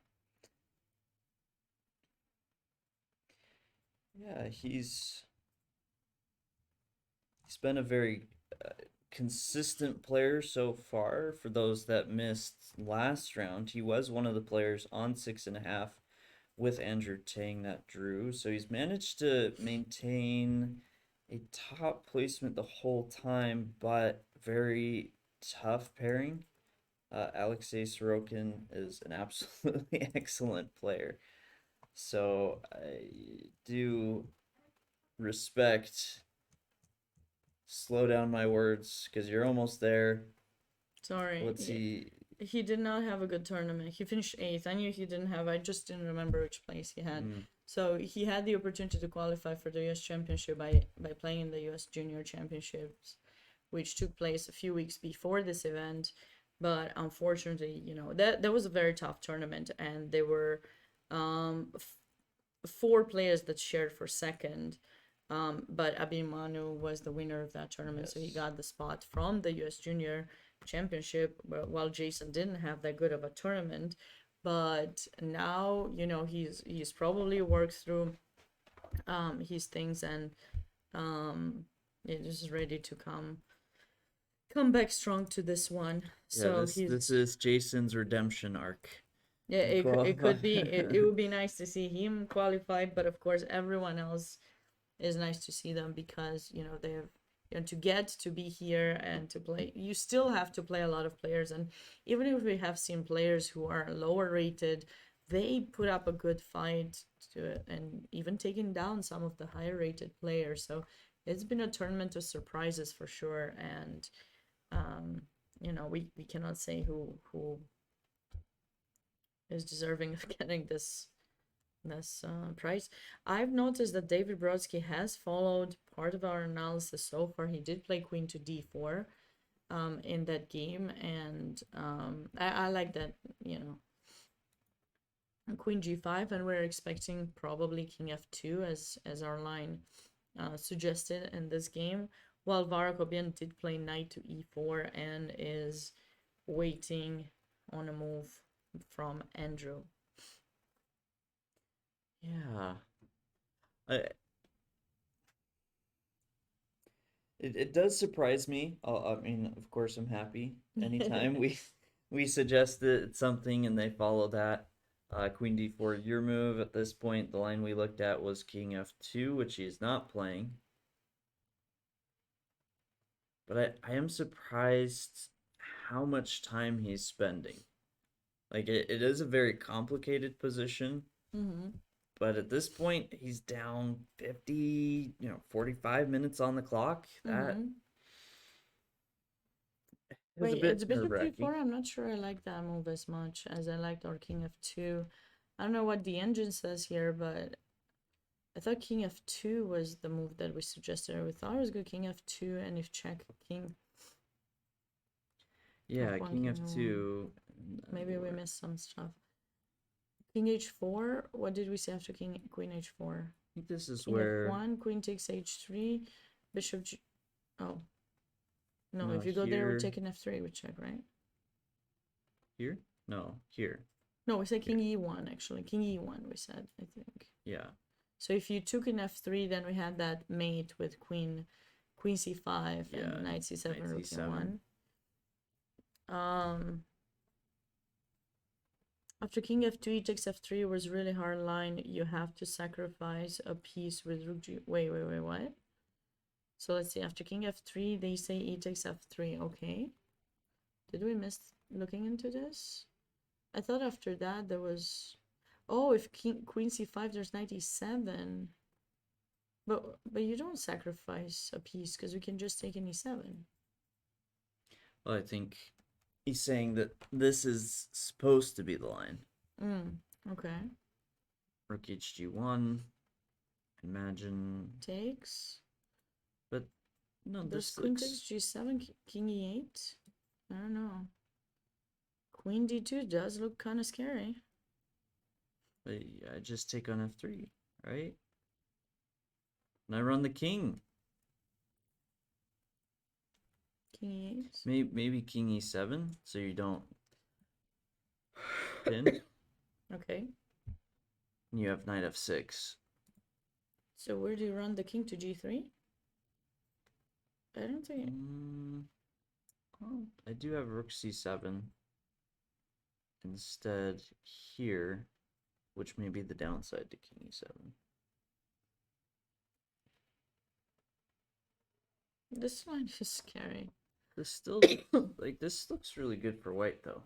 Yeah, he's been a very consistent player so far. For those that missed last round, he was one of the players on 6.5 with Andrew Tang that drew. So he's managed to maintain a top placement the whole time, but very tough pairing. Alexei Sorokin is an absolutely excellent player. So I do respect. Slow down my words because you're almost there. Sorry. Let's see. He did not have a good tournament. He finished 8th. I knew he didn't have. I just didn't remember which place he had. So he had the opportunity to qualify for the U.S. Championship by playing in the U.S. Junior Championships, which took place a few weeks before this event. But unfortunately, that was a very tough tournament, and there were 4 players that shared for second. But Abimanu was the winner of that tournament, so he Yes. got the spot from the U.S. Junior Championship, while Jason didn't have that good of a tournament. But now, he's probably worked through his things, and is ready to come back strong to this one. Yeah, So this is Jason's redemption arc. yeah, it could be it would be nice to see him qualify, but of course everyone else is nice to see them, because they have to get to be here and to play. You still have to play a lot of players, and even if we have seen players who are lower rated, they put up a good fight and even taking down some of the higher rated players. So it's been a tournament of surprises for sure, and we cannot say who is deserving of getting this price. I've noticed that David Brodsky has followed part of our analysis so far. He did play queen to d4 in that game, and I like that, queen g5, and we're expecting probably king f2 as our line suggested in this game, while Varakobian did play knight to e4 and is waiting on a move from Andrew. Yeah. It does surprise me. I mean, of course, I'm happy anytime we suggest something and they follow that. Queen d4, your move. At this point, the line we looked at was king f2, which he is not playing. But I am surprised how much time he's spending. Like, it is a very complicated position. But at this point, he's down 50, 45 minutes on the clock. That is Wait, a bit it's bishop nerve-wracking. d4. I'm not sure I like that move as much as I liked our king f2. I don't know what the engine says here, but I thought king f2 was the move that we suggested. We thought it was good king f2, and if check king. Yeah, F1, king king f2. Maybe we missed some stuff. King h4. What did we say after queen h4? I think this is King where f1, queen takes h3, bishop g. Oh. No, No, if you go there, we're here- taking f3, we check, right? here? No, here. No, we said king e1, actually. King e1, we said, I think. Yeah. So if you took an f3, then we had that mate with queen c5 Yeah, and knight c7, knight rook c7. e1. After king f2, e takes f3 was really hard line. You have to sacrifice a piece with rook g. Wait, what? So let's see. After king f3, they say e takes f3. Okay. Did we miss looking into this? I thought after that there was. Oh, if queen c5, there's knight e7. But you don't sacrifice a piece because we can just take an e7. Well, I think he's saying that this is supposed to be the line. Okay. Rook hg1. Imagine, Takes. but no, Does this queen looks. takes g7, king e8? I don't know. Queen d2 does look kind of scary. I just take on f3, right? And I run the king. King e8. Maybe king e7, so you don't pin. Okay. And you have knight f6. So where do you run the king to g3? I don't think. Well, I do have rook c7 instead here, which may be the downside to king e7. This line is scary. This still like this looks really good for white though.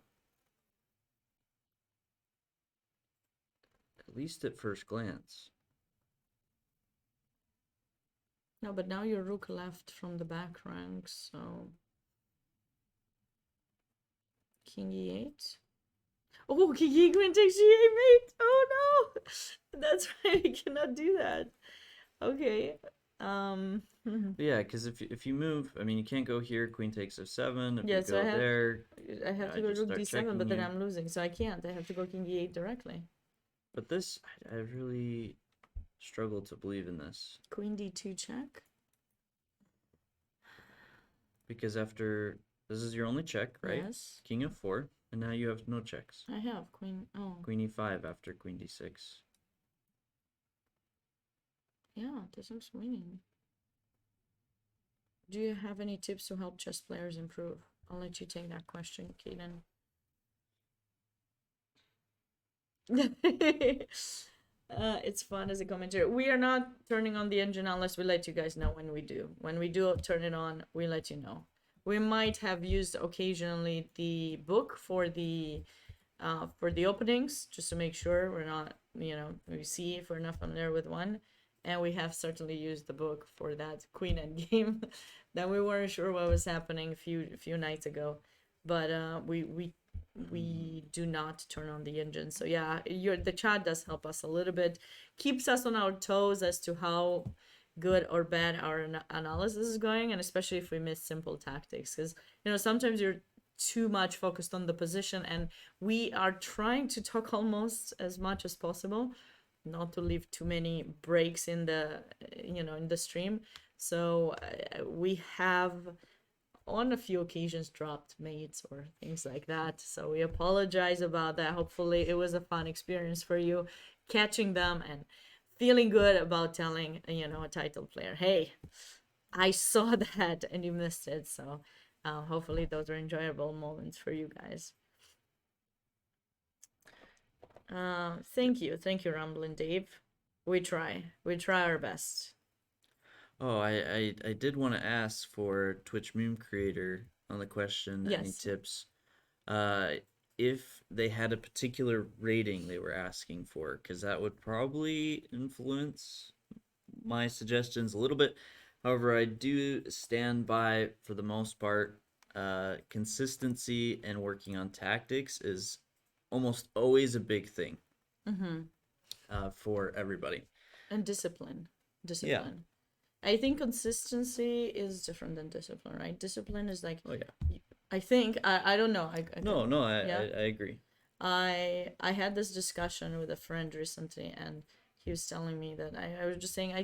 At least at first glance. No, but now your rook left from the back ranks, so king e8. Oh, king e queen takes g8, mate. Oh no, that's right. We cannot do that. Okay. But yeah, because if you move, I mean, you can't go here. Queen takes f7. If Yeah, you so go there, I have to I go just rook start d7, but then checking you. I'm losing, so I can't. I have to go king e8 directly. but this I really struggle to believe in this Queen d2 check. because after this is your only check, right? Yes, King f4, and now you have no checks. I have queen. Oh, Queen e5 after queen d6. yeah, this looks winning. Do you have any tips to help chess players improve? I'll let you take that question, Kaden. It's fun as a commentator. We are not turning on the engine unless we let you guys know when we do. When we do turn it on, we let you know. We might have used occasionally the book for the openings, just to make sure we're not, we see if we're not familiar with one. And we have certainly used the book for that queen end game that we weren't sure what was happening a few nights ago. But we do not turn on the engine. So yeah, the chat does help us a little bit, keeps us on our toes as to how good or bad our analysis is going, and especially if we miss simple tactics, because sometimes you're too much focused on the position, and we are trying to talk almost as much as possible, not to leave too many breaks in the in the stream. So we have on a few occasions dropped mates or things like that, so we apologize about that. Hopefully it was a fun experience for you, catching them and feeling good about telling a title player, hey, I saw that and you missed it. So hopefully those are enjoyable moments for you guys. Thank you, Rumblin' Dave. We try our best. Oh, I did want to ask for Twitch meme creator on the question, any Yes. tips? If they had a particular rating they were asking for, because that would probably influence my suggestions a little bit. However, I do stand by, for the most part, consistency and working on tactics is almost always a big thing for everybody. And discipline. I think consistency is different than discipline, right? Discipline is like, Oh yeah. I think, I don't know. No, I agree. I had this discussion with a friend recently, and he was telling me that I was just saying, I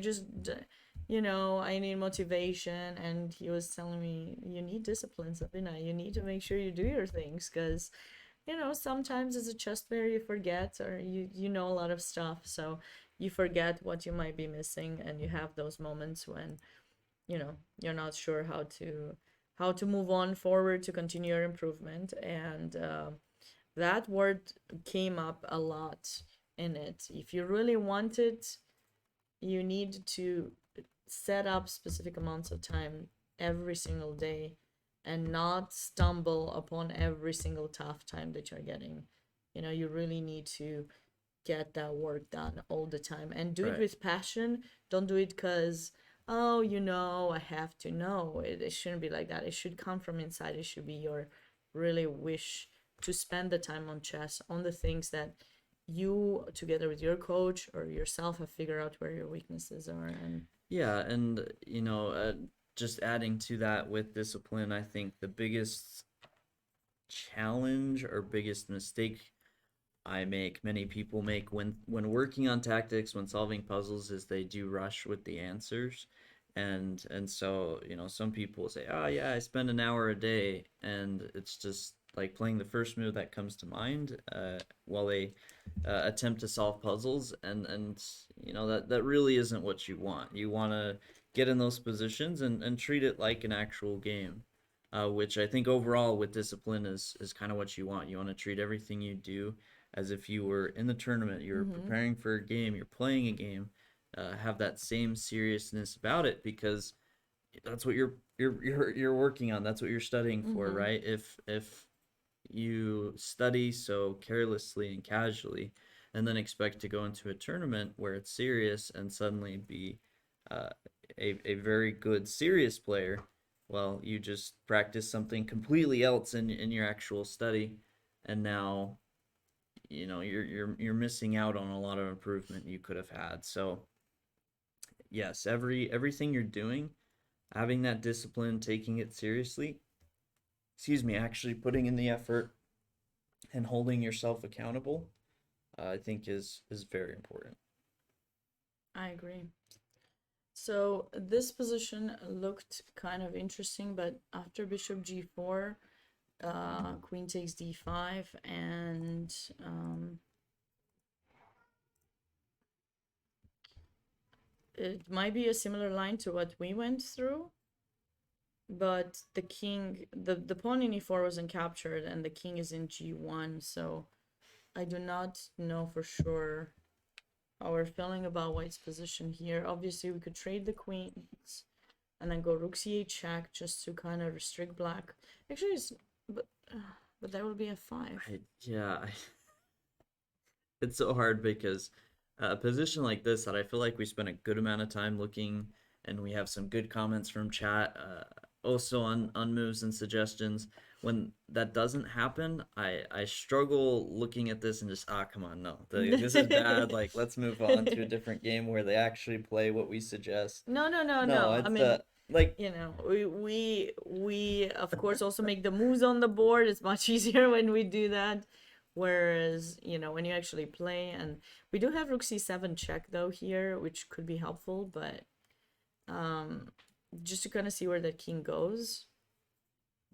need motivation, and he was telling me, you need discipline, Sabina. You need to make sure you do your things, because sometimes as a chess player you forget, or you know a lot of stuff, so you forget what you might be missing, and you have those moments when you're not sure how to move on forward to continue your improvement. And that word came up a lot in it. If you really want it, you need to set up specific amounts of time every single day and not stumble upon every single tough time that you're getting. You really need to get that work done all the time, and do it Right. with passion. Don't do it because, oh, I have to. No, it shouldn't be like that. It should come from inside. It should be your really wish to spend the time on chess, on the things that you, together with your coach or yourself, have figured out where your weaknesses are. And Yeah, and just adding to that with discipline, I think the biggest challenge or biggest mistake many people make when working on tactics, when solving puzzles, is they do rush with the answers. And so, some people say, "Oh yeah, I spend an hour a day," and it's just like playing the first move that comes to mind while they attempt to solve puzzles, and that really isn't what you want. You want to get in those positions and treat it like an actual game, which I think overall with discipline is kind of what you want. You want to treat everything you do as if you were in the tournament, you're preparing for a game, you're playing a game, have that same seriousness about it, because that's what you're working on. That's what you're studying for, right? If you study so carelessly and casually, and then expect to go into a tournament where it's serious and suddenly be a very good serious player, well, you just practice something completely else in your actual study, and now you're missing out on a lot of improvement you could have had. So yes, everything you're doing, having that discipline, taking it seriously, actually putting in the effort and holding yourself accountable, I think is very important. I agree. So this position looked kind of interesting, but after bishop g4, queen takes d5, and it might be a similar line to what we went through, but the king, the pawn in e4 wasn't captured, and the king is in g1, so I do not know for sure how we're feeling about white's position here. Obviously, we could trade the queens and then go rook c8 check just to kind of restrict black. Actually, but that would be f5. It's so hard because a position like this that I feel like we spent a good amount of time looking, and we have some good comments from chat, also on moves and suggestions. When that doesn't happen, I struggle looking at this and just, come on, no, this is bad. Like, let's move on to a different game where they actually play what we suggest. No. It's I mean, like, we of course also make the moves on the board. It's much easier when we do that. Whereas, when you actually play, and we do have rook c7 check though here, which could be helpful, but just to kind of see where the king goes.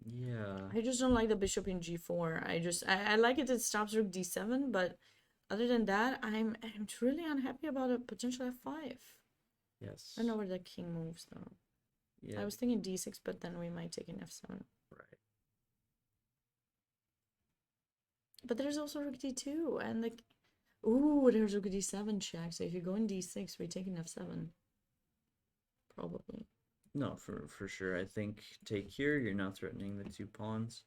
yeah. I just don't like the bishop in g4. I like it stops rook d7, but other than that, I'm truly unhappy about a potential f5. Yes. I don't know where the king moves though. Yeah. I was thinking d6, but then we might take an f7. Right. But there's also rook d2, and ooh, there's rook d7 check. So if you go in d6, we take an f7. Probably. No, for sure. I think take here, you're now threatening the 2 pawns.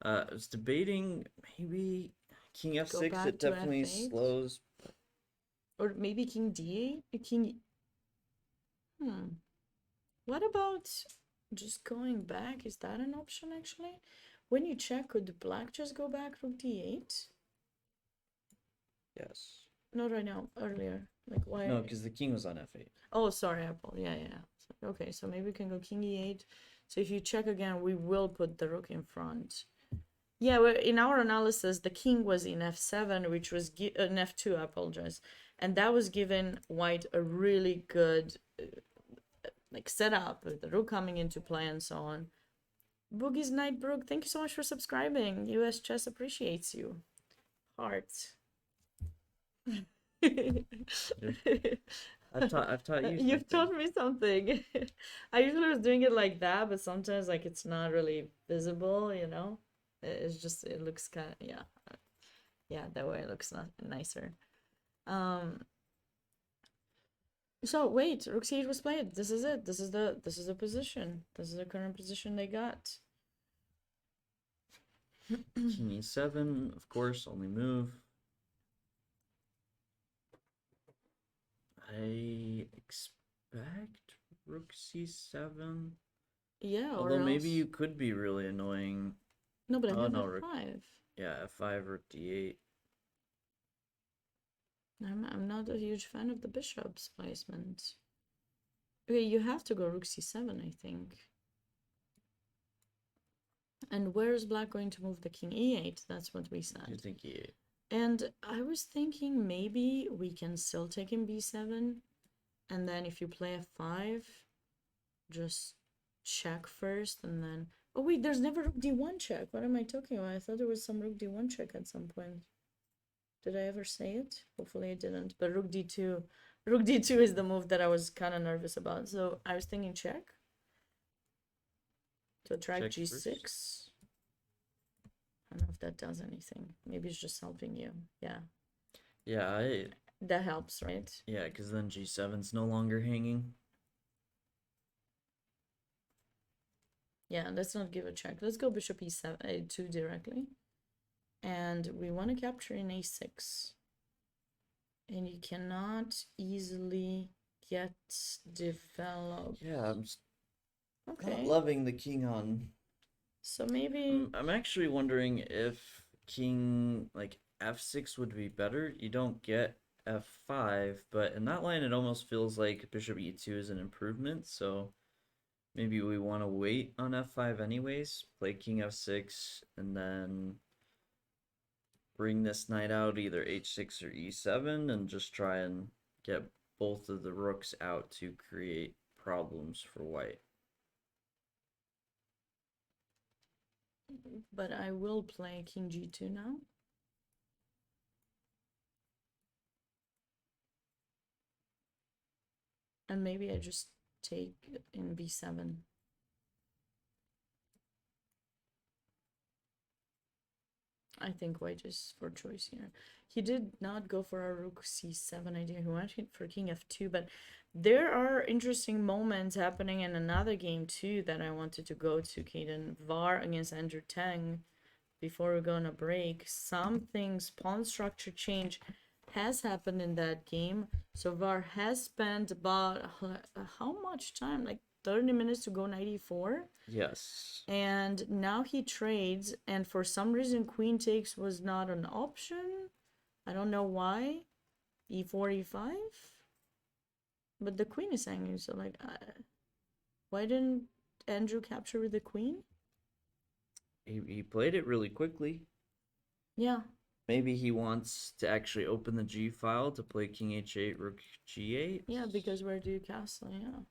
I was debating maybe king f6. back It to definitely f8? slows. Or maybe king d8? King... What about just going back? Is that an option, actually? When you check, could black just go back rook d8? Yes. Not right now, earlier. Like, why? No, because the king was on f8. Oh, sorry, Apple. Yeah. Okay, so maybe we can go king e8. So if you check again, we will put the rook in front. Yeah, in our analysis, the king was in f7, which was in f2, I apologize. And that was given white a really good setup, with the rook coming into play and so on. Boogie's Night Brook, thank you so much for subscribing. US Chess appreciates you. Heart. I've taught you. You've taught me something. I usually was doing it like that, but sometimes it's not really visible, It's just, it looks kind of, yeah, that way it looks nicer. So wait, rook c8 was played. This is it. This is the position. This is the current position they got. King e7, of course, only move. I expect rook c7. Yeah, or Although maybe else- you could be really annoying. No, but I Oh, have no, f5. Yeah, f5, rook d8. I'm not a huge fan of the bishop's placement. Okay, you have to go rook c7, I think. And where is black going to move the king? E8, that's what we Do you said. think e8? And I was thinking maybe we can still take in b7, and then if you play f5, just check first, and then... Oh wait, there's never rook d1 check. What am I talking about? I thought there was some rook d1 check at some point. Did I ever say it? Hopefully I didn't. But rook d2... Rook d2 is the move that I was kind of nervous about. So I was thinking check. To attract Check g6. first. I don't know if that does anything. Maybe it's just helping you. Yeah. Yeah, That helps, right? yeah, because then g7's no longer hanging. Yeah, let's not give a check. Let's go bishop e7, a2 directly. And we want to capture in a6. And you cannot easily get developed. Yeah, I'm not Okay. loving the king on. So maybe... I'm actually wondering if king like f6 would be better. You don't get f5, but in that line it almost feels like bishop e2 is an improvement, so maybe we want to wait on f5 anyways, play king f6, and then bring this knight out either h6 or e7 and just try and get both of the rooks out to create problems for white. But I will play king g2 now. And maybe I just take in b7. I think white is for choice here. He did not go for a rook c7 idea. He went for king f2, but there are interesting moments happening in another game too that I wanted to go to, Kaden. VAR against Andrew Tang. Before we go on a break, some things, pawn structure change has happened in that game. So VAR has spent about how much time? Like 30 minutes to go 94. Yes. And now he trades, and for some reason queen takes was not an option. I don't know why. e4, e5. But the queen is hanging, so like, why didn't Andrew capture with the queen? He played it really quickly. Yeah. Maybe he wants to actually open the G file to play king h8, rook g8. Yeah, because where do you castle? Yeah.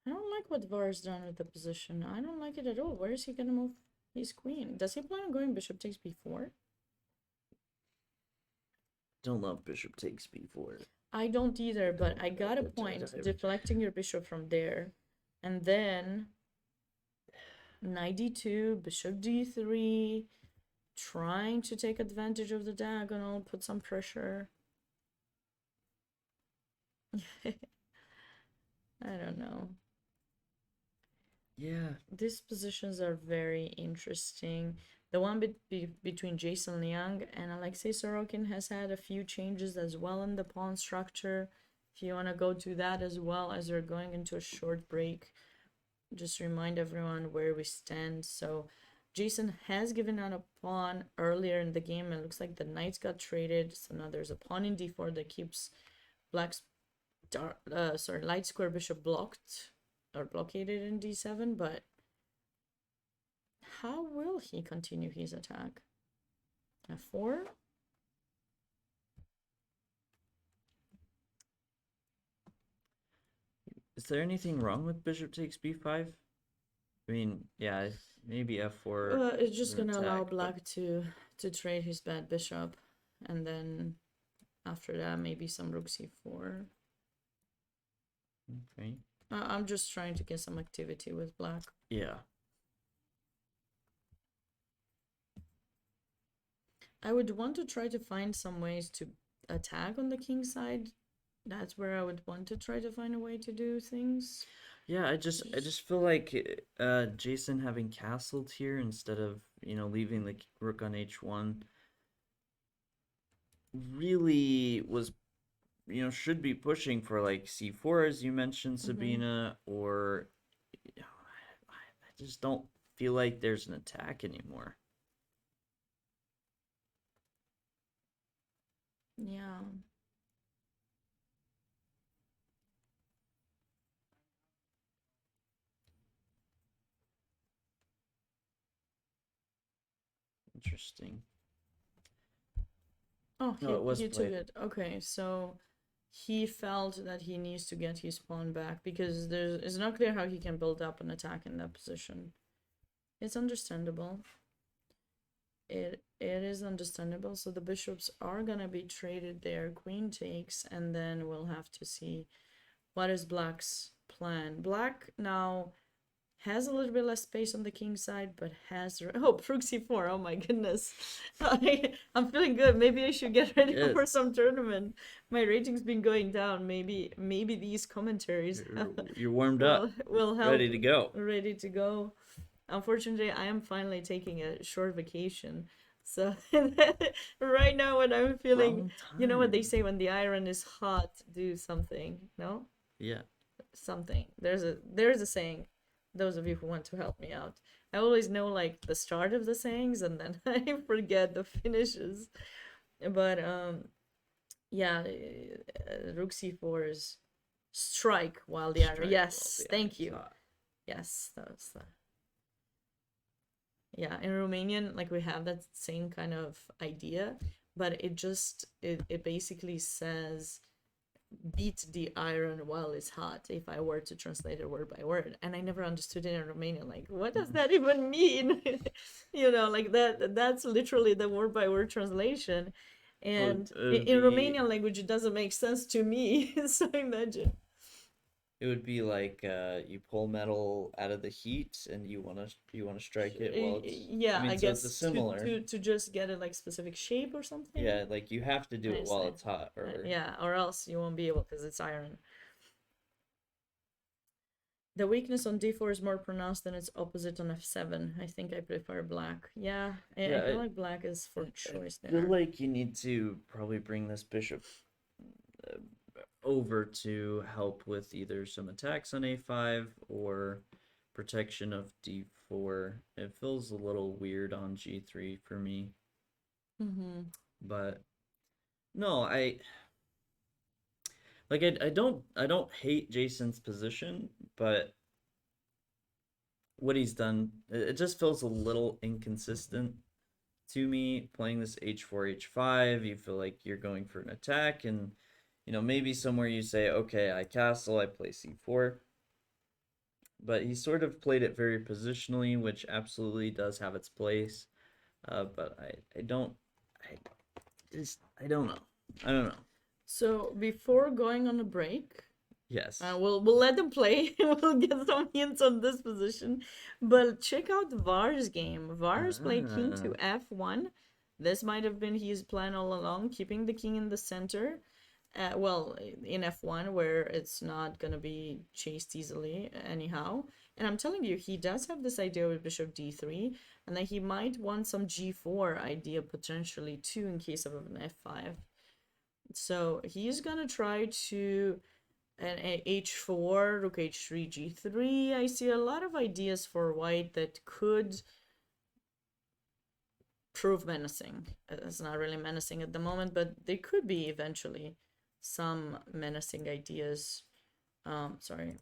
I don't like what VAR's done with the position. I don't like it at all. Where is he gonna move his queen? Does he plan on going bishop takes b4? Don't love bishop takes b4. I don't either, but I got a Don't point either. deflecting your bishop from there. And then knight d2, bishop d3, trying to take advantage of the diagonal, put some pressure. I don't know. Yeah. These positions are very interesting. The one between Jason Liang and Alexei Sorokin has had a few changes as well in the pawn structure. If you want to go to that as well as we're going into a short break, just remind everyone where we stand. So Jason has given out a pawn earlier in the game. It looks like the knights got traded. So now there's a pawn in d4 that keeps black's light square bishop blocked or blockaded in d7, but how will he continue his attack? f4? Is there anything wrong with bishop takes b5? I mean, yeah, maybe f4. It's just an gonna allow attack, black but- to trade his bad bishop, and then after that maybe some rook c4. Okay. I'm just trying to get some activity with black. Yeah. I would want to try to find some ways to attack on the king side. That's where I would want to try to find a way to do things. Yeah, I just feel like Jason having castled here instead of, leaving the rook on h1 really was should be pushing for like c4, as you mentioned, Sabina, or I just don't feel like there's an attack anymore. Yeah. Interesting. Oh, No, it was he took played. it. Okay, so he felt that he needs to get his pawn back because it's not clear how he can build up an attack in that position. It's understandable. It is understandable. So the bishops are gonna be traded there. Queen takes, and then we'll have to see what is Black's plan. Black now has a little bit less space on the king side, but has rook c4. Oh my goodness, I'm feeling good. Maybe I should get ready Good. for some tournament. My rating's been going down. Maybe these commentaries You're warmed up, will help. ready to go. Ready to go. Unfortunately, I am finally taking a short vacation. So right now, when I'm feeling, Wrong you know what they time. say, when the iron is hot, do something. No, Yeah. something. There's a saying. Those of you who want to help me out, I always know like the start of the sayings and then I forget the finishes. But yeah, rook c4 is strike while the iron. Strike Yes, while the thank iron's you. hot. Yes, that was the. Yeah, in Romanian, like we have that same kind of idea, but it basically says beat the iron while it's hot, if I were to translate it word by word. And I never understood it in Romanian, like what does that even mean? Like that's literally the word by word translation. And Well, it would in be- Romanian language it doesn't make sense to me. So imagine. It would be like you pull metal out of the heat and you wanna strike it while it's. Yeah, I so guess it's a similar. to just get a like specific shape or something. Yeah, like you have to do it while Understand. it's hot, or Yeah, or else you won't be able because it's iron. The weakness on d4 is more pronounced than its opposite on f7. I think I prefer black. Yeah, I Yeah, feel I- like black is for choice I feel there. like you need to probably bring this bishop over to help with either some attacks on a5 or protection of d4. It feels a little weird on g3 for me, Mm-hmm. but no, I don't hate Jason's position, but what he's done, it just feels a little inconsistent to me. Playing this h4 h5, you feel like you're going for an attack, and maybe somewhere you say, okay, I castle, I play c4, but he sort of played it very positionally, which absolutely does have its place. But I don't know. I don't know. So before going on a break, Yes. we'll let them play. We'll get some hints on this position, but check out Var's game. Var's played king to f1. This might have been his plan all along, keeping the king in the center. Well, in f1 where it's not gonna be chased easily anyhow. And I'm telling you, he does have this idea with bishop d3, and then he might want some g4 idea potentially too in case of an f5. So he's gonna try to an h4, rook h3, g3. I see a lot of ideas for white that could prove menacing. It's not really menacing at the moment, but they could be eventually some menacing ideas. Sorry,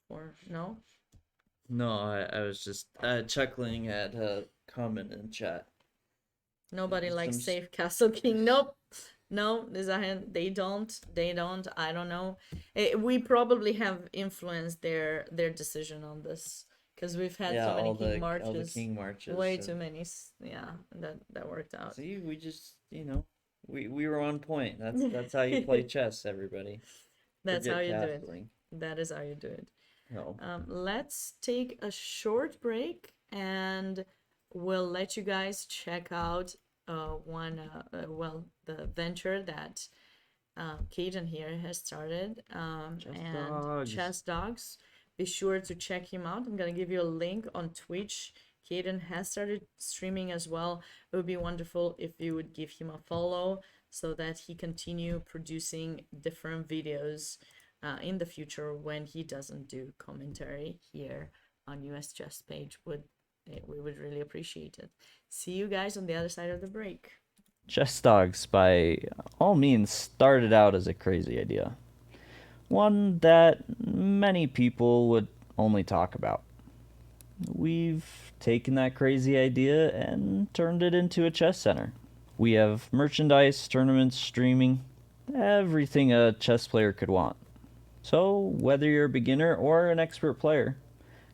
or no? No, I was just chuckling at a comment in chat. Nobody likes Some- safe castle king. Nope. No, there's a hand. They don't. I don't know. We probably have influenced their decision on this because we've had so many all king the marches. king marches. Way and- too many. Yeah, that worked out. See, we just we were on point. That's how you play chess, everybody. That's how Forget you do it. castling. That is how you do it. No. Let's take a short break and we'll let you guys check out the venture that Caden here has started, and Dogs. Chess Dogs. Be sure to check him out. I'm gonna give you a link on Twitch. Caden has started streaming as well. It would be wonderful if you would give him a follow so that he continue producing different videos in the future when he doesn't do commentary here on US Chess Page. We would really appreciate it. See you guys on the other side of the break. Chess Dogs, by all means, started out as a crazy idea. One that many people would only talk about. We've taken that crazy idea and turned it into a chess center. We have merchandise, tournaments, streaming, everything a chess player could want. So, whether you're a beginner or an expert player,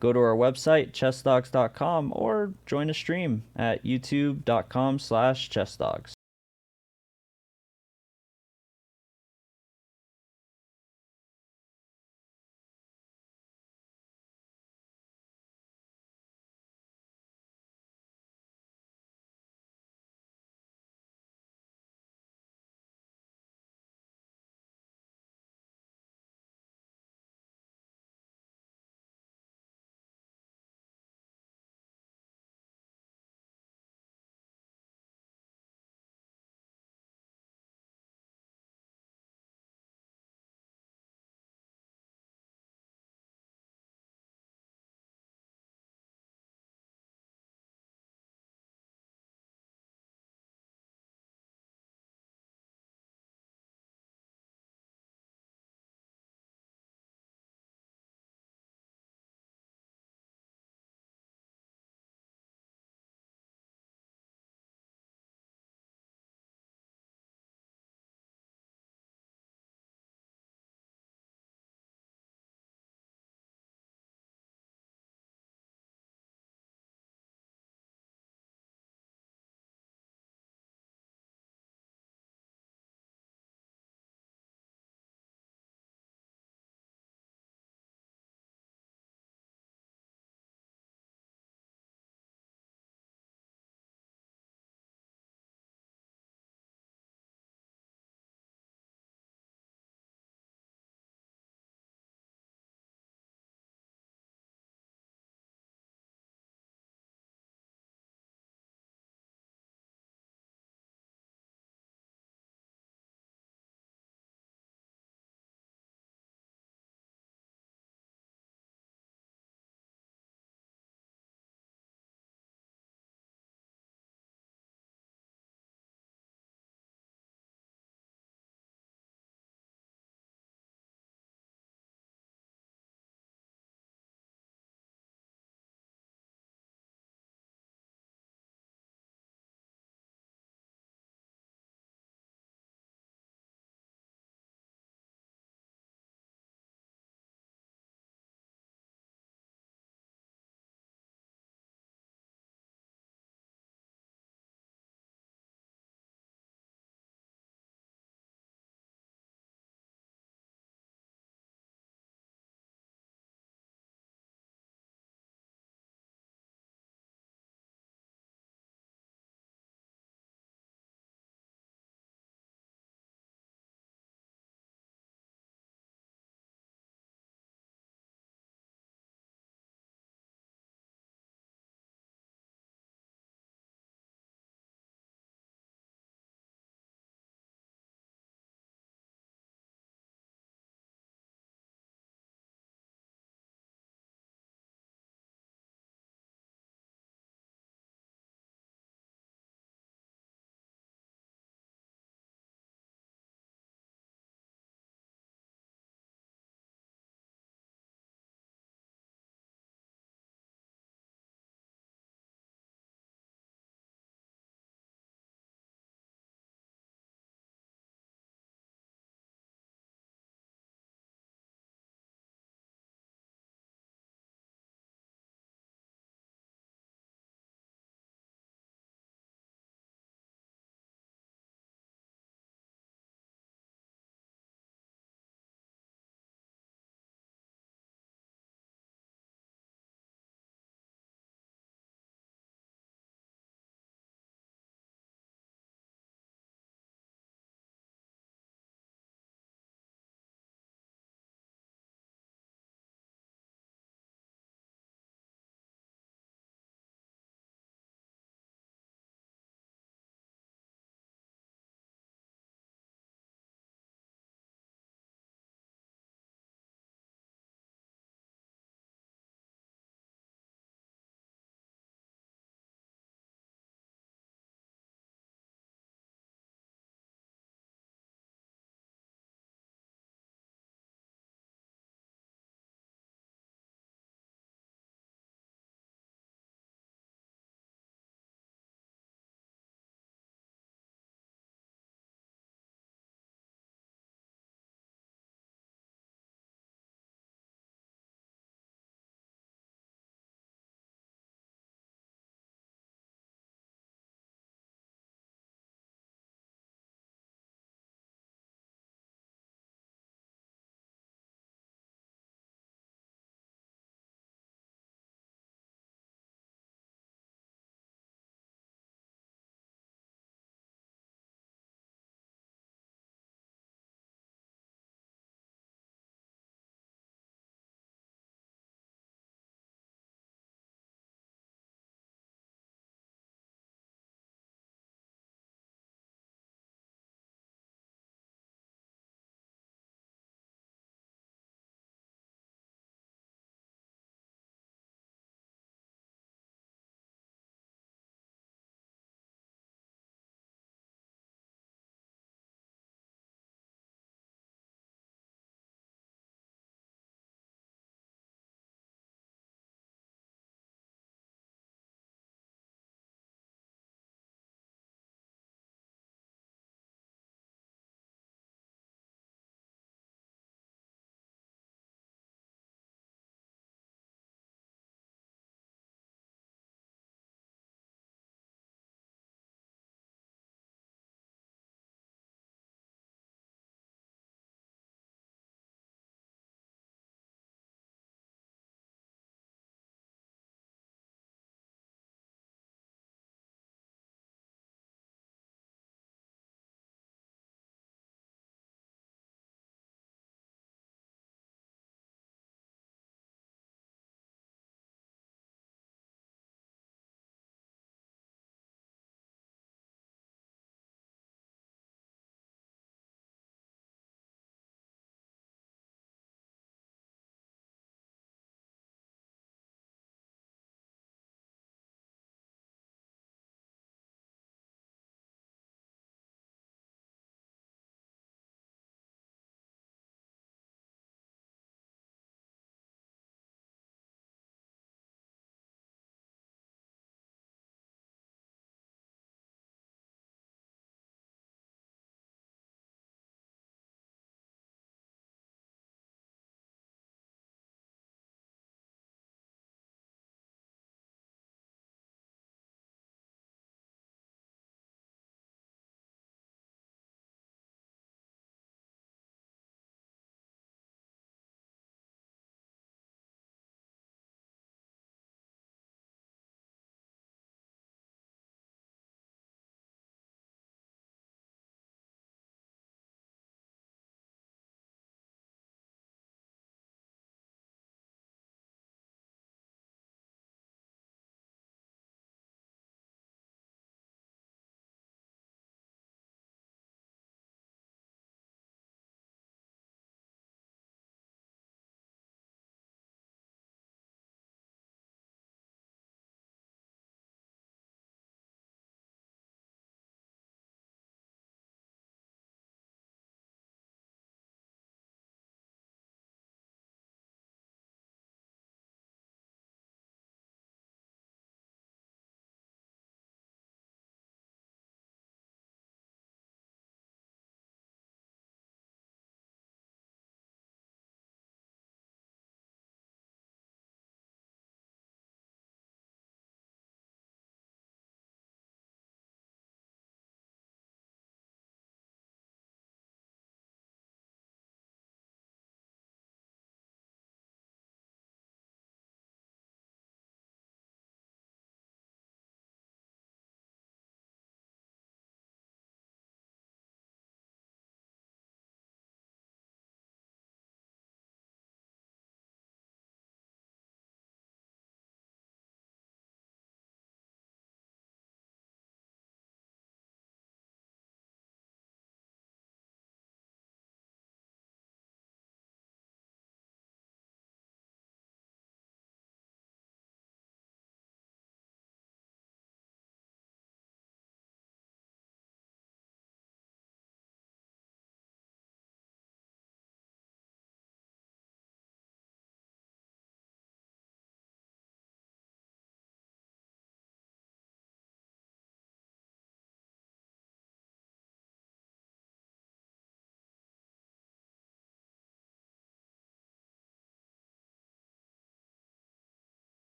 go to our website, chessdogs.com, or join a stream at youtube.com/chessdogs.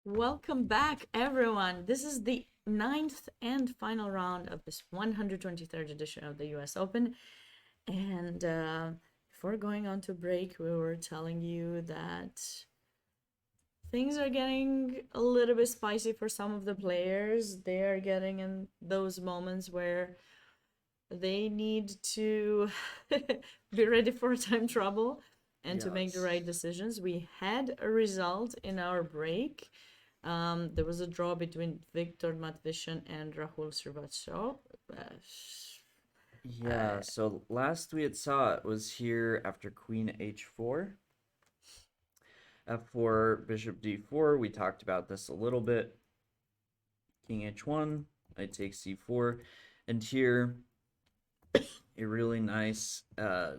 Welcome back, everyone. This is the 9th and final round of this 123rd edition of the US Open. And before going on to break, we were telling you that things are getting a little bit spicy for some of the players. They are getting in those moments where they need to be ready for time trouble and to make the Yes. right decisions. We had a result in our break. There was a draw between Viktor Matvishin and Rahul Srivatsov. Yeah, so last we had saw it was here after Queen H4. F4, Bishop D4, we talked about this a little bit. King H1, Knight takes C4, and here a really nice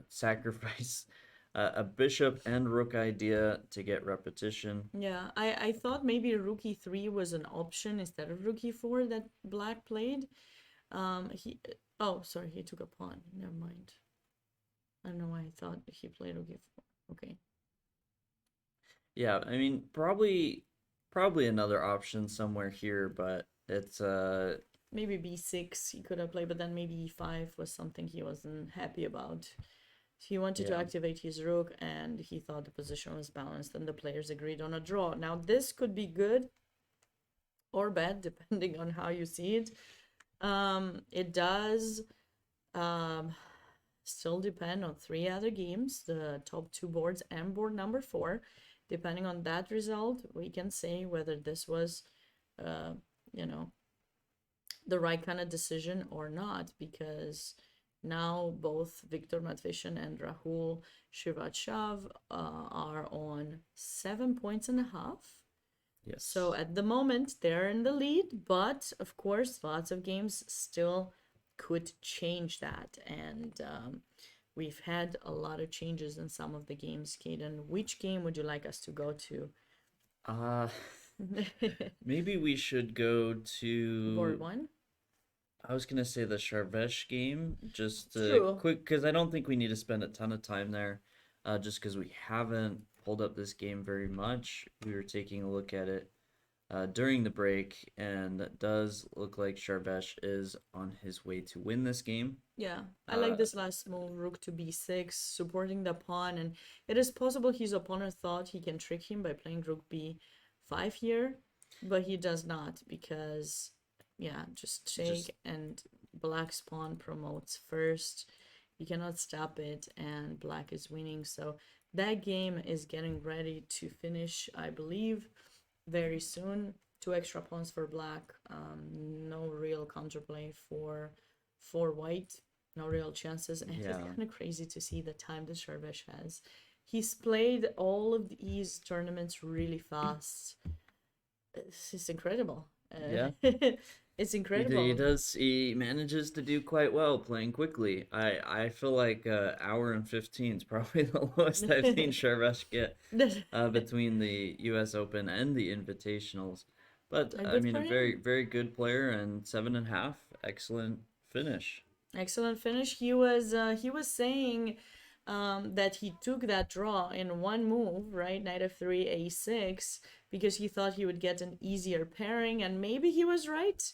sacrifice, a bishop and rook idea to get repetition. Yeah, I thought maybe rook e3 was an option instead of rook e4 that Black played. Oh, sorry, he took a pawn. Never mind. I don't know why I thought he played rook e4. Okay. Yeah, I mean probably another option somewhere here, but it's Maybe b6 he could have played, but then maybe e5 was something he wasn't happy about. He wanted to Yeah. activate his rook, and he thought the position was balanced, and the players agreed on a draw. Now, this could be good or bad, depending on how you see it. It does still depend on 3 other games, the top 2 boards and board number 4. Depending on that result, we can say whether this was, you know, the right kind of decision or not, because now both Viktor Matvishin and Rahul Srivatsov are on 7.5 points. yes. So at the moment they're in the lead, but of course lots of games still could change that. And we've had a lot of changes in some of the games. Kaden, which game would you like us to go to? Maybe we should go to Board 1? I was gonna say the Sharvesh game, just True. quick, because I don't think we need to spend a ton of time there, just because we haven't pulled up this game very much. We were taking a look at it during the break, and it does look like Sharvesh is on his way to win this game. Yeah, I like this last move, rook to b6, supporting the pawn, and it is possible his opponent thought he can trick him by playing rook b5 here, but he does not, because, yeah, just take, and Black's pawn promotes first. You cannot stop it, and Black is winning, so that game is getting ready to finish, I believe, very soon. 2 extra pawns for Black, no real counterplay for white, no real chances, and it's Yeah. kind of crazy to see the time that Sharvesh has. He's played all of these tournaments really fast. It's incredible. Yeah. It's He incredible. does. He manages to do quite well playing quickly. I feel like hour and 15 is probably the lowest I've seen Sharvesh get between the U.S. Open and the Invitationals. But I good mean, for a very good player, and 7.5, excellent finish. Excellent finish. He was saying that he took that draw in one move, right? Knight f3, a6, because he thought he would get an easier pairing, and maybe he was right.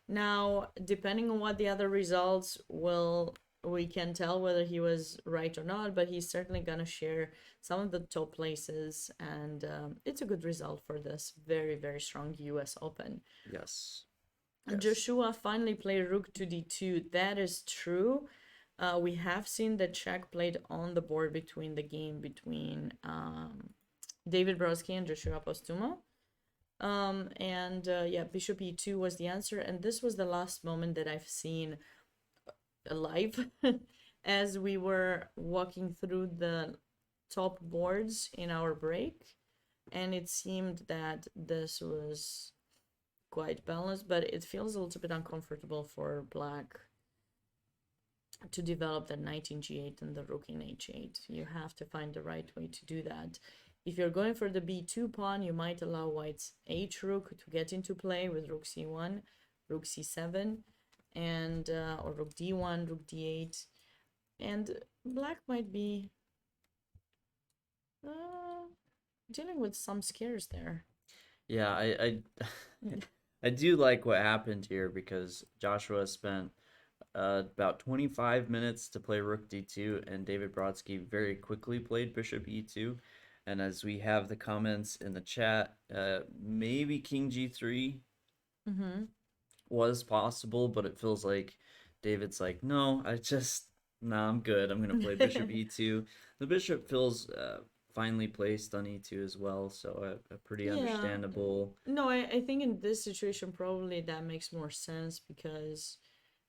Now, depending on what the other results will, we can tell whether he was right or not, but he's certainly gonna share some of the top places, and it's a good result for this very strong US Open. Yes. Joshua finally played rook to d2. That is true. We have seen the check played on the board between the game between David Brodsky and Joshua Postuma. Yeah, bishop e2 was the answer, and this was the last moment that I've seen live as we were walking through the top boards in our break, and it seemed that this was quite balanced, but it feels a little bit uncomfortable for Black to develop the knight in g8 and the rook in h8. You have to find the right way to do that. If you're going for the b2 pawn, you might allow white's h rook to get into play with rook c1, rook c7, and or rook d1, rook d8, and Black might be dealing with some scares there. Yeah, I do like what happened here because Joshua spent about 25 minutes to play Rook D2, and David Brodsky very quickly played Bishop E2. And as we have the comments in the chat, maybe King G3 Mm-hmm. was possible, but it feels like David's like, no, nah, I'm good. I'm gonna play Bishop E2. The bishop feels finely placed on E2 as well, so a pretty Yeah. understandable. No, I think in this situation probably that makes more sense because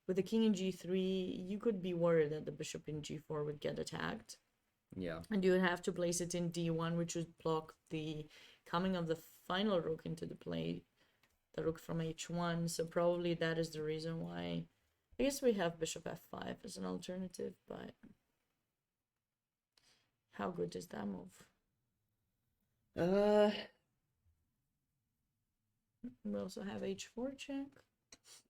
with the king in g3, you could be worried that the bishop in g4 would get attacked. Yeah. And you would have to place it in d1, which would block the coming of the final rook into the play, the rook from h1. So probably that is the reason why. I guess we have bishop f5 as an alternative, but how good is that move? Uh, We also have h4 check.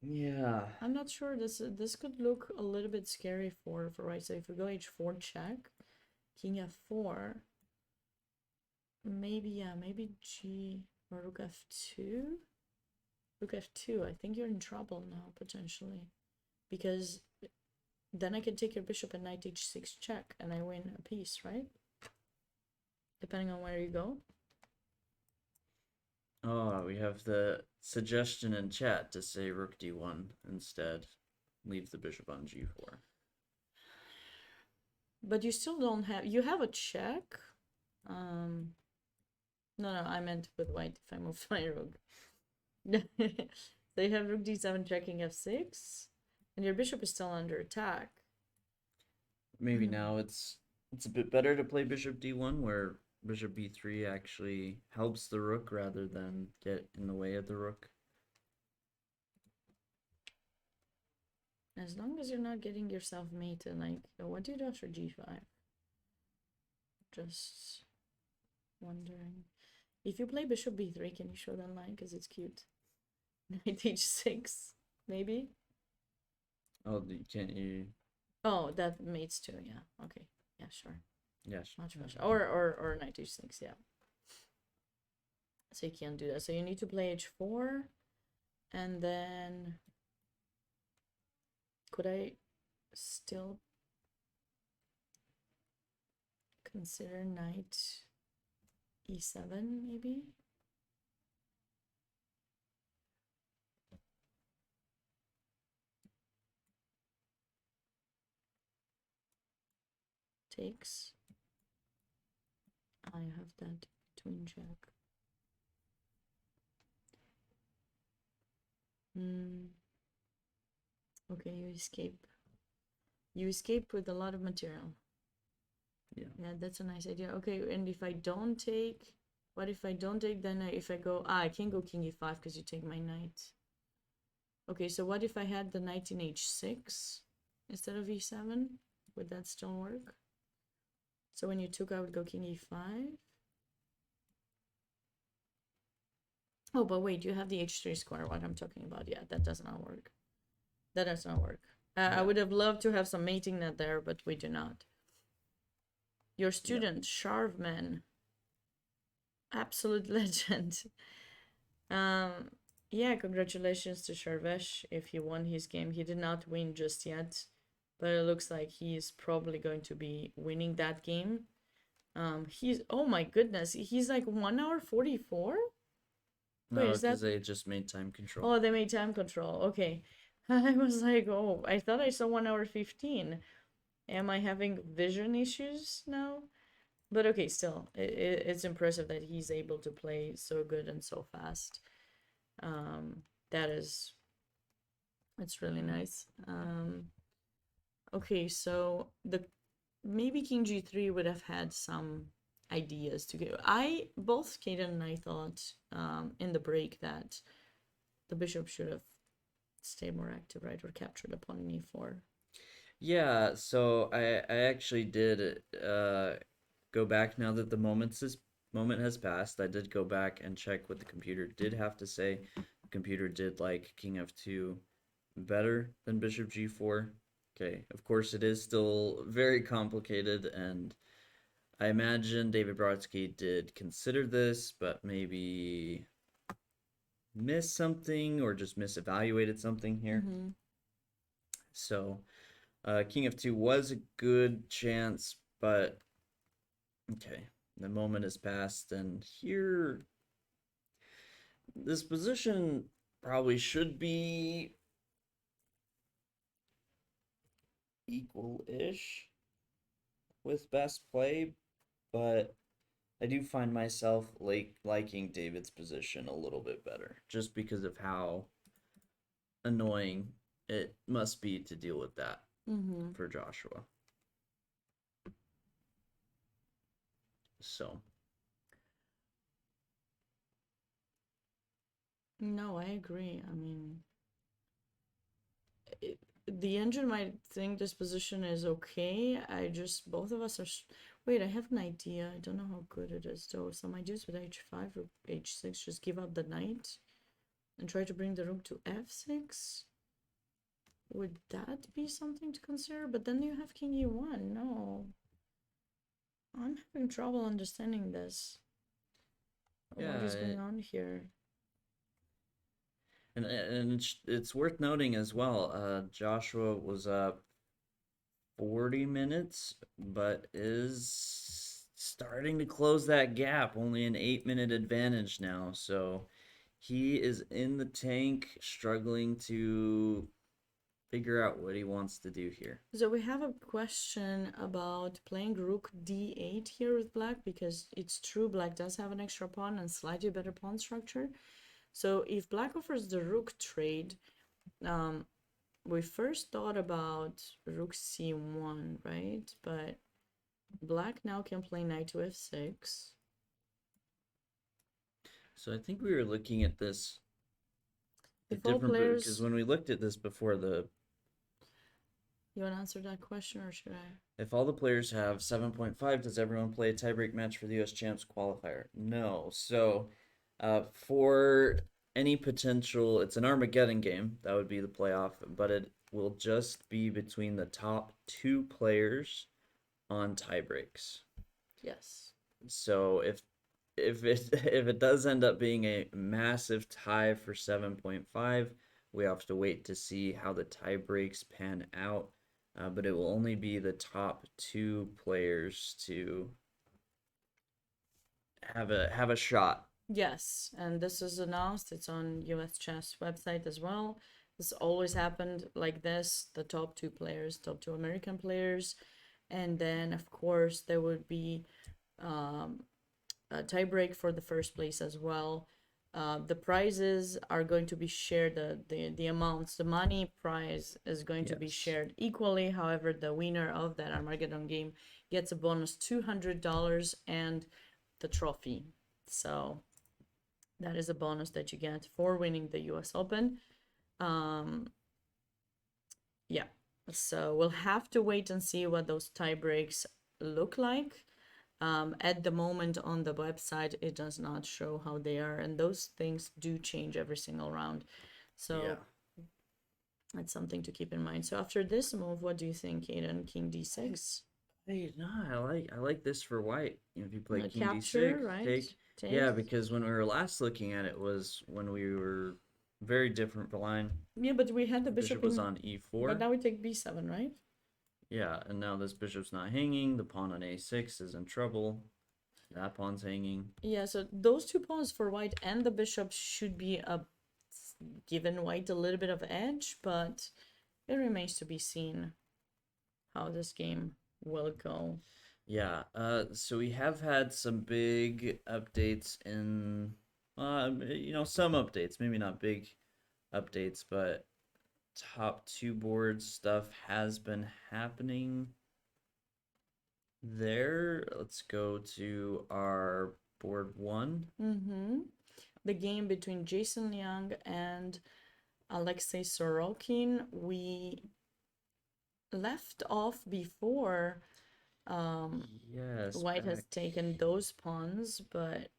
yeah. I'm not sure. This could look a little bit scary for white. So if we go h4 check, king f4, maybe g or rook f2. Rook f2. I think you're in trouble now potentially, because then I can take your bishop and knight h6 check, and I win a piece, right? Depending on where you go. Oh, we have the suggestion in chat to say Rook D1 instead. Leave the bishop on G4. But you still don't have. You have a check. No, I meant with white if I moved my rook. So you have rook d7 checking f6, and your bishop is still under attack. Maybe now it's a bit better to play bishop D1 where bishop B3 actually helps the rook rather than get in the way of the rook. As long as you're not getting yourself mated, like, what do you do after g5? Just wondering. If you play bishop b3, can you show that line? Because it's cute. Knight h6, maybe? Oh, can't you? Oh, that mates too, yeah. Okay, yeah, sure. Yes. Much. Or knight h6, yeah. So you can't do that. So you need to play h4, and then could I still consider knight e7 maybe? Takes. I have that between check. Okay, you escape. You escape with a lot of material. Yeah. Yeah, that's a nice idea. Okay, and if I don't take, what if I don't take? Then if I go, I can't go king e5 because you take my knight. Okay, so what if I had the knight in h6 instead of e7? Would that still work? So when you took, I would go king e5. Oh, but wait, you have the h3 square, what I'm talking about. Yeah, that does not work. That does not work. I would have loved to have some mating net there, but we do not. Your student, Sharvman. Absolute legend. Yeah, congratulations to Sharvesh if he won his game. He did not win just yet, but it looks like he is probably going to be winning that game. He's, oh my goodness, he's like 1 hour 44? No, Wait, is because that... they just made time control. Oh, they made time control. Okay. I was like, oh, I thought I saw 1 hour 15. Am I having vision issues now? But okay, still, it's impressive that he's able to play so good and so fast. It's really nice. Okay, so maybe King G3 would have had some ideas to go. Both Kaden and I thought in the break that the bishop should have stayed more active, right, or captured a pawn in e4. Yeah, so I actually did go back now that the moment has passed. I did go back and check what the computer did have to say. The computer did like king f2 better than bishop g4. Okay, of course it is still very complicated, and I imagine David Brodsky did consider this, but maybe missed something or just misevaluated something here. Mm-hmm. So, King of 2 was a good chance, but okay, the moment has passed, and here, this position probably should be equal-ish with best play, but I do find myself liking David's position a little bit better, just because of how annoying it must be to deal with that Mm-hmm. for Joshua. So, No, I agree. I mean, the engine might think this position is okay. Both of us are. Wait, I have an idea. I don't know how good it is though. Some ideas with h5 or h6, just give up the knight and try to bring the rook to f6. Would that be something to consider? But then you have king e1. No. I'm having trouble understanding this. What is going on here? and it's worth noting as well, Joshua was up 40 minutes, but is starting to close that gap, only an 8-minute advantage now. So he is in the tank, struggling to figure out what he wants to do here. So we have a question about playing rook d8 here with black, because it's true black does have an extra pawn and slightly better pawn structure. So if black offers the rook trade, we first thought about rook c1, right? But black now can play knight to f6. So I think we were looking at this If all different players, because when we looked at this before, you want to answer that question or should I? if all the players have 7.5, does everyone play a tiebreak match for the US Champs qualifier? No. So for any potential, it's an Armageddon game. That would be the playoff, but it will just be between the top 2 players on tiebreaks. Yes. So if it does end up being a massive tie for 7.5, we have to wait to see how the tie breaks pan out. But it will only be the top 2 players to have a shot. Yes, and this is announced. It's on US Chess website as well. This always happened like this: the top 2 players, top 2 American players, and then of course there would be a tiebreak for the first place as well. The prizes are going to be shared. The amounts, the money prize is going to be Yes. shared equally. However, the winner of that Armageddon game gets a bonus $200 and the trophy. So that is a bonus that you get for winning the US Open. Yeah, so we'll have to wait and see what those tie breaks look like. At the moment on the website, it does not show how they are, and those things do change every single round. So that's something to keep in mind. So after this move, what do you think, Aiden? King d6? Hey, no, I like this for white. If you play king Capture, d6, right? yeah, because when we were last looking at it was when we were very different line. Yeah, but we had the Bishop bishop was in, on e4. but now we take b7, right? Yeah, and now this bishop's not hanging. The pawn on a6 is in trouble. That pawn's hanging. Yeah, so those 2 pawns for white and the bishop should be given white a little bit of edge, but it remains to be seen how this game will go. Yeah, so we have had some big updates in, some updates, maybe not big updates, but top 2 boards stuff has been happening there. Let's go to our board 1. The game between Jason Liang and Alexei Sorokin, we left off before Yes, white has back taken those pawns, but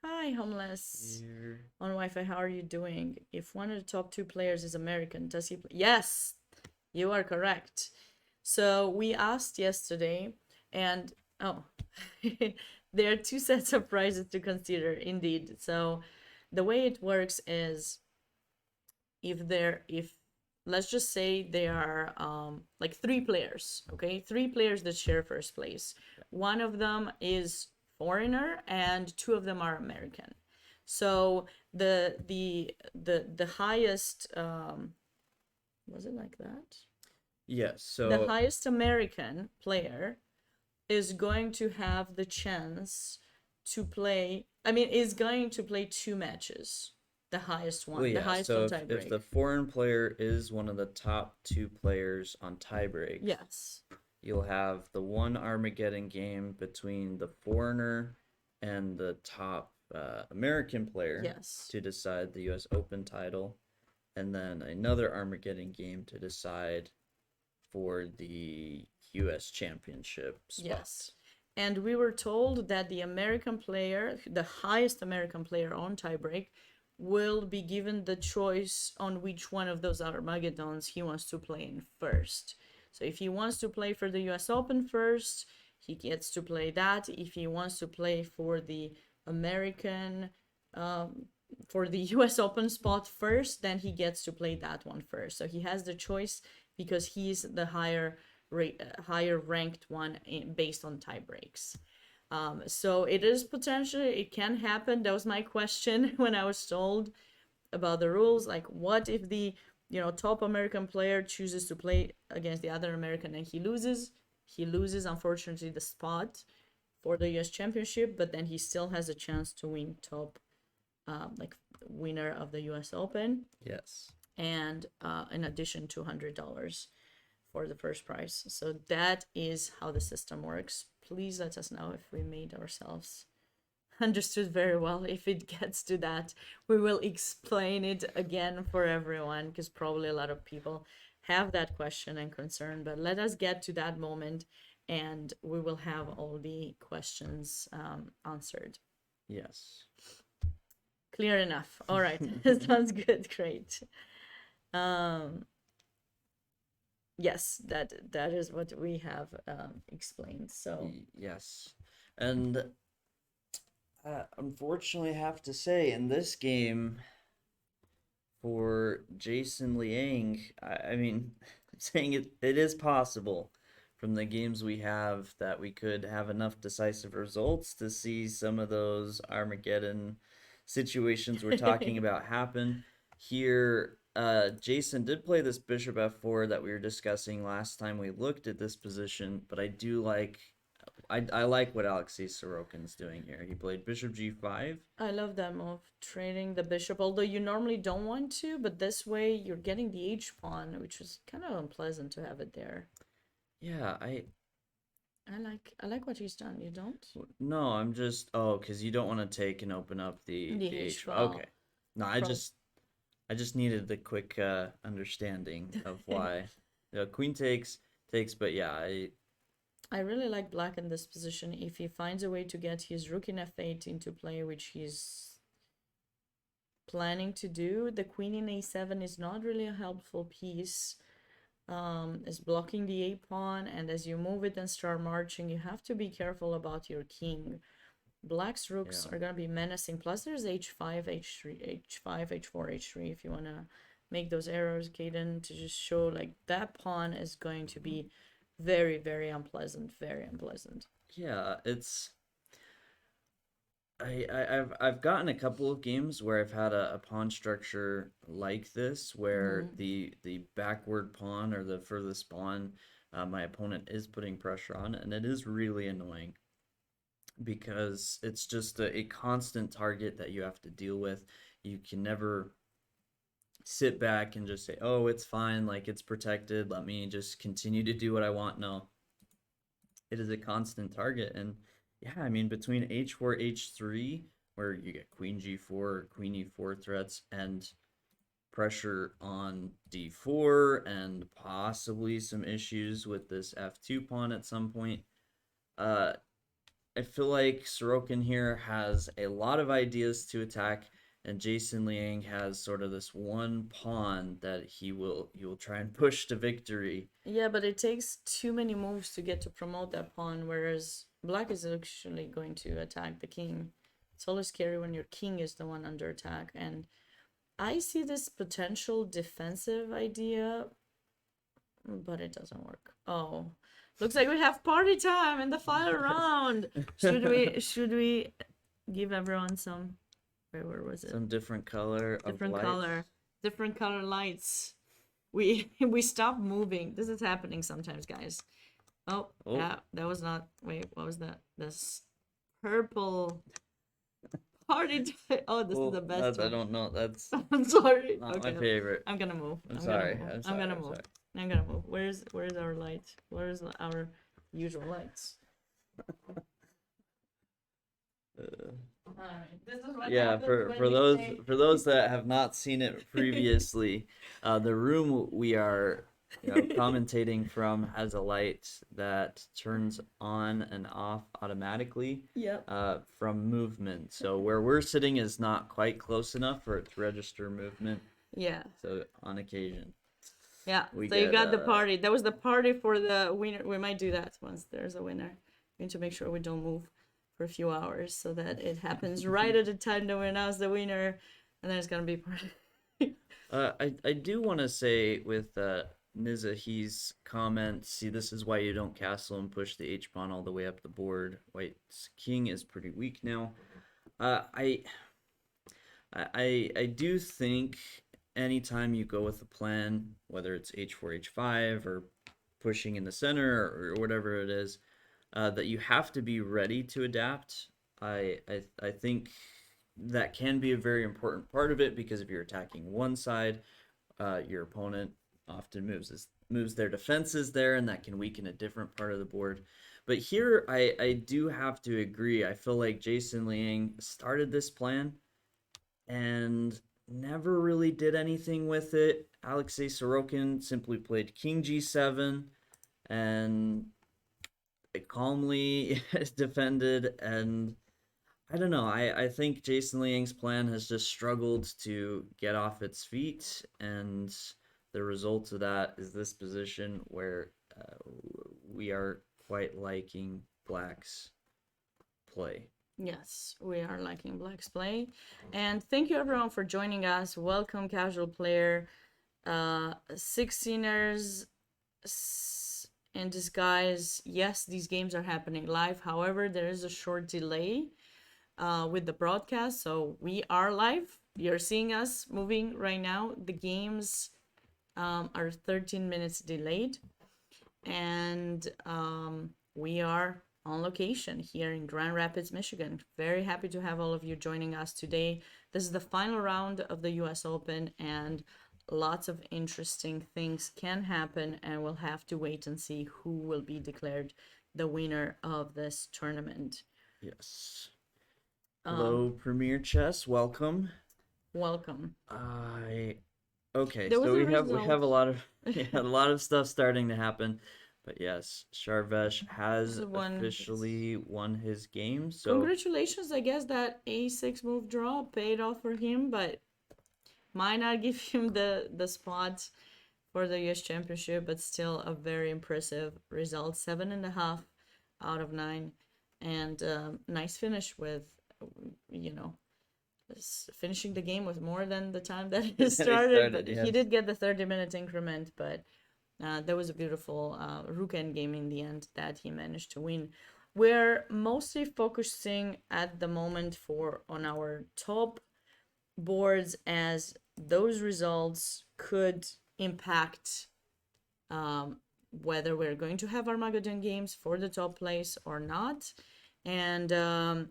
hi, Homeless. here. On Wi-Fi, how are you doing? If one of the top 2 players is American, does he play? Yes, you are correct. So we asked yesterday, and there are 2 sets of prizes to consider, indeed. So the way it works is if let's just say they are like three players, okay, three players that share first place. One of them is foreigner and two of them are American. So the highest was it like that? Yes. So The highest American player is going to have the chance to play. I mean, is going to play two matches. The highest one, well, the yeah. highest So on if tiebreak. the foreign player is one of the top two players on tiebreak, Yes. you'll have the one Armageddon game between the foreigner and the top American player Yes. to decide the U.S. Open title, and then another Armageddon game to decide for the U.S. Championship spot. Yes. And we were told that the American player, the highest American player on tiebreak, will be given the choice on which one of those Armageddons he wants to play in first. So if he wants to play for the US Open first, he gets to play that. If he wants to play for the American, for the US Open spot first, then he gets to play that one first. So he has the choice because he's the higher ranked one based on tie breaks. So it is potentially, it can happen. That was my question when I was told about the rules. Like, what if the top American player chooses to play against the other American and he loses? He loses, unfortunately, the spot for the U.S. Championship, but then he still has a chance to win top, like winner of the U.S. Open, Yes. and in addition $200 for the first prize. So that is how the system works. Please let us know if we made ourselves understood very well. If it gets to that, we will explain it again for everyone, because probably a lot of people have that question and concern. But let us get to that moment and we will have all the questions answered. Yes. Clear enough. All right. Sounds good. Great. Yes, that is what we have explained. So Yes. And unfortunately, I have to say, in this game, for Jason Liang, I mean, I'm saying it is possible from the games we have that we could have enough decisive results to see some of those Armageddon situations we're talking about happen. Here, Jason did play this bishop f4 that we were discussing last time we looked at this position, but I do like, I like what Alexei Sorokin's doing here. He played bishop g5. I love that move, trading the bishop, although you normally don't want to, but this way you're getting the h pawn, which is kind of unpleasant to have it there. Yeah, I like what he's done. You don't? no, I'm just, because you don't want to take and open up the H h file. Okay. No, I just needed the quick understanding of why. Queen takes, but yeah, I really like black in this position. If he finds a way to get his rook in f8 into play, which he's planning to do, the queen in a7 is not really a helpful piece. Is blocking the a pawn, and as you move it and start marching, you have to be careful about your king. Black's rooks are gonna be menacing. Plus, there's h5, h3, h5, h4, h3. If you wanna make those arrows, Kaden, to just show like that pawn is going to be very, very unpleasant. Very unpleasant. yeah, it's. I've gotten a couple of games where I've had a pawn structure like this, where the backward pawn or the furthest pawn, my opponent is putting pressure on, and it is really annoying because it's just a constant target that you have to deal with. You can never sit back and just say, "Oh, it's fine, like it's protected. Let me just continue to do what I want." No, it is a constant target, and yeah, I mean, between h4, h3, where you get queen g4, queen e4 threats, and pressure on d4, and possibly some issues with this f2 pawn at some point, I feel like Sorokin here has a lot of ideas to attack, and Jason Liang has sort of this one pawn that he will try and push to victory. Yeah, but it takes too many moves to get to promote that pawn, whereas black is actually going to attack the king. It's always scary when your king is the one under attack. And I see this potential defensive idea, but it doesn't work. Oh, looks like we have party time in the final round. Should we give everyone some? Where was it? Some different color of Different lights. different color lights. We stop moving. This is happening sometimes, guys. Oh, Oh. yeah, that was not. Wait, what was that? This purple party. Oh, this is the best I one. don't know. That's I'm sorry. not Okay, my favorite. I'm gonna move. I'm gonna sorry. move. I'm sorry. gonna I'm move. sorry. I'm gonna move. Where's our light? Where's our usual lights? Alright, this is what Yeah, happens for when for you those say- for those that have not seen it previously, the room we are commentating from has a light that turns on and off automatically Yep. from movement. So where we're sitting is not quite close enough for it to register movement. Yeah. So on occasion, Yeah. We So you get, got the party. That was the party for the winner. We might do that once there's a winner. We need to make sure we don't move for a few hours so that it happens right at the time that we announce the winner, and then it's gonna be party. I do want to say with Nizahi's comment, see, this is why you don't castle and push the H pawn all the way up the board. White's king is pretty weak now. I do think anytime you go with a plan, whether it's H4, H5, or pushing in the center or whatever it is, that you have to be ready to adapt. I think that can be a very important part of it, because if you're attacking one side, your opponent often moves their defenses there, and that can weaken a different part of the board. But here, I do have to agree. I feel like Jason Liang started this plan and never really did anything with it. Alexei Sorokin simply played King G7 and it calmly defended, and I don't know. I think Jason Liang's plan has just struggled to get off its feet, and the result of that is this position where we are quite liking Black's play. Yes, we are liking Black's play. And thank you everyone for joining us. Welcome, casual player. 16ers in disguise. Yes, these games are happening live. However, there is a short delay with the broadcast. So we are live. You're seeing us moving right now. The games are 13 minutes delayed. And we are on location here in Grand Rapids, Michigan. Very happy to have all of you joining us today. This is the final round of the US Open, and lots of interesting things can happen, and we'll have to wait and see who will be declared the winner of this tournament. Yes. Hello, Premier Chess. Welcome. Welcome. Okay, There was so a we have a result. lot of a lot of stuff starting to happen. But yes, Sharvesh has Won. officially won his game. So Congratulations, I guess that A6 move draw paid off for him, but might not give him the spot for the US Championship, but still a very impressive result. 7.5 out of 9. And nice finish with, finishing the game with more than the time that it started. But yes. he did get the 30-minute increment, but there was a beautiful rook endgame in the end that he managed to win. We're mostly focusing at the moment on our top boards, as those results could impact whether we're going to have Armageddon games for the top place or not. And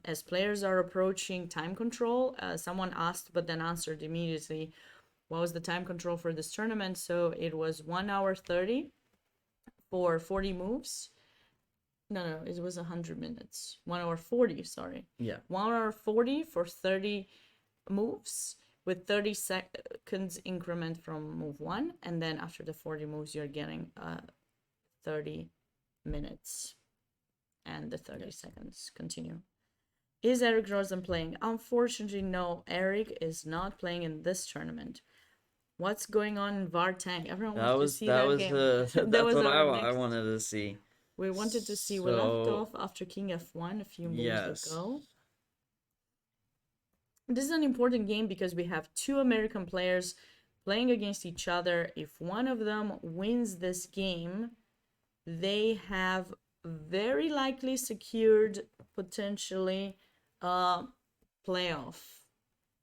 as players are approaching time control, someone asked but then answered immediately, what was the time control for this tournament? So it was 1 hour 30 for 40 moves. No, it was 100 minutes. 1 hour 40, sorry. yeah, 1 hour 40 for 30 moves with 30 seconds increment from move 1. And then after the 40 moves, you're getting 30 minutes. And the 30 seconds continue. Is Eric Rosen playing? Unfortunately, no. Eric is not playing in this tournament. What's going on in Vartank? Everyone wants to see that game. that's was what our I next- wanted to see. We wanted to see. We left So, off after King F1 a few moves Yes. ago. This is an important game because we have two American players playing against each other. If one of them wins this game, they have very likely secured potentially a playoff.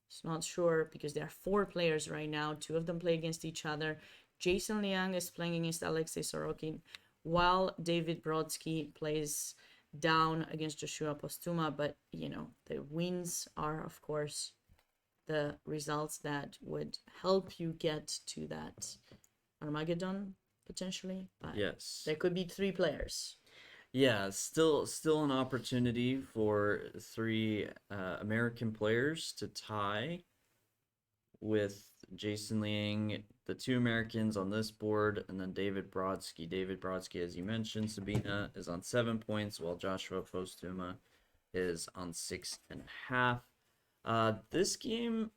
It's not sure because there are four players right now. Two of them play against each other. Jason Liang is playing against Alexei Sorokin, while David Brodsky plays down against Joshua Postuma. But, you know, the wins are, of course, the results that would help you get to that Armageddon, potentially. But Yes. there could be three players. Yeah, still an opportunity for three American players to tie with Jason Liang, the two Americans on this board, and then David Brodsky. David Brodsky, as you mentioned, Sabina is on 7 points, while Joshua Postuma is on 6.5. This game,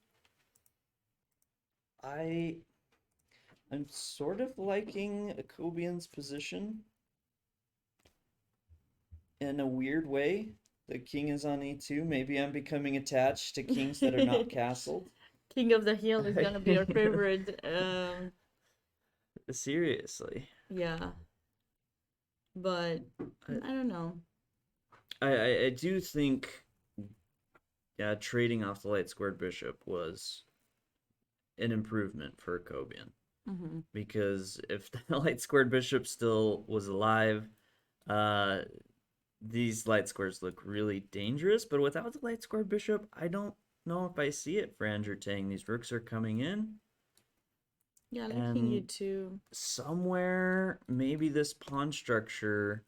I'm sort of liking Akobian's position in a weird way. The king is on e2. Maybe I'm becoming attached to kings that are not castled. King of the Hill is gonna be your favorite. Seriously. Yeah. But I don't know. I do think trading off the light squared bishop was an improvement for Akobian. Mm-hmm. Because if the light squared bishop still was alive, these light squares look really dangerous, but without the light squared bishop, I don't know if I see it for Andrew Tang. These rooks are coming in. Yeah, liking you too. Somewhere, maybe this pawn structure.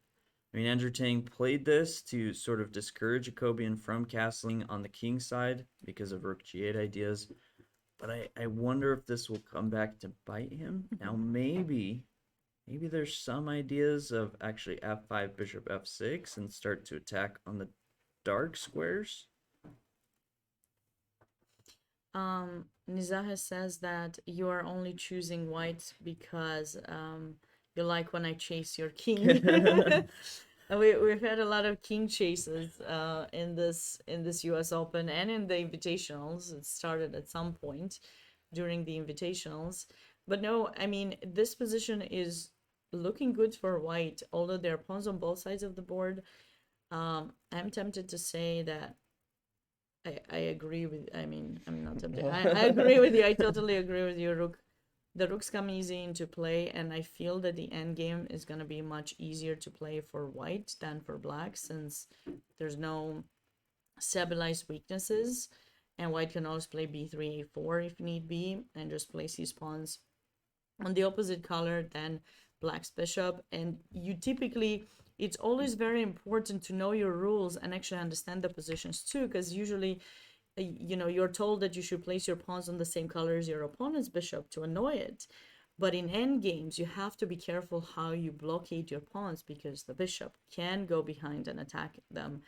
I mean, Andrew Tang played this to sort of discourage Akobian from castling on the king side because of rook g8 ideas. But I wonder if this will come back to bite him. Now, maybe there's some ideas of actually f5, bishop f6, and start to attack on the dark squares. Nizaha says that you are only choosing white because you like when I chase your king. We've had a lot of king chases in this US Open and in the invitationals. It started at some point during the invitationals. But no, I mean, this position is looking good for white, although there are pawns on both sides of the board. I'm tempted to say that I agree with, I mean, I'm not tempted. I agree with you. I totally agree with you, The rooks come easy into play, and I feel that the endgame is going to be much easier to play for white than for black, since there's no stabilized weaknesses, and white can always play b3, a4 if need be, and just place his pawns on the opposite color than black's bishop. And you typically, it's always very important to know your rules and actually understand the positions too, because usually, you know, you're told that you should place your pawns on the same color as your opponent's bishop to annoy it. But in endgames, you have to be careful how you blockade your pawns, because the bishop can go behind and attack them,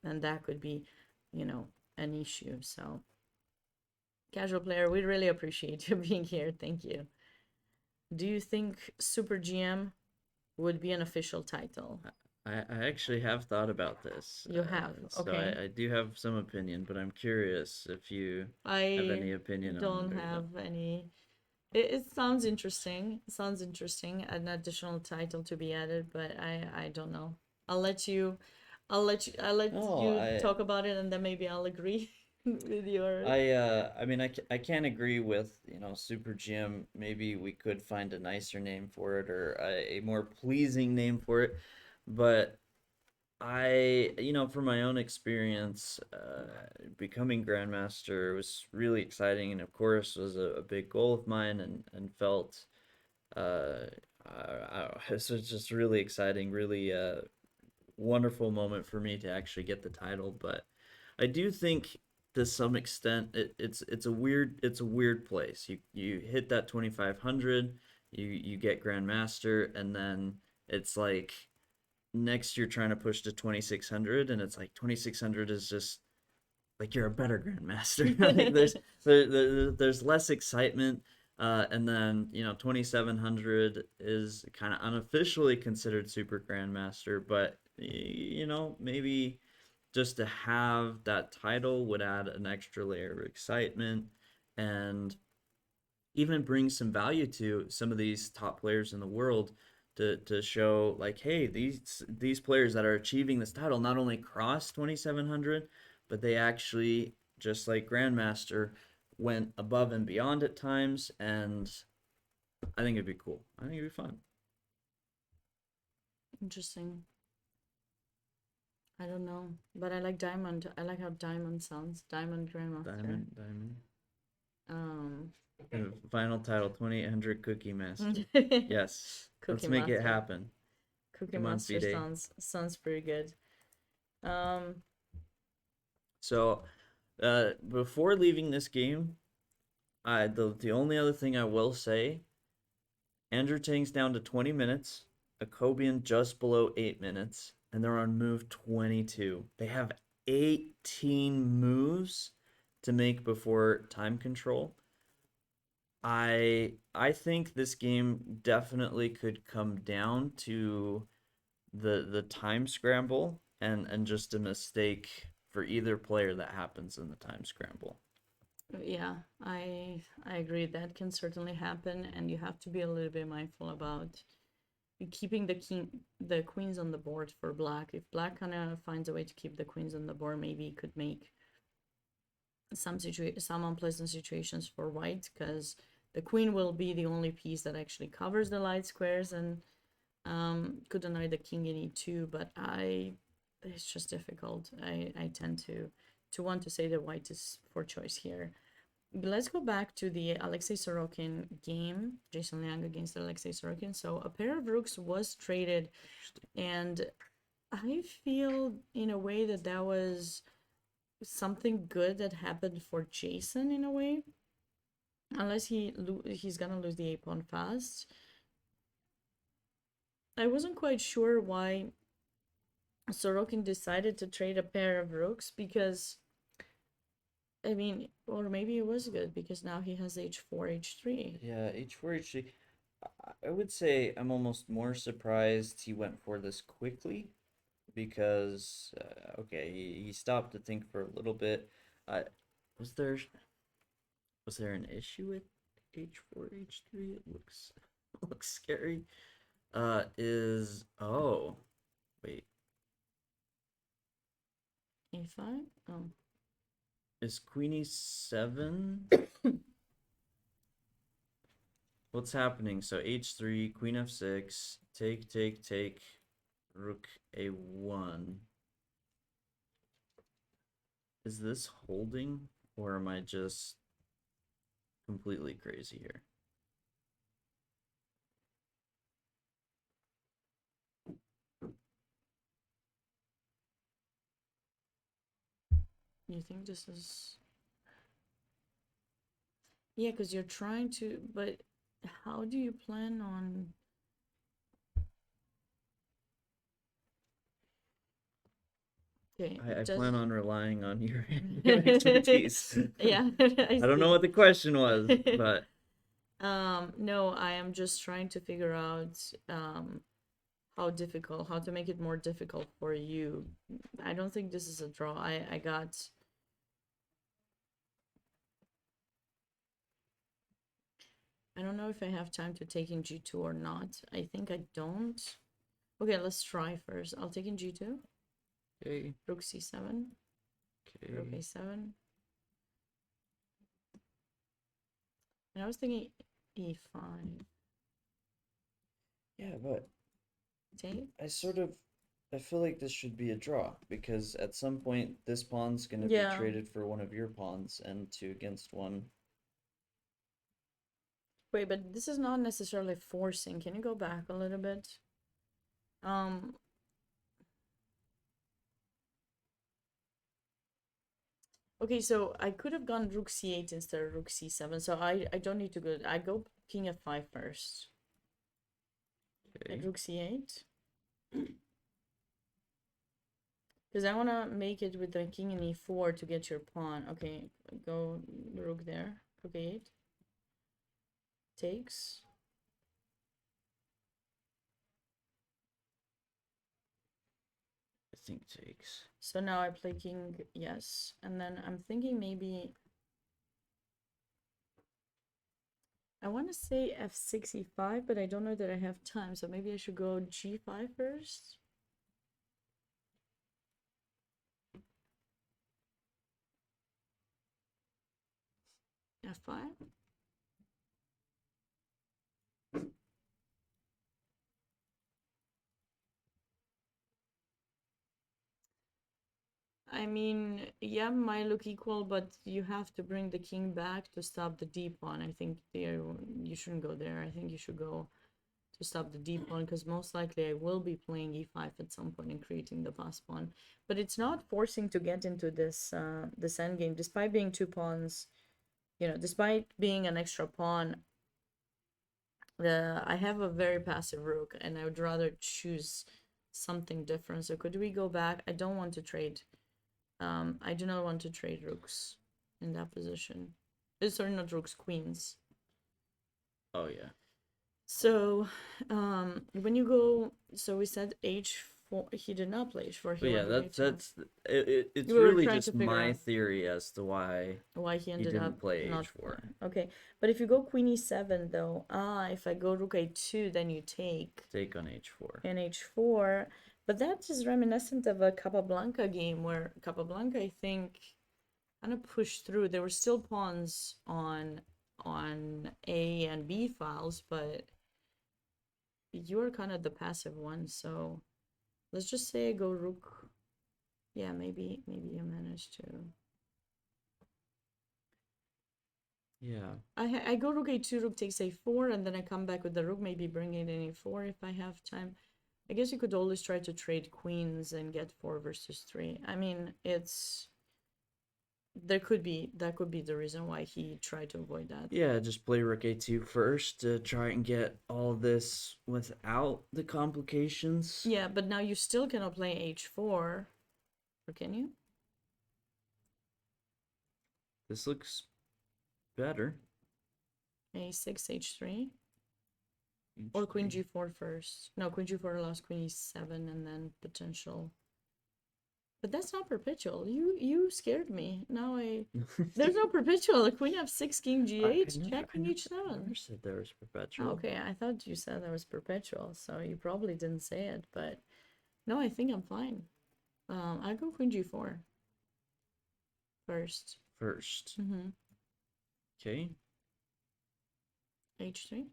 and that could be, you know, an issue. So, casual player, we really appreciate you being here. Thank you. Do you think Super GM would be an official title? I actually have thought about this. You have? So Okay. I do have some opinion, but I'm curious if you have any opinion on don't it or have any. It sounds interesting. It sounds interesting. An additional title to be added, but I don't know. I'll let you talk about it, and then maybe I'll agree with your. I mean, I can't agree with, you know, Super GM. Maybe we could find a nicer name for it, or a more pleasing name for it. But you know, from my own experience, becoming Grandmaster was really exciting, and of course was a big goal of mine, and felt this was just really exciting, really wonderful moment for me to actually get the title. But I do think to some extent it's a weird place. You hit that 2500, you get Grandmaster, and then it's like next you're trying to push to 2600, and it's like 2600 is just like you're a better Grandmaster. Like there's less excitement, and then, you know, 2700 is kind of unofficially considered Super Grandmaster, but you know, maybe just to have that title would add an extra layer of excitement and even bring some value to some of these top players in the world to show like, hey, these players that are achieving this title not only crossed 2700, but they actually, just like Grandmaster, went above and beyond at times, and I think it'd be cool. I think it'd be fun. Interesting. I don't know, but I like Diamond. I like how Diamond sounds. Diamond Grandmaster. Diamond. Um. And final title, 2800 Cookie Master. Cookie Yes. Let's make it Master. happen. Cookie Come on, Master Fide. sounds pretty good. So, before leaving this game, the only other thing I will say, Andrew Tang's down to 20 minutes, Akobian just below 8 minutes, and they're on move 22. They have 18 moves to make before time control. I think this game definitely could come down to the time scramble and just a mistake for either player that happens in the time scramble. Yeah, I agree. That can certainly happen, and you have to be a little bit mindful about keeping the queens on the board for black. If black kind of finds a way to keep the queens on the board, maybe it could make some unpleasant situations for white, because the queen will be the only piece that actually covers the light squares and could deny the king in e2. But it's just difficult. I tend to want to say that white is for choice here. But let's go back to the Alexei Sorokin game, Jason Liang against Alexei Sorokin. So a pair of rooks was traded, and I feel in a way that was something good that happened for Jason in a way, unless he's gonna lose the a-pawn fast. I wasn't quite sure why Sorokin decided to trade a pair of rooks, because I mean, or maybe it was good because now he has h4, h3. Yeah, h4, h3. I would say I'm almost more surprised he went for this quickly, because okay, he stopped to think for a little bit. Was there an issue with h4, h3? It looks scary. Oh, wait. a5? Oh. Is queen e7? What's happening? So h3, queen f6, take, rook a1. Is this holding, or am I just completely crazy here? You think this is... Yeah, because you're trying to... But how do you plan on... Okay, I just... plan on relying on your expertise. Yeah, I don't know what the question was, but... No, I am just trying to figure out how to make it more difficult for you. I don't think this is a draw. I got... I don't know if I have time to take in g2 or not. I think I don't. Okay, let's try first. I'll take in g2. Okay. Rook c7. Okay. Rook a7. And I was thinking e5. Yeah, but Take? I feel like this should be a draw, because at some point this pawn's gonna be traded for one of your pawns, and 2 against 1. Wait, but this is not necessarily forcing. Can you go back a little bit? Okay, so I could have gone rook c8 instead of rook c7, so I don't need to go. I go king f5 first. Okay. And rook c8. Because I want to make it with the king in e4 to get your pawn. Okay, go rook there. Rook a8. Takes. I think takes. So now I play king, yes. And then I'm thinking maybe I want to say f65, but I don't know that I have time. So maybe I should go g5 first. f5. I mean, yeah, might look equal, but you have to bring the king back to stop the d pawn. I think there you shouldn't go there. I think you should go to stop the d pawn, because most likely I will be playing e5 at some point and creating the pass pawn. But it's not forcing to get into this this endgame, despite being 2 pawns. You know, despite being an extra pawn, I have a very passive rook, and I would rather choose something different. So could we go back? I don't want to trade. I do not want to trade rooks in that position. Sorry, not rooks, queens. Oh yeah. So, when you go, so we said h4. He did not play h4. But yeah, went that's h4. it's You were really trying just to figure my out theory as to why why he ended didn't up play not h4. Okay, but if you go queen e7 though, if I go rook a2, then you take on h4. and h4. But that is reminiscent of a Capablanca game where Capablanca, I think, kind of pushed through. There were still pawns on A and B files, but you were kind of the passive one. So let's just say I go rook. Yeah, maybe you managed to. Yeah. I go rook a2, rook takes a4, and then I come back with the rook, maybe bring it in a4 if I have time. I guess you could always try to trade queens and get 4 versus 3. I mean, that could be the reason why he tried to avoid that. Yeah, just play rook a2 first to try and get all this without the complications. Yeah, but now you still cannot play h4, or can you? This looks better. a6, h3, or queen g4 first. No, queen g4 allows queen e7 and then potential. But that's not perpetual. You scared me. Now there's no perpetual. Queen f6, king g8, check king I h7. never said there was perpetual. Okay, I thought you said that was perpetual, so you probably didn't say it, but no, I think I'm fine. I go queen g4 first. First. Mm-hmm. Okay. h3.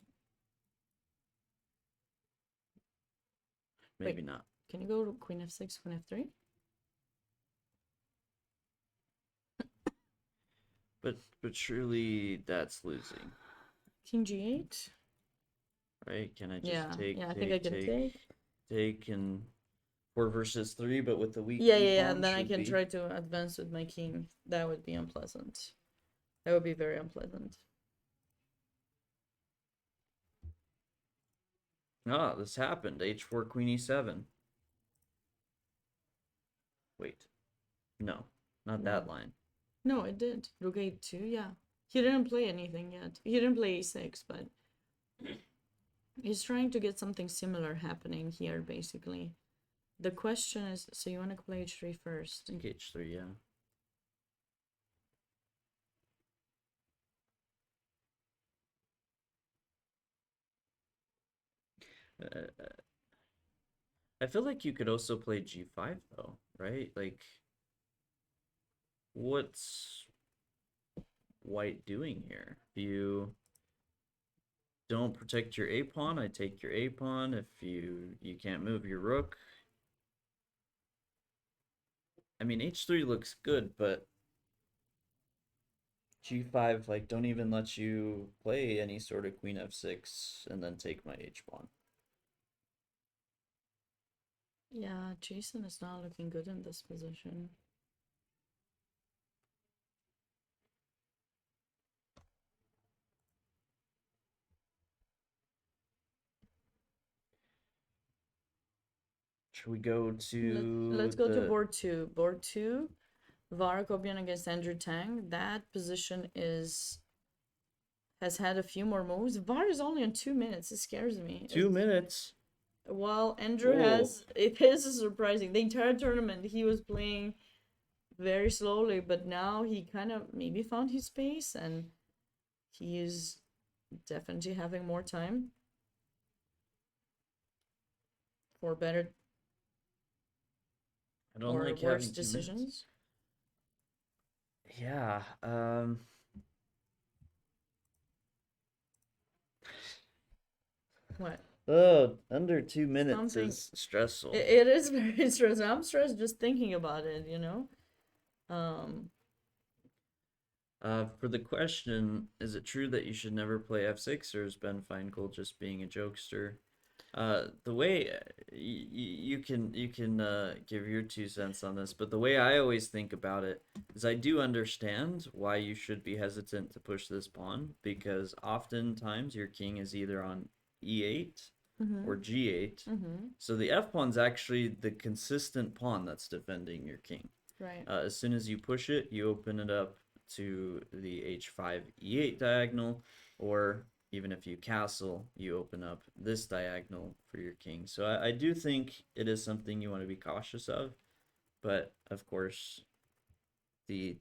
Maybe Wait. not. Can you go to queen f6, queen f3? But surely that's losing, King g8. right? Can I just Yeah, take? yeah, I think I can take and 4 versus 3, but with the weak. Yeah, and then I should can be. try to advance with my king. That would be unpleasant. That would be very unpleasant. Ah, this happened. h4, queen e7. Wait, no, not that line. No, it did. Rook a2, yeah. He didn't play anything yet. He didn't play a6, but he's trying to get something similar happening here, basically. The question is, so you want to play h3 first? I think h3, yeah. I feel like you could also play g5 though, right? Like, what's white doing here? If you don't protect your a pawn, I take your a pawn. If you can't move your rook, I mean h3 looks good, but g5 like don't even let you play any sort of queen f6 and then take my h pawn. Yeah, Jason is not looking good in this position. Should we go to Let's go to board 2. Board 2, Vara Kopian against Andrew Tang. That position has had a few more moves. Var is only on 2 minutes. It scares me. 2 minutes. while Andrew Whoa. has, it is surprising. The entire tournament he was playing very slowly, but now he kind of maybe found his pace and he is definitely having more time for better I don't or like worse having 2 minutes. decisions. Yeah. What? Oh, under 2 minutes Something- is stressful. It is very stressful. I'm stressed just thinking about it, you know? For the question, is it true that you should never play F6, or is Ben Feingold just being a jokester? The way you can give your 2 cents on this, but the way I always think about it is I do understand why you should be hesitant to push this pawn, because oftentimes your king is either on E8 or G8. So the F pawn's actually the consistent pawn that's defending your king. Right. As soon as you push it, you open it up to the H5 E8 diagonal, or even if you castle, you open up this diagonal for your king. So I do think it is something you want to be cautious of, but of course, the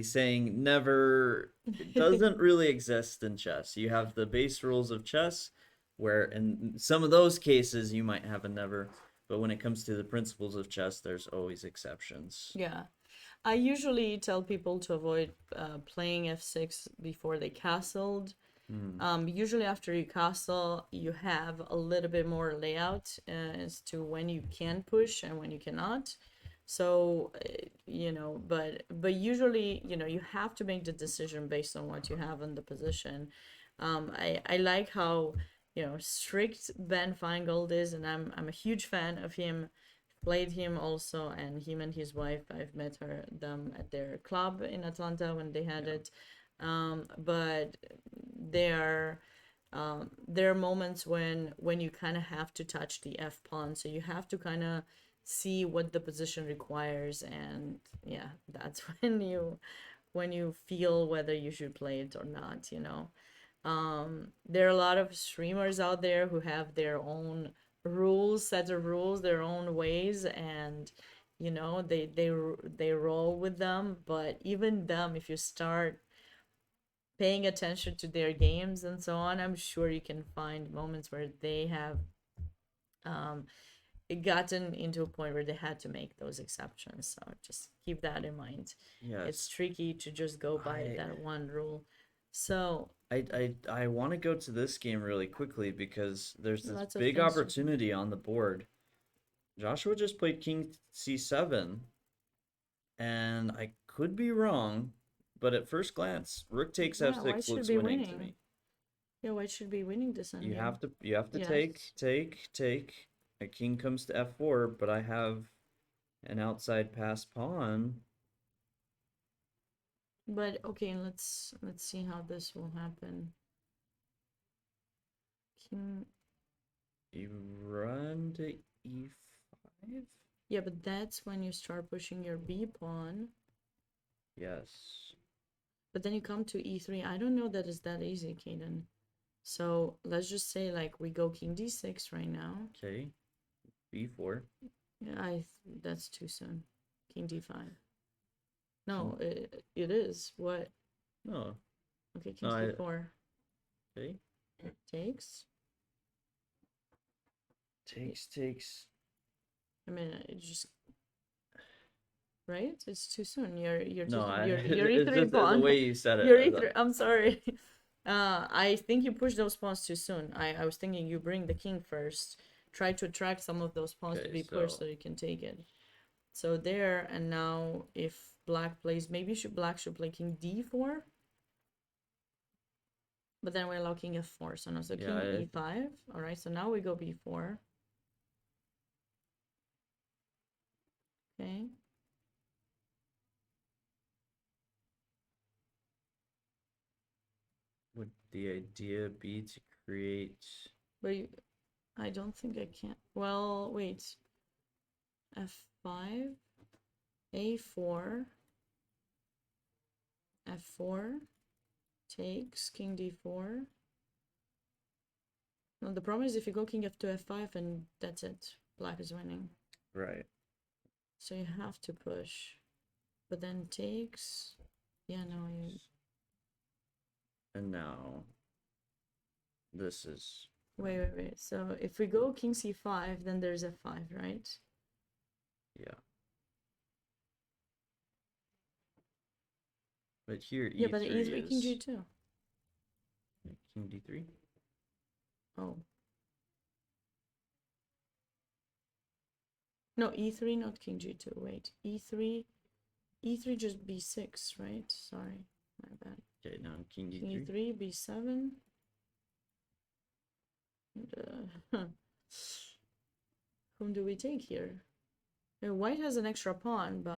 saying never doesn't really exist in chess. You have the base rules of chess, where in some of those cases you might have a never, but when it comes to the principles of chess, there's always exceptions. Yeah. I usually tell people to avoid playing f6 before they castled. Usually after you castle, you have a little bit more layout as to when you can push and when you cannot. So, but usually, you have to make the decision based on what you have in the position. I like how, strict Ben Feingold is, and I'm a huge fan of him. Played him also, and him and his wife, I've met them at their club in Atlanta when they had it. But there are moments when you kind of have to touch the F pawn, so you have to kind of see what the position requires, and yeah, that's when you feel whether you should play it or not. There are a lot of streamers out there who have their own sets of rules, their own ways, and they roll with them. But even them, if you start paying attention to their games and so on, I'm sure you can find moments where they have gotten into a point where they had to make those exceptions. So just keep that in mind. Yes. It's tricky to just go by that one rule. So I want to go to this game really quickly because there's this Lots of big things to- opportunity on the board. Joshua just played King C7, and I could be wrong, but at first glance, Rook takes Yeah, F6 white should looks be winning to winning. me. yeah, white should be winning this endgame. You have to Yes. take. A king comes to F4, but I have an outside pass pawn. But okay, let's see how this will happen. King. You run to E5. Yeah, but that's when you start pushing your B pawn. Yes. But then you come to E3. I don't know that it's that easy, Kaden. So let's just say like we go King D6 right now. Okay. B4. Yeah, that's too soon. King D5. No, it is. What? No. Okay, King No, C4. Okay. Takes. Takes. I mean, it just right. It's too soon. You're No, your it's E3 just the pawn. way you said it. Your I E3. thought- I'm sorry. I think you push those pawns too soon. I was thinking you bring the king first. Try to attract some of those pawns to Okay, be pushed so- so you can take it. So there, and now if black plays, maybe black should play King D4. But then we allow King F4. So now so King Yeah, E5. All right. So now we go B4. Okay. Would the idea be to create? But I don't think I can. Well, wait. F5, A4, F4, takes, King D4. No, the problem is if you go king f2, f5, and that's it. Black is winning. Right. So you have to push. But then takes... Yeah, no, you... And now this is Wait. So if we go king c5, then there's f5, right? yeah. But here Yeah, E3 but e3, king is g2. king d3. Oh. No, e3, not king g2. Wait, e3 just b6, right? Sorry, my bad. Okay, now king King d3. e3, b7. And, whom do we take here? White has an extra pawn, but